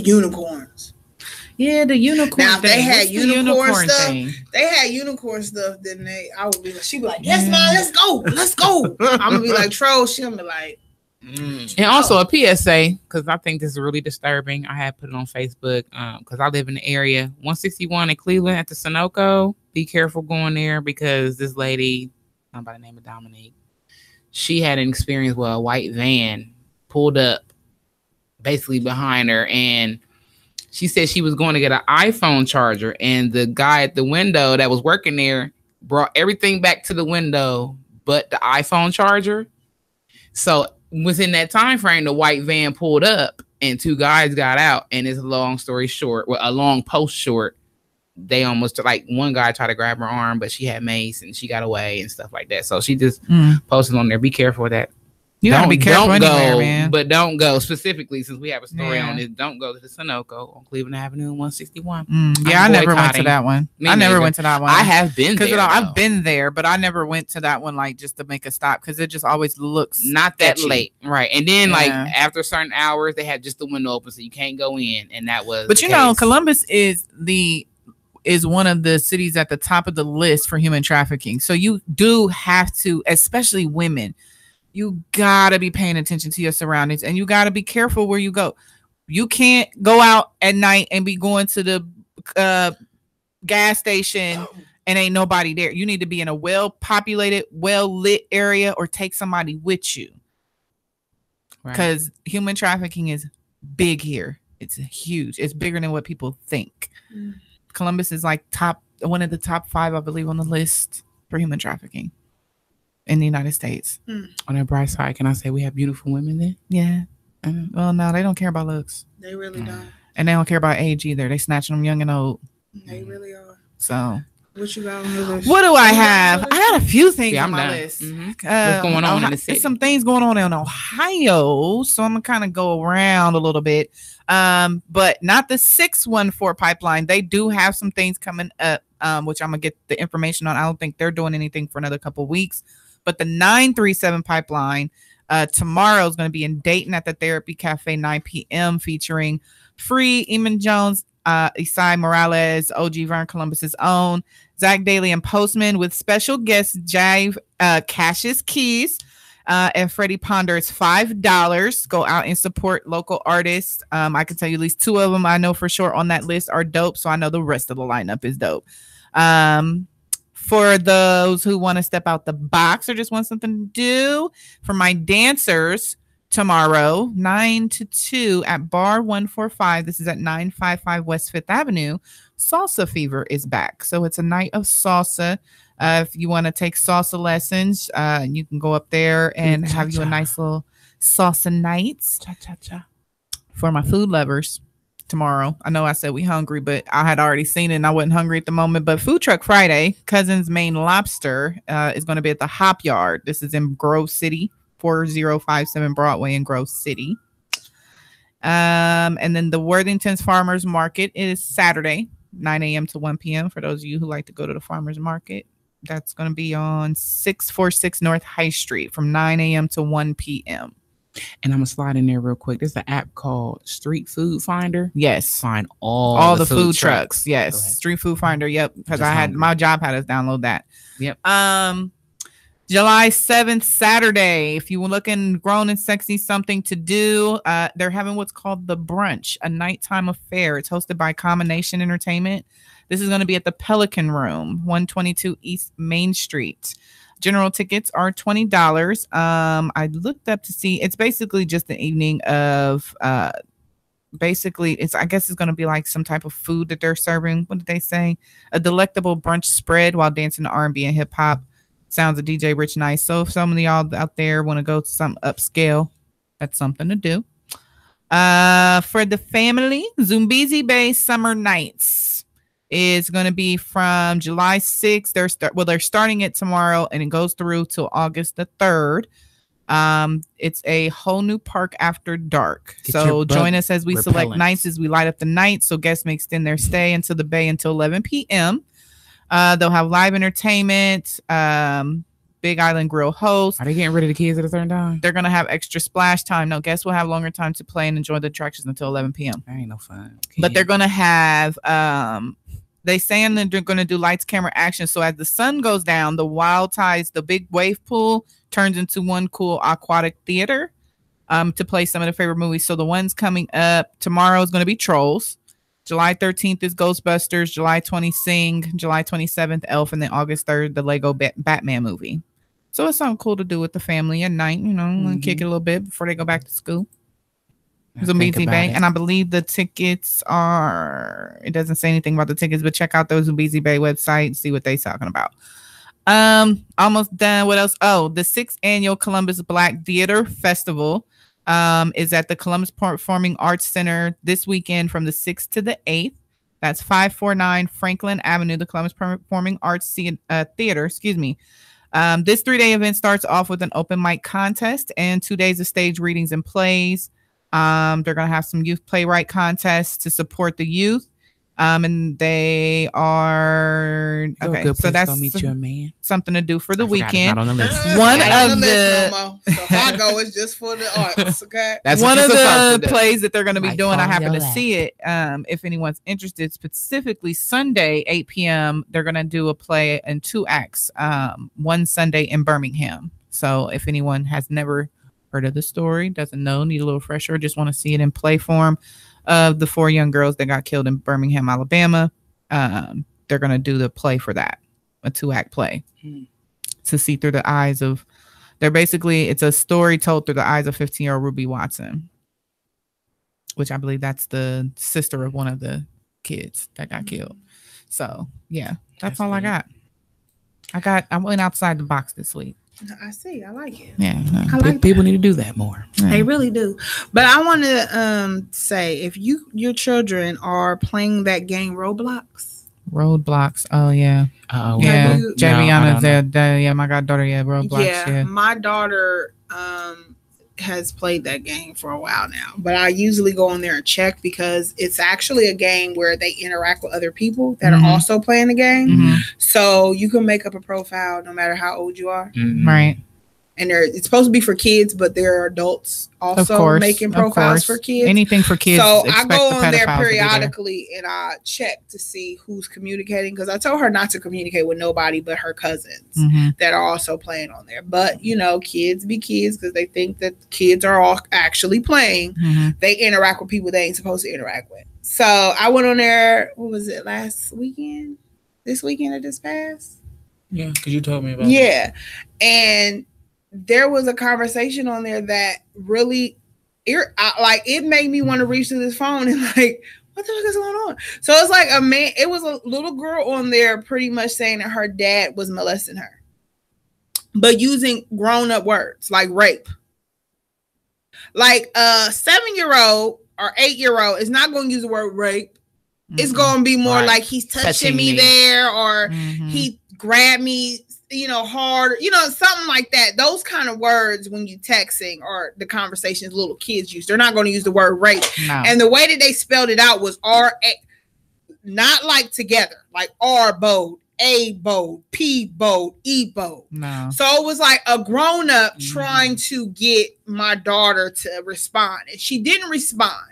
unicorns. Yeah, the unicorn. Now, if they had unicorn stuff, then I would be like, she'd be like, yes, Mom, let's go. I'm gonna be like, Troll. She's gonna be like, And also a PSA, because I think this is really disturbing. I had put it on Facebook because I live in the area, 161 in Cleveland at the Sunoco. Be careful going there because this lady, by the name of Dominique, she had an experience where a white van pulled up basically behind her and She said she was going to get an iPhone charger, and the guy at the window that was working there brought everything back to the window but the iPhone charger. So within that time frame, the white van pulled up and 2 guys got out. And it's a long story short, well, a long post short. They almost, like, one guy tried to grab her arm, but she had mace and she got away and stuff like that. So she just posted on there, be careful with that. You gotta be careful anywhere, man. But don't go specifically, since we have a story on it. Don't go to the Sunoco on Cleveland Avenue 161. I never went to that one. I never went to that one. I have been there. I've been there, but I never went to that one, like, just to make a stop, because it just always looks not that late, right? And then like after certain hours, they have just the window open, so you can't go in, and that was. But know, Columbus is one of the cities at the top of the list for human trafficking. So you do have to, especially women. You gotta be paying attention to your surroundings, and you gotta be careful where you go. You can't go out at night and be going to the gas station and ain't nobody there. You need to be in a well-populated, well-lit area, or take somebody with you. Because human trafficking is big here. It's huge. It's bigger than what people think. Columbus is like one of the top 5, I believe, on the list for human trafficking in the United States. On the bright side, can I say we have beautiful women there? Yeah. Well, no, they don't care about looks. They really don't. And they don't care about age either. They snatching them young and old. They really are. So what you got on your list? What do I have? I got a few things on my list. What's going on in the city? Some things going on in Ohio. So I'm gonna kind of go around a little bit. But not the 614 pipeline. They do have some things coming up, which I'm gonna get the information on. I don't think they're doing anything for another couple of weeks. But the 937 pipeline tomorrow is going to be in Dayton at the Therapy Cafe, 9 p.m. featuring Free, Eamon Jones, Isai Morales, OG Vern Columbus's own, Zach Daly and Postman, with special guests Jive Cassius Keys and Freddie Ponder. It's $5. Go out and support local artists. I can tell you at least 2 of them I know for sure on that list are dope, so I know the rest of the lineup is dope. For those who want to step out the box or just want something to do, for my dancers tomorrow, 9 to 2 at Bar 145. This is at 955 West 5th Avenue. Salsa Fever is back. So it's a night of salsa. If you want to take salsa lessons, you can go up there and have you a nice little salsa night. For my food lovers, tomorrow, I know I said we hungry, but I had already seen it and I wasn't hungry at the moment. But Food Truck Friday, Cousin's Main Lobster is going to be at the Hop Yard. This is in Grove City, 4057 Broadway in Grove City. And then the Worthington's Farmers Market is Saturday, 9 a.m. to 1 p.m. for those of you who like to go to the farmers market. That's going to be on 646 North High Street from 9 a.m. to 1 p.m. And I'm gonna slide in there real quick. There's an app called Street Food Finder. Yes, find all the food trucks. Yes, Street Food Finder. Yep, because my job had us download that. Yep. July 7th, Saturday. If you were looking grown and sexy, something to do, they're having what's called the Brunch, a nighttime affair. It's hosted by Combination Entertainment. This is going to be at the Pelican Room, 122 East Main Street. General tickets are $20. I looked up to see, it's basically just an evening of basically I guess it's going to be like some type of food that they're serving. What did they say? A delectable brunch spread while dancing to R&B and hip hop. Sounds of DJ Rich Nice. So if some of y'all out there want to go to some upscale, that's something to do. For the family, Zumbizi Bay Summer Nights is going to be from July 6th. They're starting it tomorrow and it goes through till August the 3rd. It's a whole new park after dark. So join us as we select nights as we light up the night. So guests may extend their stay into the bay until 11 p.m. They'll have live entertainment, Big Island Grill host. Are they getting rid of the kids at a certain time? They're going to have extra splash time. No, guests will have longer time to play and enjoy the attractions until 11 p.m. That ain't no fun. But they're going to have, they saying that they're going to do lights, camera, action. So as the sun goes down, the Wild Tides, the big wave pool, turns into one cool aquatic theater to play some of their favorite movies. So the ones coming up tomorrow is going to be Trolls. July 13th is Ghostbusters. July 20th, Sing. July 27th, Elf. And then August 3rd, the Lego Batman movie. So it's something cool to do with the family at night, kick it a little bit before they go back to school. Zumbezi Bay. And I believe the tickets are, it doesn't say anything about the tickets, but check out the Zumbezi Bay website and see what they're talking about. Almost done. What else? Oh, the 6th annual Columbus Black Theater Festival is at the Columbus Performing Arts Center this weekend from the 6th to the 8th. That's 549 Franklin Avenue, the Columbus Performing Arts Theater. Excuse me. This 3-day event starts off with an open mic contest and 2 days of stage readings and plays. They're going to have some youth playwright contests to support the youth. And they are okay. So that's meet your man. Something to do for the weekend. One of the so if I go, it's just for the arts. Okay, that's one of the plays that they're going to be doing. I happen to see it. If anyone's interested, specifically Sunday 8 p.m. they're going to do a play in 2 acts. One Sunday in Birmingham. So if anyone has never heard of the story, doesn't know, need a little refresher, just want to see it in play form. Of the 4 young girls that got killed in Birmingham, Alabama, they're going to do the play for that, a 2-act play to see through the eyes of, it's a story told through the eyes of 15-year-old Ruby Watson, which I believe that's the sister of one of the kids that got killed. So yeah, that's all I got. I went outside the box this week. I see. I like it. Yeah, people need to do that more. Yeah. They really do. But I want to say, if your children are playing that game Roblox. Oh yeah. Yeah. Javiana's there. Yeah, my goddaughter. Yeah, Roblox. Yeah, my daughter has played that game for a while now. But I usually go on there and check because it's actually a game where they interact with other people that are also playing the game. So you can make up a profile no matter how old you are. Right. And it's supposed to be for kids, but there are adults also making profiles for kids. Anything for kids. So I go on there periodically and I check to see who's communicating, because I told her not to communicate with nobody but her cousins that are also playing on there. But, kids be kids because they think that kids are all actually playing. They interact with people they ain't supposed to interact with. So I went on there, what was it, last weekend? This weekend or this past? Yeah, because you told me about it. And there was a conversation on there that really, it made me want to reach to this phone and what the fuck is going on? So it's like it was a little girl on there pretty much saying that her dad was molesting her, but using grown-up words like rape. Like a 7-year-old or 8-year-old is not going to use the word rape. It's going to be more like he's touching me there, or he grabbed me, hard, something like that. Those kind of words when you texting or the conversations little kids use, they're not going to use the word rape. No. And the way that they spelled it out was R-A, not like together, like R bold, A bold, P bold, E bold. No. So it was like a grown up trying to get my daughter to respond, and she didn't respond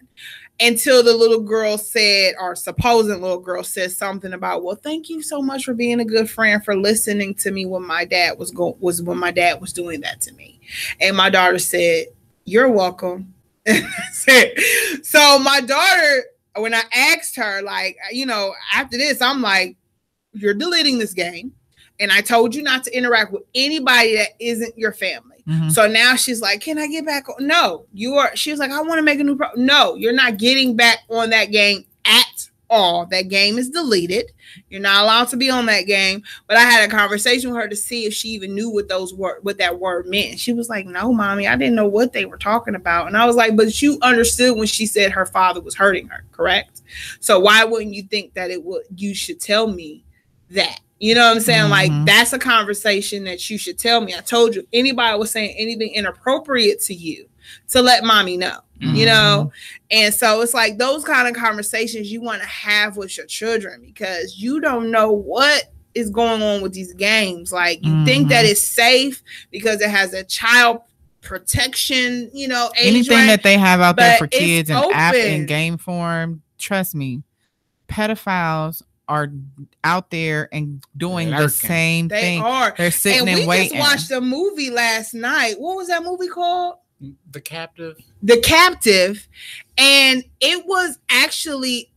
until the little girl said, or supposed little girl said something about, well, thank you so much for being a good friend, for listening to me when my dad was when my dad was doing that to me. And my daughter said, you're welcome. So my daughter, when I asked her, after this, I'm like, you're deleting this game. And I told you not to interact with anybody that isn't your family. So now she's like, can I get back on? No, she was like, I want to make a new No, you're not getting back on that game at all. That game is deleted. You're not allowed to be on that game. But I had a conversation with her to see if she even knew what that word meant. She was like, no, mommy, I didn't know what they were talking about. And I was like, but you understood when she said her father was hurting her, correct? So why wouldn't you think that you should tell me that? You know what I'm saying? Like, that's a conversation that you should tell me. I told you, if anybody was saying anything inappropriate to you, to let mommy know, And so it's like those kind of conversations you want to have with your children, because you don't know what is going on with these games. Like, you think that it's safe because it has a child protection, age anything that they have out there for kids and app in game form. Trust me, pedophiles are out there and doing the same thing. They're sitting and waiting. We just watched a movie last night. What was that movie called? The Captive. The Captive. And it was actually,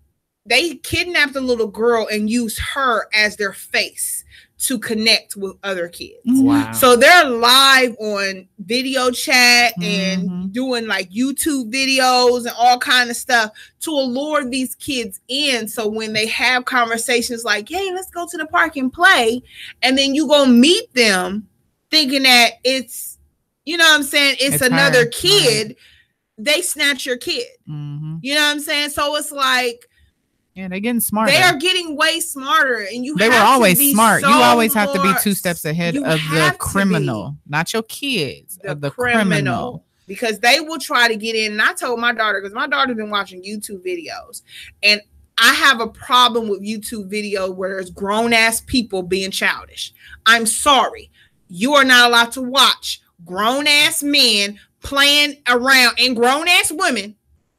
they kidnapped a little girl and used her as their face to connect with other kids. Wow. So they're live on video chat and doing like YouTube videos and all kind of stuff to allure these kids in. So when they have conversations like, hey, let's go to the park and play, and then you go meet them thinking that it's, you know what I'm saying, it's another kid, they snatch your kid. You know what I'm saying? So it's like, yeah, they're getting smarter. They are getting way smarter, and they were always smart. You always have to be 2 steps ahead of the criminal, not your kids, of the criminal. Because they will try to get in. And I told my daughter, because my daughter's been watching YouTube videos, and I have a problem with YouTube video where there's grown-ass people being childish. I'm sorry. You are not allowed to watch grown-ass men playing around, and grown-ass women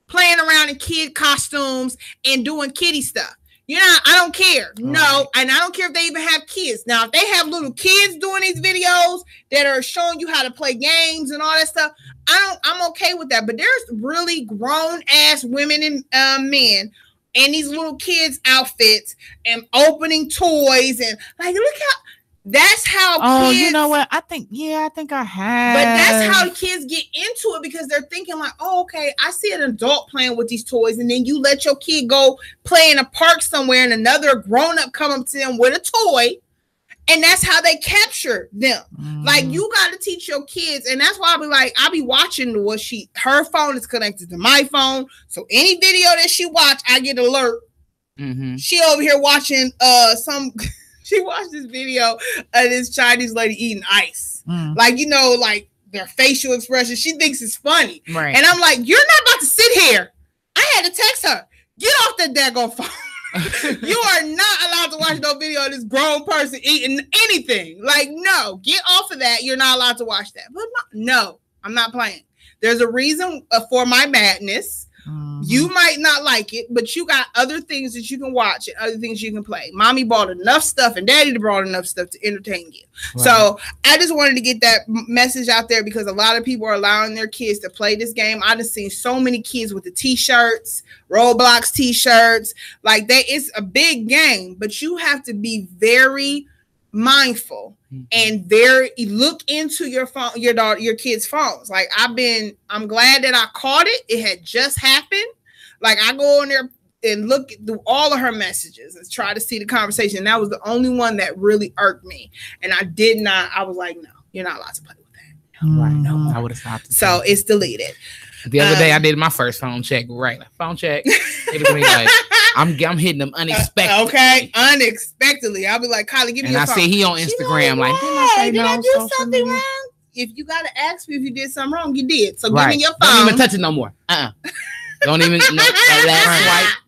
playing around in kid costumes and doing kiddie stuff. You know, I don't care. No, and I don't care if they even have kids. Now, if they have little kids doing these videos that are showing you how to play games and all that stuff, I'm okay with that. But there's really grown-ass women and men in these little kids' outfits and opening toys and like, look how. That's how kids, you know what? I think I have. But that's how kids get into it, because they're thinking like, oh, okay, I see an adult playing with these toys, and then you let your kid go play in a park somewhere and another grown-up come up to them with a toy, and that's how they capture them. Like, you got to teach your kids, and that's why I'll be watching her phone is connected to my phone, so any video that she watch, I get alert. She over here watching She watched this video of this Chinese lady eating ice. Like, you know, like their facial expression. She thinks it's funny. Right. And I'm like, you're not about to sit here. I had to text her. Get off that daggone phone. You are not allowed to watch no video of this grown person eating anything. Like, no, get off of that. You're not allowed to watch that. But no, I'm not playing. There's a reason for my madness. You might not like it, but you got other things that you can watch and other things you can play. Mommy bought enough stuff and daddy brought enough stuff to entertain you. Right. So I just wanted to get that message out there, because a lot of people are allowing their kids to play this game. I just seen so many kids with the t-shirts, Roblox t-shirts. Like, it's a big game, but you have to be very mindful and look into your phone, your kids' phones. Like, I'm glad that I caught it. It had just happened. Like, I go in there and look through all of her messages and try to see the conversation. And that was the only one that really irked me. And I was like, no, you're not allowed to play with that. No. I would have stopped. So it's deleted. The other day I did my first phone check. Right. Phone check. It was like, I'm hitting them unexpectedly. Okay. Unexpectedly. I'll be like, Kylie, give me your phone. And I see he on Instagram. Like, did I do something wrong? If you got to ask me if you did something wrong, you did. So give me your phone. Don't even touch it no more. Don't even swipe.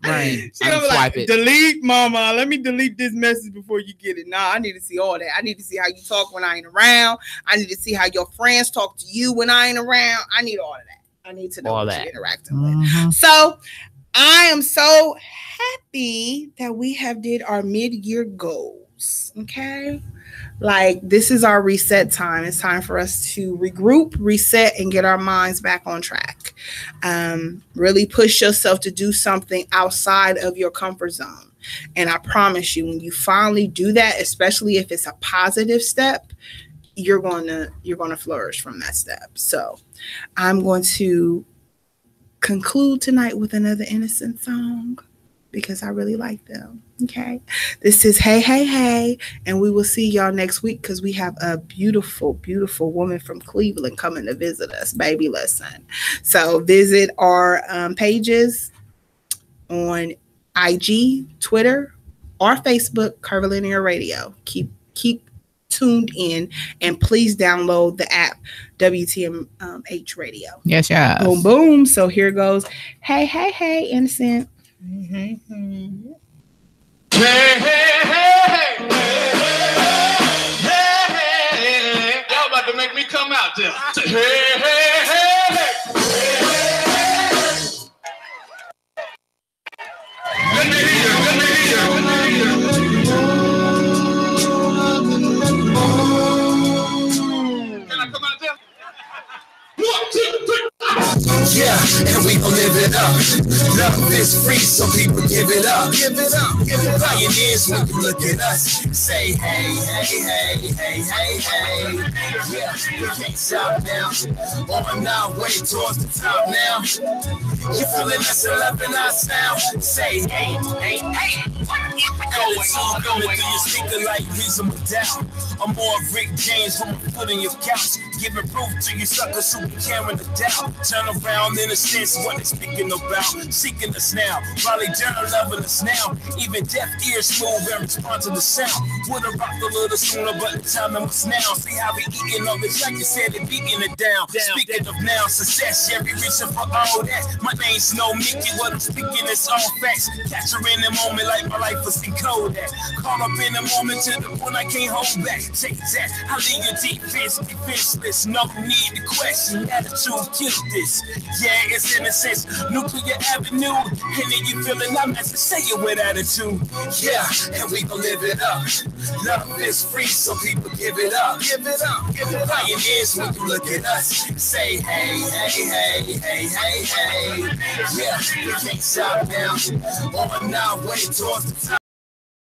Right. She gonna be like, delete, mama. Let me delete this message before you get it. Nah, I need to see all that. I need to see how you talk when I ain't around. I need to see how your friends talk to you when I ain't around. I need all of that. I need to know what you're interacting with. So I am so happy that we have did our mid-year goals. Okay. Like, this is our reset time. It's time for us to regroup, reset, and get our minds back on track. Really push yourself to do something outside of your comfort zone. And I promise you, when you finally do that, especially if it's a positive step, you're going to flourish from that step. So I'm going to conclude tonight with another Innocent song, because I really like them. Okay. This is Hey, Hey, Hey. And we will see y'all next week, because we have a beautiful, beautiful woman from Cleveland coming to visit us. Baby, listen. So visit our pages on IG, Twitter, or Facebook, Curvilinear Radio. Keep tuned in, and please download the app WTMH Radio. Yes, yeah. Boom, boom. So here goes. Hey, hey, hey, Innocent. Hey, hey, hey, hey, hey, y'all about to make me come out there. Hey, hey, hey, hey. Good to hear, good to hear, good to hear. Can I come out there? 1, 2, 3. Yeah, and we gon' live it it up. Love is free, so people give it up. Give it up. Give it up. Pioneers, when you look at us, say hey, hey, hey, hey, hey, hey. Yeah, we can't stop now. On our way towards the top now. You feeling us and loving our sound? Say hey, hey, hey. Attitude coming through your speaker like reasonable doubt. I'm more Rick James from a foot in your couch. Giving proof to you suckers who be carrying the doubt. Turn around in a sense what they're speaking about. Seeking us now, probably journal loving us now. Even deaf ears smooth and respond to the sound. Would've rocked a little sooner, but the timing was now. See how we eating all this, like you said, it beating it down. Speaking of now, success, yeah, we reaching for all that. My name's no Mickey, what I'm speaking is all facts. Capture in the moment like my life was in Kodak. Caught up in the moment to the point I can't hold back. Take that, I leave your defenseless. No need to question, attitude kill this. Yeah, it's in a sense, nuclear avenue. And then you feeling I'm meant to say it with attitude. Yeah, and we gon' live it up. Love is free, so people give it up. Give it up. Give it up. Pioneers, when you look at us, say hey, hey, hey, hey, hey, hey. Yeah, we can't stop now. On our way towards the top